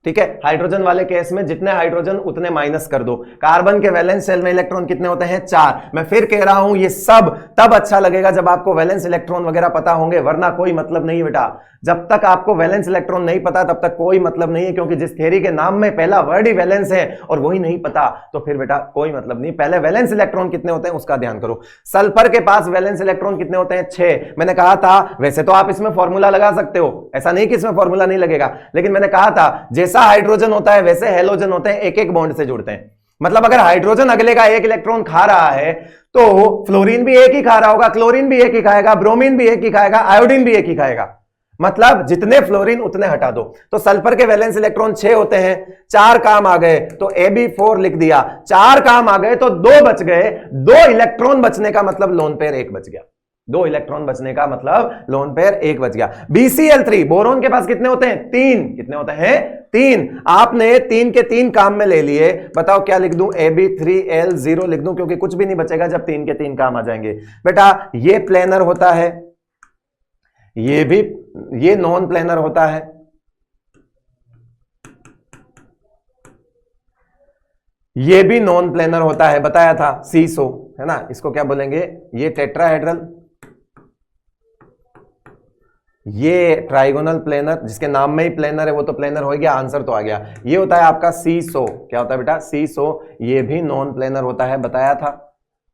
ठीक है, हाइड्रोजन वाले केस में जितने हाइड्रोजन उतने माइनस कर दो। कार्बन के वैलेंस शेल में इलेक्ट्रॉन कितने होते हैं 4। मैं फिर कह रहा हूं ये सब तब अच्छा लगेगा जब आपको वैलेंस इलेक्ट्रॉन वगैरह पता होंगे, वरना कोई मतलब नहीं बेटा। जब तक आपको वैलेंस इलेक्ट्रॉन नहीं पता तब तक कोई मतलब नहीं है, क्योंकि जिस थ्योरी के नाम में पहला वर्ड ही वैलेंस है और वही नहीं पता तो फिर बेटा कोई मतलब नहीं। पहले वैलेंस इलेक्ट्रॉन कितने होते हैं उसका ध्यान करो। सल्फर के पास वैलेंस इलेक्ट्रॉन कितने होते हैं 6। मैंने कहा था वैसे तो आप इसमें फॉर्मूला लगा सकते हो, ऐसा नहीं कि इसमें फॉर्मूला नहीं लगेगा, लेकिन मैंने कहा था जैसा हाइड्रोजन होता है वैसे हेलोजन होते हैं, एक एक बॉन्ड से जुड़ते हैं। मतलब अगर हाइड्रोजन अगले का एक इलेक्ट्रॉन खा रहा है तो फ्लोरीन भी एक ही खा रहा होगा, क्लोरीन भी एक ही खाएगा, ब्रोमीन भी एक ही खाएगा, आयोडीन भी एक ही खाएगा। मतलब जितने फ्लोरीन उतने हटा दो। तो सल्फर के वैलेंस इलेक्ट्रॉन 6 होते हैं, 4 काम आ गए तो AB4 लिख दिया, 4 काम आ गए तो 2 बच गए। 2 इलेक्ट्रॉन बचने का मतलब लोन पेयर 1 बच गया। 2 इलेक्ट्रॉन बचने का मतलब लोन पेयर 1 बच गया। BCl3 बोरोन के पास कितने होते हैं 3। कितने होते हैं 3। आपने 3 के 3 काम में ले लिए। बताओ क्या लिख दूं, AB3L0 लिख दूं, क्योंकि कुछ भी नहीं बचेगा जब 3 के 3 काम आ जाएंगे। बेटा ये प्लेनर होता है, ये नॉन प्लेनर होता है, ये भी नॉन प्लेनर होता है, बताया था सीसो है ना, इसको क्या बोलेंगे, ये टेट्राहेड्रल, ये ट्राइगोनल प्लेनर, जिसके नाम में ही प्लेनर है वो तो प्लेनर हो गया, आंसर तो आ गया। ये होता है आपका सीसो, क्या होता है बेटा सीसो, ये भी नॉन प्लेनर होता है, बताया था।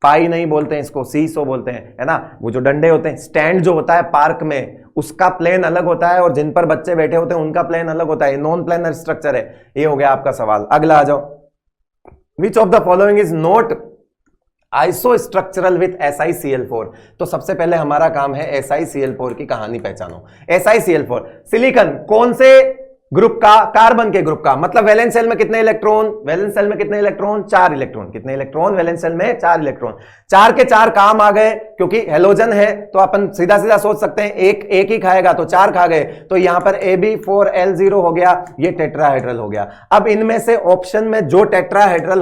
पाई नहीं बोलते हैं इसको, सीसो बोलते हैं, है ना। वो जो डंडे होते हैं, स्टैंड जो होता है पार्क में, उसका प्लेन अलग होता है और जिन पर बच्चे बैठे होते हैं उनका प्लेन अलग होता है। नॉन प्लेनर स्ट्रक्चर है। ये हो गया आपका सवाल। अगला आ जाओ, which of the following is not isostructural with SiCl4। तो सबसे पहले हमारा काम है SiCl4 की कहानी पहचानो। SiCl4 सिलिकॉन कौन से ग्रुप का, कार्बन के ग्रुप का। मतलब वैलेंस शेल में कितने इलेक्ट्रॉन, वैलेंस शेल में कितने इलेक्ट्रॉन 4 इलेक्ट्रॉन। कितने इलेक्ट्रॉन वैलेंस शेल में 4 इलेक्ट्रॉन। 4 के 4 काम आ गए, क्योंकि हेलोजन है तो अपन सीधा सीधा सोच सकते हैं एक ही खाएगा तो 4 खा गए। तो यहां पर AB4L0 हो गया, ये टेट्राहेड्रल हो गया। अब इनमें से ऑप्शन में जो टेट्राहेड्रल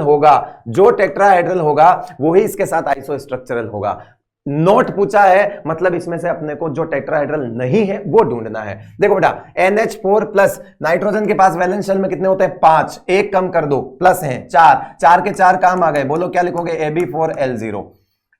होगा वही इसके साथ आइसोस्ट्रक्चरल होगा। नोट पूछा है, मतलब इसमें से अपने को जो टेट्राहेड्रल नहीं है वो ढूंढना है। देखो बेटा NH4 प्लस, नाइट्रोजन के पास वैलेंस शेल में कितने होते हैं 5, एक कम कर दो, प्लस हैं 4, 4 के 4 काम आ गए। बोलो क्या लिखोगे, AB4L0।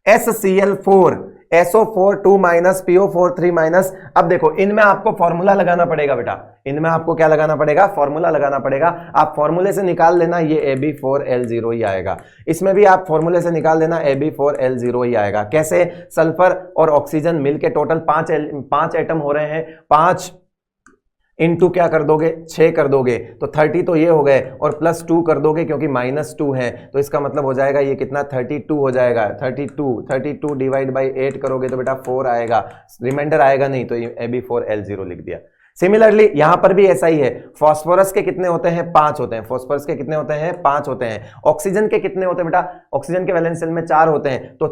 SCl4 SO4 2 minus PO4 3 minus. अब देखो इनमें आपको फॉर्मूला लगाना पड़ेगा बेटा, इनमें आपको क्या लगाना पड़ेगा, फॉर्मूला लगाना पड़ेगा। आप फॉर्मूले से निकाल लेना, ये AB4L0 ही आएगा। इसमें भी आप फॉर्मूले से निकाल लेना, AB4L0 ही आएगा। कैसे? सल्फर और ऑक्सीजन मिलके टोटल 5 एटम हो रहे हैं, 5 इंटू क्या कर दोगे, 6 कर दोगे तो 30 तो ये हो गए, और प्लस 2 कर दोगे क्योंकि -2 है, तो इसका मतलब हो जाएगा ये कितना, 32 हो जाएगा। 32 डिवाइड बाई 8 करोगे तो बेटा 4 आएगा, रिमाइंडर आएगा नहीं, तो ये AB4L0 लिख दिया। सिमिलरली यहां पर भी ऐसा ही है। फास्फोरस के कितने होते हैं, 5 होते हैं। फास्फोरस के कितने होते हैं, 5 होते हैं। ऑक्सीजन के कितने होते हैं बेटा, ऑक्सीजन के वैलेंस शेल में 4 होते हैं, तो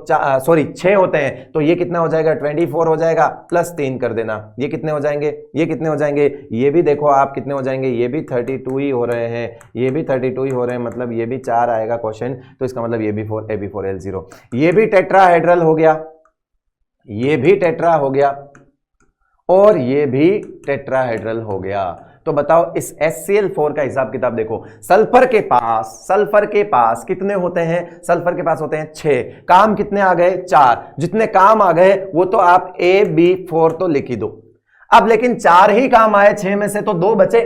6 होते हैं, तो ये कितना हो जाएगा, 24 हो जाएगा, प्लस 3 कर देना। ये कितने हो जाएंगे, ये कितने हो जाएंगे, ये भी देखो आप कितने हो जाएंगे, ये भी 32 ही हो रहे हैं, ये भी 32 ही हो रहे हैं, मतलब ये भी 4 आएगा क्वेश्चन, तो इसका मतलब ये भी AB4L0। ये भी टेट्राहेड्रल हो गया, ये भी टेट्रा हो गया, और ये भी टेट्राहेड्रल हो गया। तो बताओ इस HCl4 का हिसाब किताब देखो। सल्फर के पास कितने होते हैं, सल्फर के पास होते हैं 6, काम कितने आ गए, 4। जितने काम आ गए वो तो आप AB4 तो लिख ही दो। अब लेकिन 4 ही काम आए, 6 में से तो 2 बचे,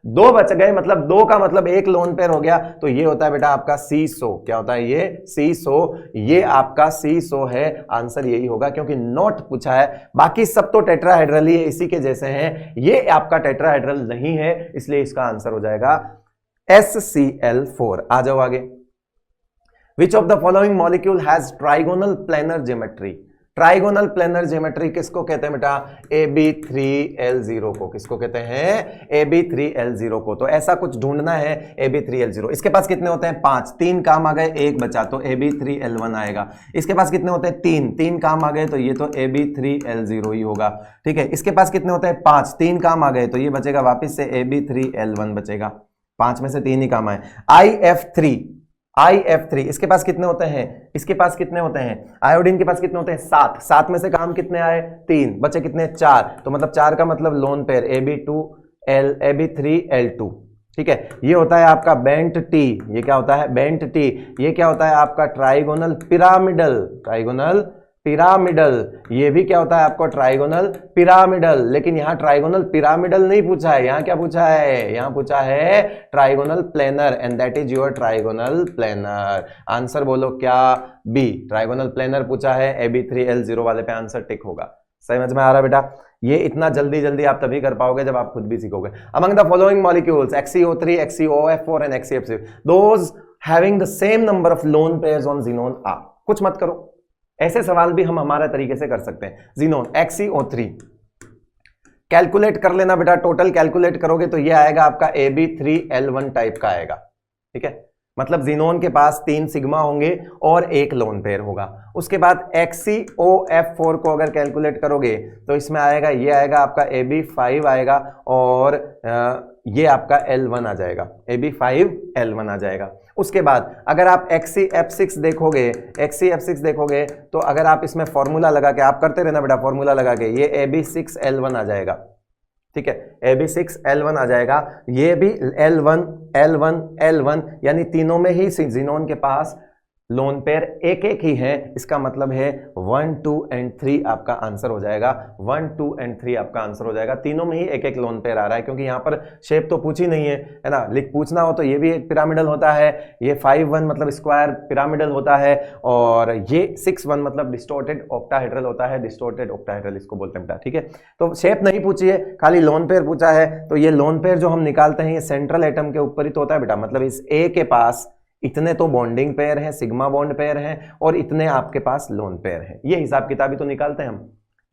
2 बच गए, मतलब 2 का मतलब 1 लोन पेयर हो गया, तो ये होता है बेटा आपका C100। क्या होता है ये, C100। ये आपका C100 है, आंसर यही होगा, क्योंकि नोट पूछा है। बाकी सब तो टेट्राहेड्रल ही है, इसी के जैसे हैं, ये आपका टेट्राहेड्रल नहीं है, इसलिए इसका आंसर हो जाएगा HCl4। आ जाओ आगे। विच of the following molecule has trigonal planar geometry. Trigonal planar geometry किसको कहते हैं बेटा, AB3L0 को। किसको कहते हैं, AB3L0 को। तो ऐसा कुछ ढूंढना है, AB3L0। इसके पास कितने होते हैं, 5, 3 काम आ गए, 1 बचा, तो AB3L1 आएगा। इसके पास कितने होते हैं, 3 काम आ गए, तो ये तो AB3L0 ही होगा। ठीक है, इसके पास कितने होते हैं, 5, 3 काम आ गए, तो ये बचेगा वापिस से AB3L1 बचेगा। 5 में से 3 ही काम आए। IF3, इसके पास कितने होते हैं, इसके पास कितने होते हैं, आयोडीन के पास कितने होते हैं, 7 में से काम कितने आए, 3 बचे, कितने, 4, तो मतलब 4 का मतलब लोन पेयर AB3L2। ठीक है, ये होता है आपका बेंट टी। ये क्या होता है, बेंट टी। ये क्या होता है आपका ट्राइगोनल पिरामिडल। ये भी क्या होता है आपको, ट्राइगोनल पिरामिडल। लेकिन यहाँ ट्राइगोनल पिरामिडल नहीं पूछा है, यहाँ क्या पूछा है, यहाँ पूछा है trigonal planar, and that is your trigonal planar. Answer बोलो क्या, बी, ट्राइगोनल प्लेनर पूछा है। AB3L0 वाले पे आंसर टिक होगा। समझ में आ रहा बेटा, ये इतना जल्दी आप तभी कर पाओगे जब आप खुद भी सीखोगे। Among the following molecules XeO3, XeOF4 and XeF6 those having the same number of lone pairs on xenon are. कुछ मत करो, ऐसे सवाल भी हम हमारे तरीके से कर सकते हैं। ज़ीनोन XeO3 कैलकुलेट कर लेना बेटा, टोटल कैलकुलेट करोगे तो ये आएगा आपका AB3L1 टाइप का आएगा। ठीक है, मतलब ज़ीनोन के पास 3 सिग्मा होंगे और 1 लोन पेयर होगा। उसके बाद XeOF4 को अगर कैलकुलेट करोगे तो इसमें आएगा, ये आएगा आपका AB5 आएगा, और ये आपका L1 आ जाएगा, AB5L1 आ जाएगा। उसके बाद अगर आप XeF6 देखोगे तो अगर आप इसमें फॉर्मूला लगा के, आप करते रहना बेटा फॉर्मूला लगा के, ये AB6L1 आ जाएगा। ठीक है, AB6L1 आ जाएगा। ये भी L1 यानी तीनों में ही ज़ीनोन के पास लोन पेयर एक ही है। इसका मतलब है 1, 2 एंड 3 आपका आंसर हो जाएगा। 1, 2 एंड 3 आपका आंसर हो जाएगा। तीनों में ही एक लोन पेयर आ रहा है, क्योंकि यहाँ पर शेप तो पूछी नहीं है ना। पूछना हो तो ये भी एक पिरामिडल होता है, ये 5-1 मतलब स्क्वायर पिरामिडल होता है, और ये 6-1 मतलब डिस्टोर्टेड ऑक्टाहेड्रल होता है। डिस्टोर्टेड ऑक्टाहेड्रल इसको बोलते हैं बेटा। ठीक है, तो शेप नहीं पूछी है, खाली लोन पेयर पूछा है। तो ये लोन पेयर जो हम निकालते हैं ये सेंट्रल एटम के ऊपर ही तो होता है बेटा। मतलब इस A के पास इतने तो बॉन्डिंग पेयर हैं, सिग्मा बॉन्ड पेयर हैं, और इतने आपके पास लोन पेयर हैं। ये हिसाब किताबी तो निकालते हैं हम।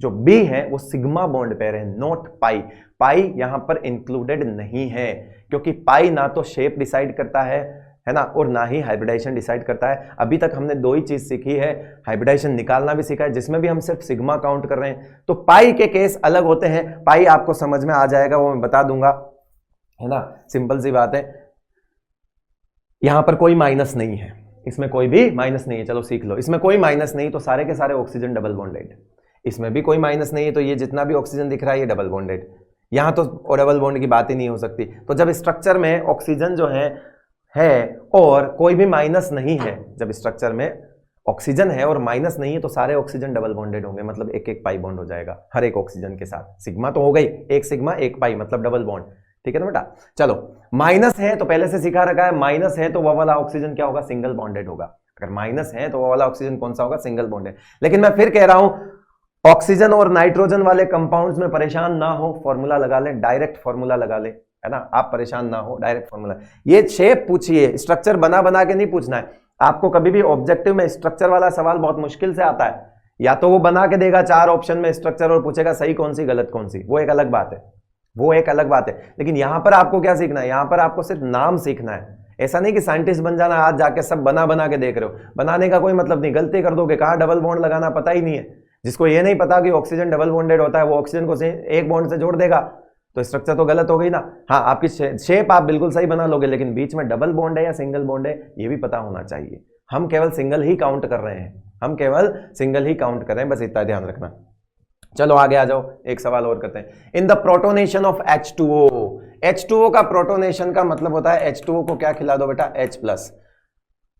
जो B है वो सिग्मा बॉन्ड पेयर है, नॉट पाई यहां पर इंक्लूडेड नहीं है, क्योंकि पाई ना तो शेप डिसाइड करता है ना, और ना ही हाइब्रिडाइजेशन डिसाइड करता है। अभी तक हमने 2 ही चीज सीखी है, हाइब्रिडाइजेशन निकालना भी सीखा है, जिसमें भी हम सिर्फ सिग्मा काउंट कर रहे हैं। तो पाई के केस अलग होते हैं, पाई आपको समझ में आ जाएगा, वो मैं बता दूंगा, है ना, सिंपल सी बात है। यहां पर कोई माइनस नहीं है, इसमें कोई भी माइनस नहीं है, चलो सीख लो। इसमें कोई माइनस नहीं तो सारे के सारे ऑक्सीजन डबल बॉन्डेड। इसमें भी कोई माइनस नहीं है तो ये जितना भी ऑक्सीजन दिख रहा है ये डबल बॉन्डेड। यहां तो डबल बॉन्ड की बात ही नहीं हो सकती। तो जब स्ट्रक्चर में ऑक्सीजन जो है और कोई भी माइनस नहीं है, जब स्ट्रक्चर में ऑक्सीजन है और माइनस नहीं है तो सारे ऑक्सीजन डबल बॉन्डेड होंगे, मतलब एक एक पाई बॉन्ड हो जाएगा हर एक ऑक्सीजन के साथ। सिग्मा तो हो गई, एक सिग्मा एक पाई मतलब डबल बॉन्ड, ठीक है ना बेटा। चलो माइनस है तो पहले से सिखा रखा है, माइनस है तो वह वाला ऑक्सीजन क्या होगा, सिंगल बॉन्डेड होगा। अगर माइनस है तो वह वाला ऑक्सीजन कौन सा होगा, सिंगल बॉन्डेड। लेकिन मैं फिर कह रहा हूं ऑक्सीजन और नाइट्रोजन वाले कंपाउंड्स में परेशान ना हो, फॉर्मूला लगा ले, डायरेक्ट फॉर्मूला लगा ले, है ना। आप परेशान ना हो, डायरेक्ट फॉर्मूला। ये शेप पूछिए, स्ट्रक्चर बना बना के नहीं पूछना है आपको। कभी भी ऑब्जेक्टिव में स्ट्रक्चर वाला सवाल बहुत मुश्किल से आता है, या तो वो बना के देगा 4 ऑप्शन में स्ट्रक्चर और पूछेगा सही कौन सी गलत कौन सी, वो एक अलग बात है, वो एक अलग बात है। लेकिन यहां पर आपको क्या सीखना है, यहां पर आपको सिर्फ नाम सीखना है। ऐसा नहीं कि साइंटिस्ट बन जाना, आज जाके सब बना बना के देख रहे हो, बनाने का कोई मतलब नहीं, गलती कर दोगे, कहां डबल बॉन्ड लगाना पता ही नहीं है। जिसको ये नहीं पता कि ऑक्सीजन डबल बॉन्डेड होता है, वो ऑक्सीजन को एक बॉन्ड से जोड़ देगा तो स्ट्रक्चर तो गलत हो गई ना। हाँ, आपकी शेप आप बिल्कुल सही बना लोगे, लेकिन बीच में डबल बॉन्ड है या सिंगल बॉन्ड है ये भी पता होना चाहिए। हम केवल सिंगल ही काउंट कर रहे हैं, हम केवल सिंगल ही काउंट कर रहे हैं, बस इतना ध्यान रखना। चलो आगे आ जाओ, एक सवाल और करते हैं। In the protonation of H2O, H2O का प्रोटोनेशन का मतलब होता है H2O को क्या खिला दो बेटा, H+।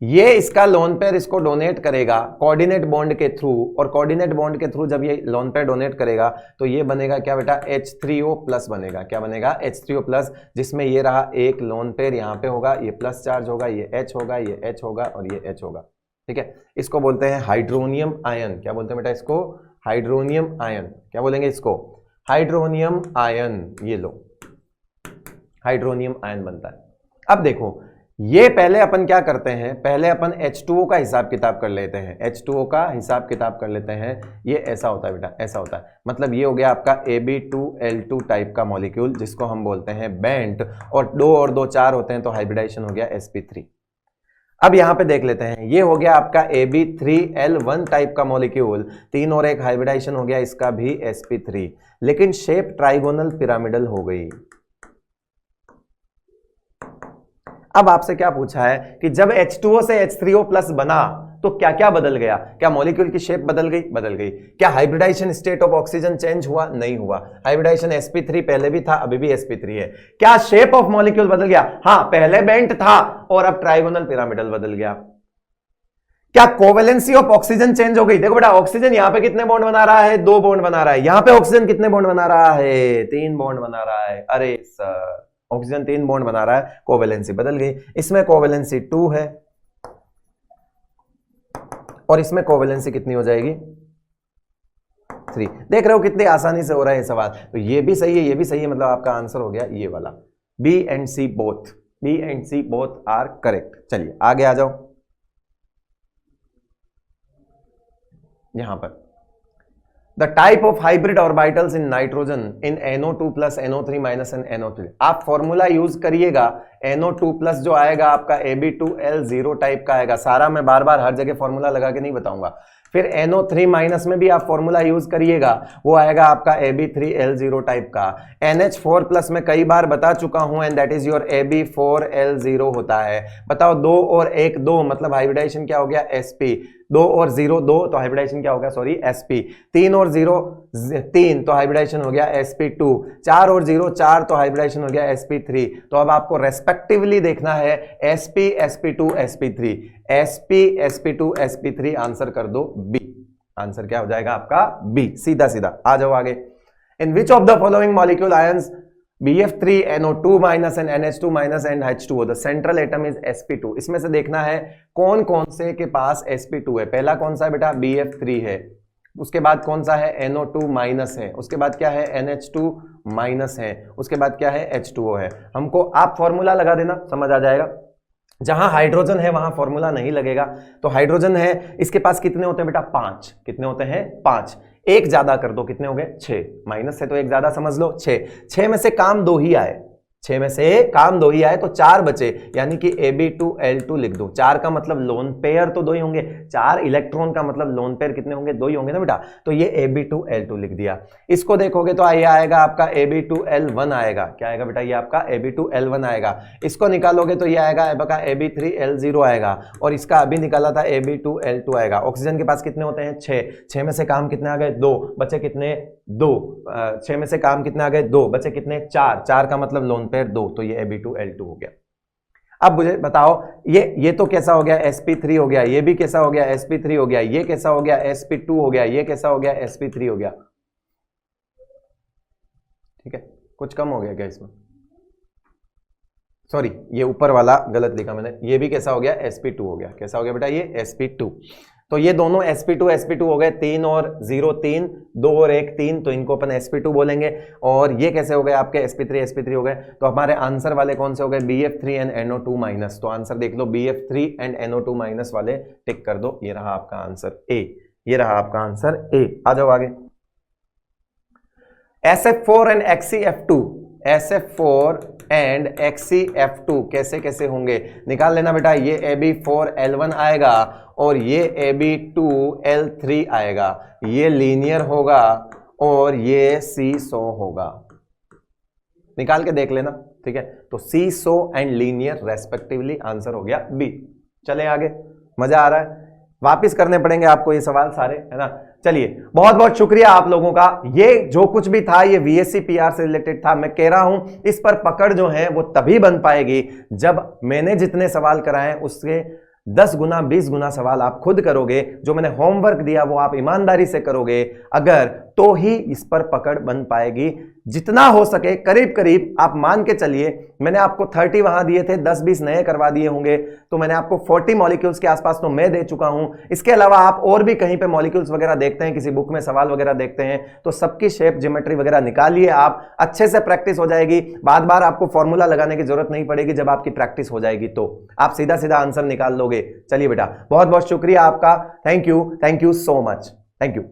ये इसका लोन पेयर इसको डोनेट करेगा कोऑर्डिनेट बॉन्ड के थ्रू, और कोऑर्डिनेट बॉन्ड के थ्रू जब ये लोन पेयर डोनेट करेगा तो ये बनेगा क्या बेटा, H3O+ बनेगा। क्या बनेगा, H3O+, जिसमें ये रहा एक लोन पेयर यहाँ पे होगा, ये प्लस चार्ज होगा, ये H होगा, ये H होगा और ये H होगा, ठीक है। इसको बोलते हैं हाइड्रोनियम आयन। क्या बोलते हैं बेटा इसको, हाइड्रोनियम आयन। क्या बोलेंगे इसको, हाइड्रोनियम आयन। ये लो हाइड्रोनियम आयन बनता है। अब देखो ये पहले अपन क्या करते हैं, पहले अपन H2O का हिसाब किताब कर लेते हैं, H2O का हिसाब किताब कर लेते हैं। ये ऐसा होता है बेटा, ऐसा होता है, मतलब ये हो गया आपका Ab2L2 टाइप का मॉलिक्यूल जिसको हम बोलते हैं बेंट, और 2 और 2 4 होते हैं तो हाइब्रिडाइजेशन हो गया sp3। अब यहां पे देख लेते हैं, ये हो गया आपका Ab3L1 टाइप का मॉलिक्यूल, 3 और 1 हाइब्रिडाइजेशन हो गया, इसका भी sp3, लेकिन शेप ट्राइगोनल पिरामिडल हो गई। अब आपसे क्या पूछा है कि जब H2O से H3O+ बना तो क्या क्या बदल गया, क्या मॉलिक्यूल की शेप बदल गई, बदल गई। क्या hybridisation state of oxygen change हुआ, नहीं हुआ। हाइब्रिडाइजेशन sp3 पहले भी था, अभी भी sp3 है। क्या शेप ऑफ मॉलिक्यूल बदल गया, हाँ, पहले बेंट था और अब ट्राइगोनल पिरामिडल बदल गया। क्या कोवेलेंसी ऑफ ऑक्सीजन चेंज हो गई, देखो बेटा ऑक्सीजन यहां पे कितने बॉन्ड बना रहा है, 2 बॉन्ड बना रहा है, यहां पे ऑक्सीजन कितने बॉन्ड बना रहा है, 3 बॉन्ड बना रहा है। अरे सर ऑक्सीजन 3 बॉन्ड बना रहा है, कोवेलेंसी बदल गई। इसमें कोवेलेंसी 2 है और इसमें कोवेलेंसी कितनी हो जाएगी, 3। देख रहे हो कितनी आसानी से हो रहा है ये सवाल। तो ये भी सही है, ये भी सही है, मतलब आपका आंसर हो गया ये वाला, B and C both, B and C both are correct. चलिए आगे आ जाओ। यहां पर the type of hybrid orbitals in nitrogen in NO2+ NO3- and NO3। आप फॉर्मूला यूज करिएगा, NO2+ जो आएगा आपका Ab2L0 टाइप का आएगा। सारा मैं बार बार हर जगह फॉर्मूला लगा के नहीं बताऊंगा। फिर NO3- में भी आप फॉर्मूला यूज करिएगा, वो आएगा आपका Ab3L0 टाइप का। NH4+ में कई बार बता चुका हूं, and that is your Ab4L0 होता है। बताओ 2 और 1 2 मतलब हाइब्रिडाइजेशन क्या हो गया, sp। 2 और 0 2 तो हाइब्रिडाइजेशन क्या हो गया, सॉरी sp। 3 और 0 3 तो हाइब्रिडाइजेशन हो गया sp2। 4 और 0 4 तो हाइब्रिडाइजेशन हो गया sp3। तो अब आपको रेस्पेक्टिवली देखना है sp sp2 sp3, sp sp2 sp3, answer कर दो B। आंसर क्या हो जाएगा आपका B, सीधा सीधा। आ जाओ आगे। In which of the following molecule ions BF3NO2- and NH2- and H2O the central atom is sp2। इसमें से देखना है कौन कौन से के पास sp2 है। पहला कौन सा है बेटा, BF3 है, उसके बाद कौन सा है, NO2- है, उसके बाद क्या है, NH2- है, उसके बाद क्या है, H2O है। हमको आप फॉर्मूला लगा देना, समझ आ जाएगा। जहां हाइड्रोजन है वहां फॉर्मूला नहीं लगेगा। तो हाइड्रोजन है, इसके पास कितने होते हैं बेटा, 5। कितने होते हैं, 5। एक ज्यादा कर दो, कितने हो गए, 6। माइनस है तो एक ज्यादा समझ लो, 6 में से काम 2 ही आए, 6 में से काम 2 ही आए तो 4 बचे, यानी कि Ab2L2 लिख दो। 4 का मतलब लोन पेयर तो 2 ही होंगे, 4 इलेक्ट्रॉन का मतलब लोन पेयर कितने होंगे, 2 ही होंगे ना बेटा। तो ये Ab2L2 लिख दिया। इसको देखोगे तो ये आएगा आपका Ab2L1 आएगा। क्या आएगा बेटा, ये आपका Ab2L1 आएगा। इसको निकालोगे तो ये आएगा आपका Ab3L0 आएगा, और इसका अभी निकाला था Ab2L2 आएगा। ऑक्सीजन के पास कितने होते हैं, 6 में से काम कितने आ गए, 2 बचे, कितने, 2। 6 में से काम कितने आ गए, 2 बचे, कितने, 4 का मतलब लोन पेयर 2, तो ये Ab2L2 हो गया। अब मुझे बताओ, ये तो कैसा हो गया, sp3 हो गया, ये भी कैसा हो गया, sp3 हो गया, ये कैसा हो गया, sp2 हो गया, ये कैसा हो गया, sp3 हो गया। ठीक है, कुछ कम हो गया क्या इसमें? सॉरी, ये ऊपर वाला गलत लिखा मैंने, ये भी कैसा हो गया, sp2 हो गया। कैसा हो गया बेटा, ये sp2। तो ये दोनों sp2 हो गए, 3 और 0 3, 2 और 1 3, तो इनको अपन sp2 बोलेंगे। और ये कैसे हो गए आपके, sp3 हो गए। तो हमारे आंसर वाले कौन से हो गए, bf3 एंड NO2 माइनस। तो आंसर देख लो, bf3 एंड NO2 माइनस वाले टिक कर दो। ये रहा आपका आंसर ए, ये रहा आपका आंसर ए। आ जाओ आगे। SF4 and XeF2, SF4 and XeF2 कैसे कैसे होंगे निकाल लेना बेटा। ये Ab4L1 आएगा और ये Ab2L3 आएगा। ये लीनियर होगा और ये सीसो होगा। निकाल के देख लेना, ठीक है। तो सीसो एंड लीनियर रेस्पेक्टिवली आंसर हो गया बी। चले आगे, मजा आ रहा है। वापिस करने पड़ेंगे आपको ये सवाल सारे, है ना। चलिए, बहुत बहुत शुक्रिया आप लोगों का। ये जो कुछ भी था ये VSC PR से रिलेटेड था। मैं कह रहा हूं इस पर पकड़ जो है वो तभी बन पाएगी जब मैंने जितने सवाल कराए उसके 10 गुना 20 गुना सवाल आप खुद करोगे। जो मैंने होमवर्क दिया वो आप ईमानदारी से करोगे अगर, तो ही इस पर पकड़ बन पाएगी। जितना हो सके करीब करीब आप मान के चलिए, मैंने आपको 30 वहां दिए थे, 10-20 नए करवा दिए होंगे, तो मैंने आपको 40 मॉलिक्यूल्स के आसपास तो मैं दे चुका हूं। इसके अलावा आप और भी कहीं पे मॉलिक्यूल्स वगैरह देखते हैं, किसी बुक में सवाल वगैरह देखते हैं, तो सबकी शेप ज्योमेट्री वगैरह निकालिए आप, अच्छे से प्रैक्टिस हो जाएगी। बार बार आपको फॉर्मूला लगाने की जरूरत नहीं पड़ेगी। जब आपकी प्रैक्टिस हो जाएगी तो आप सीधा सीधा आंसर निकाल लोगे। चलिए बेटा, बहुत बहुत शुक्रिया आपका। Thank you so much, thank you.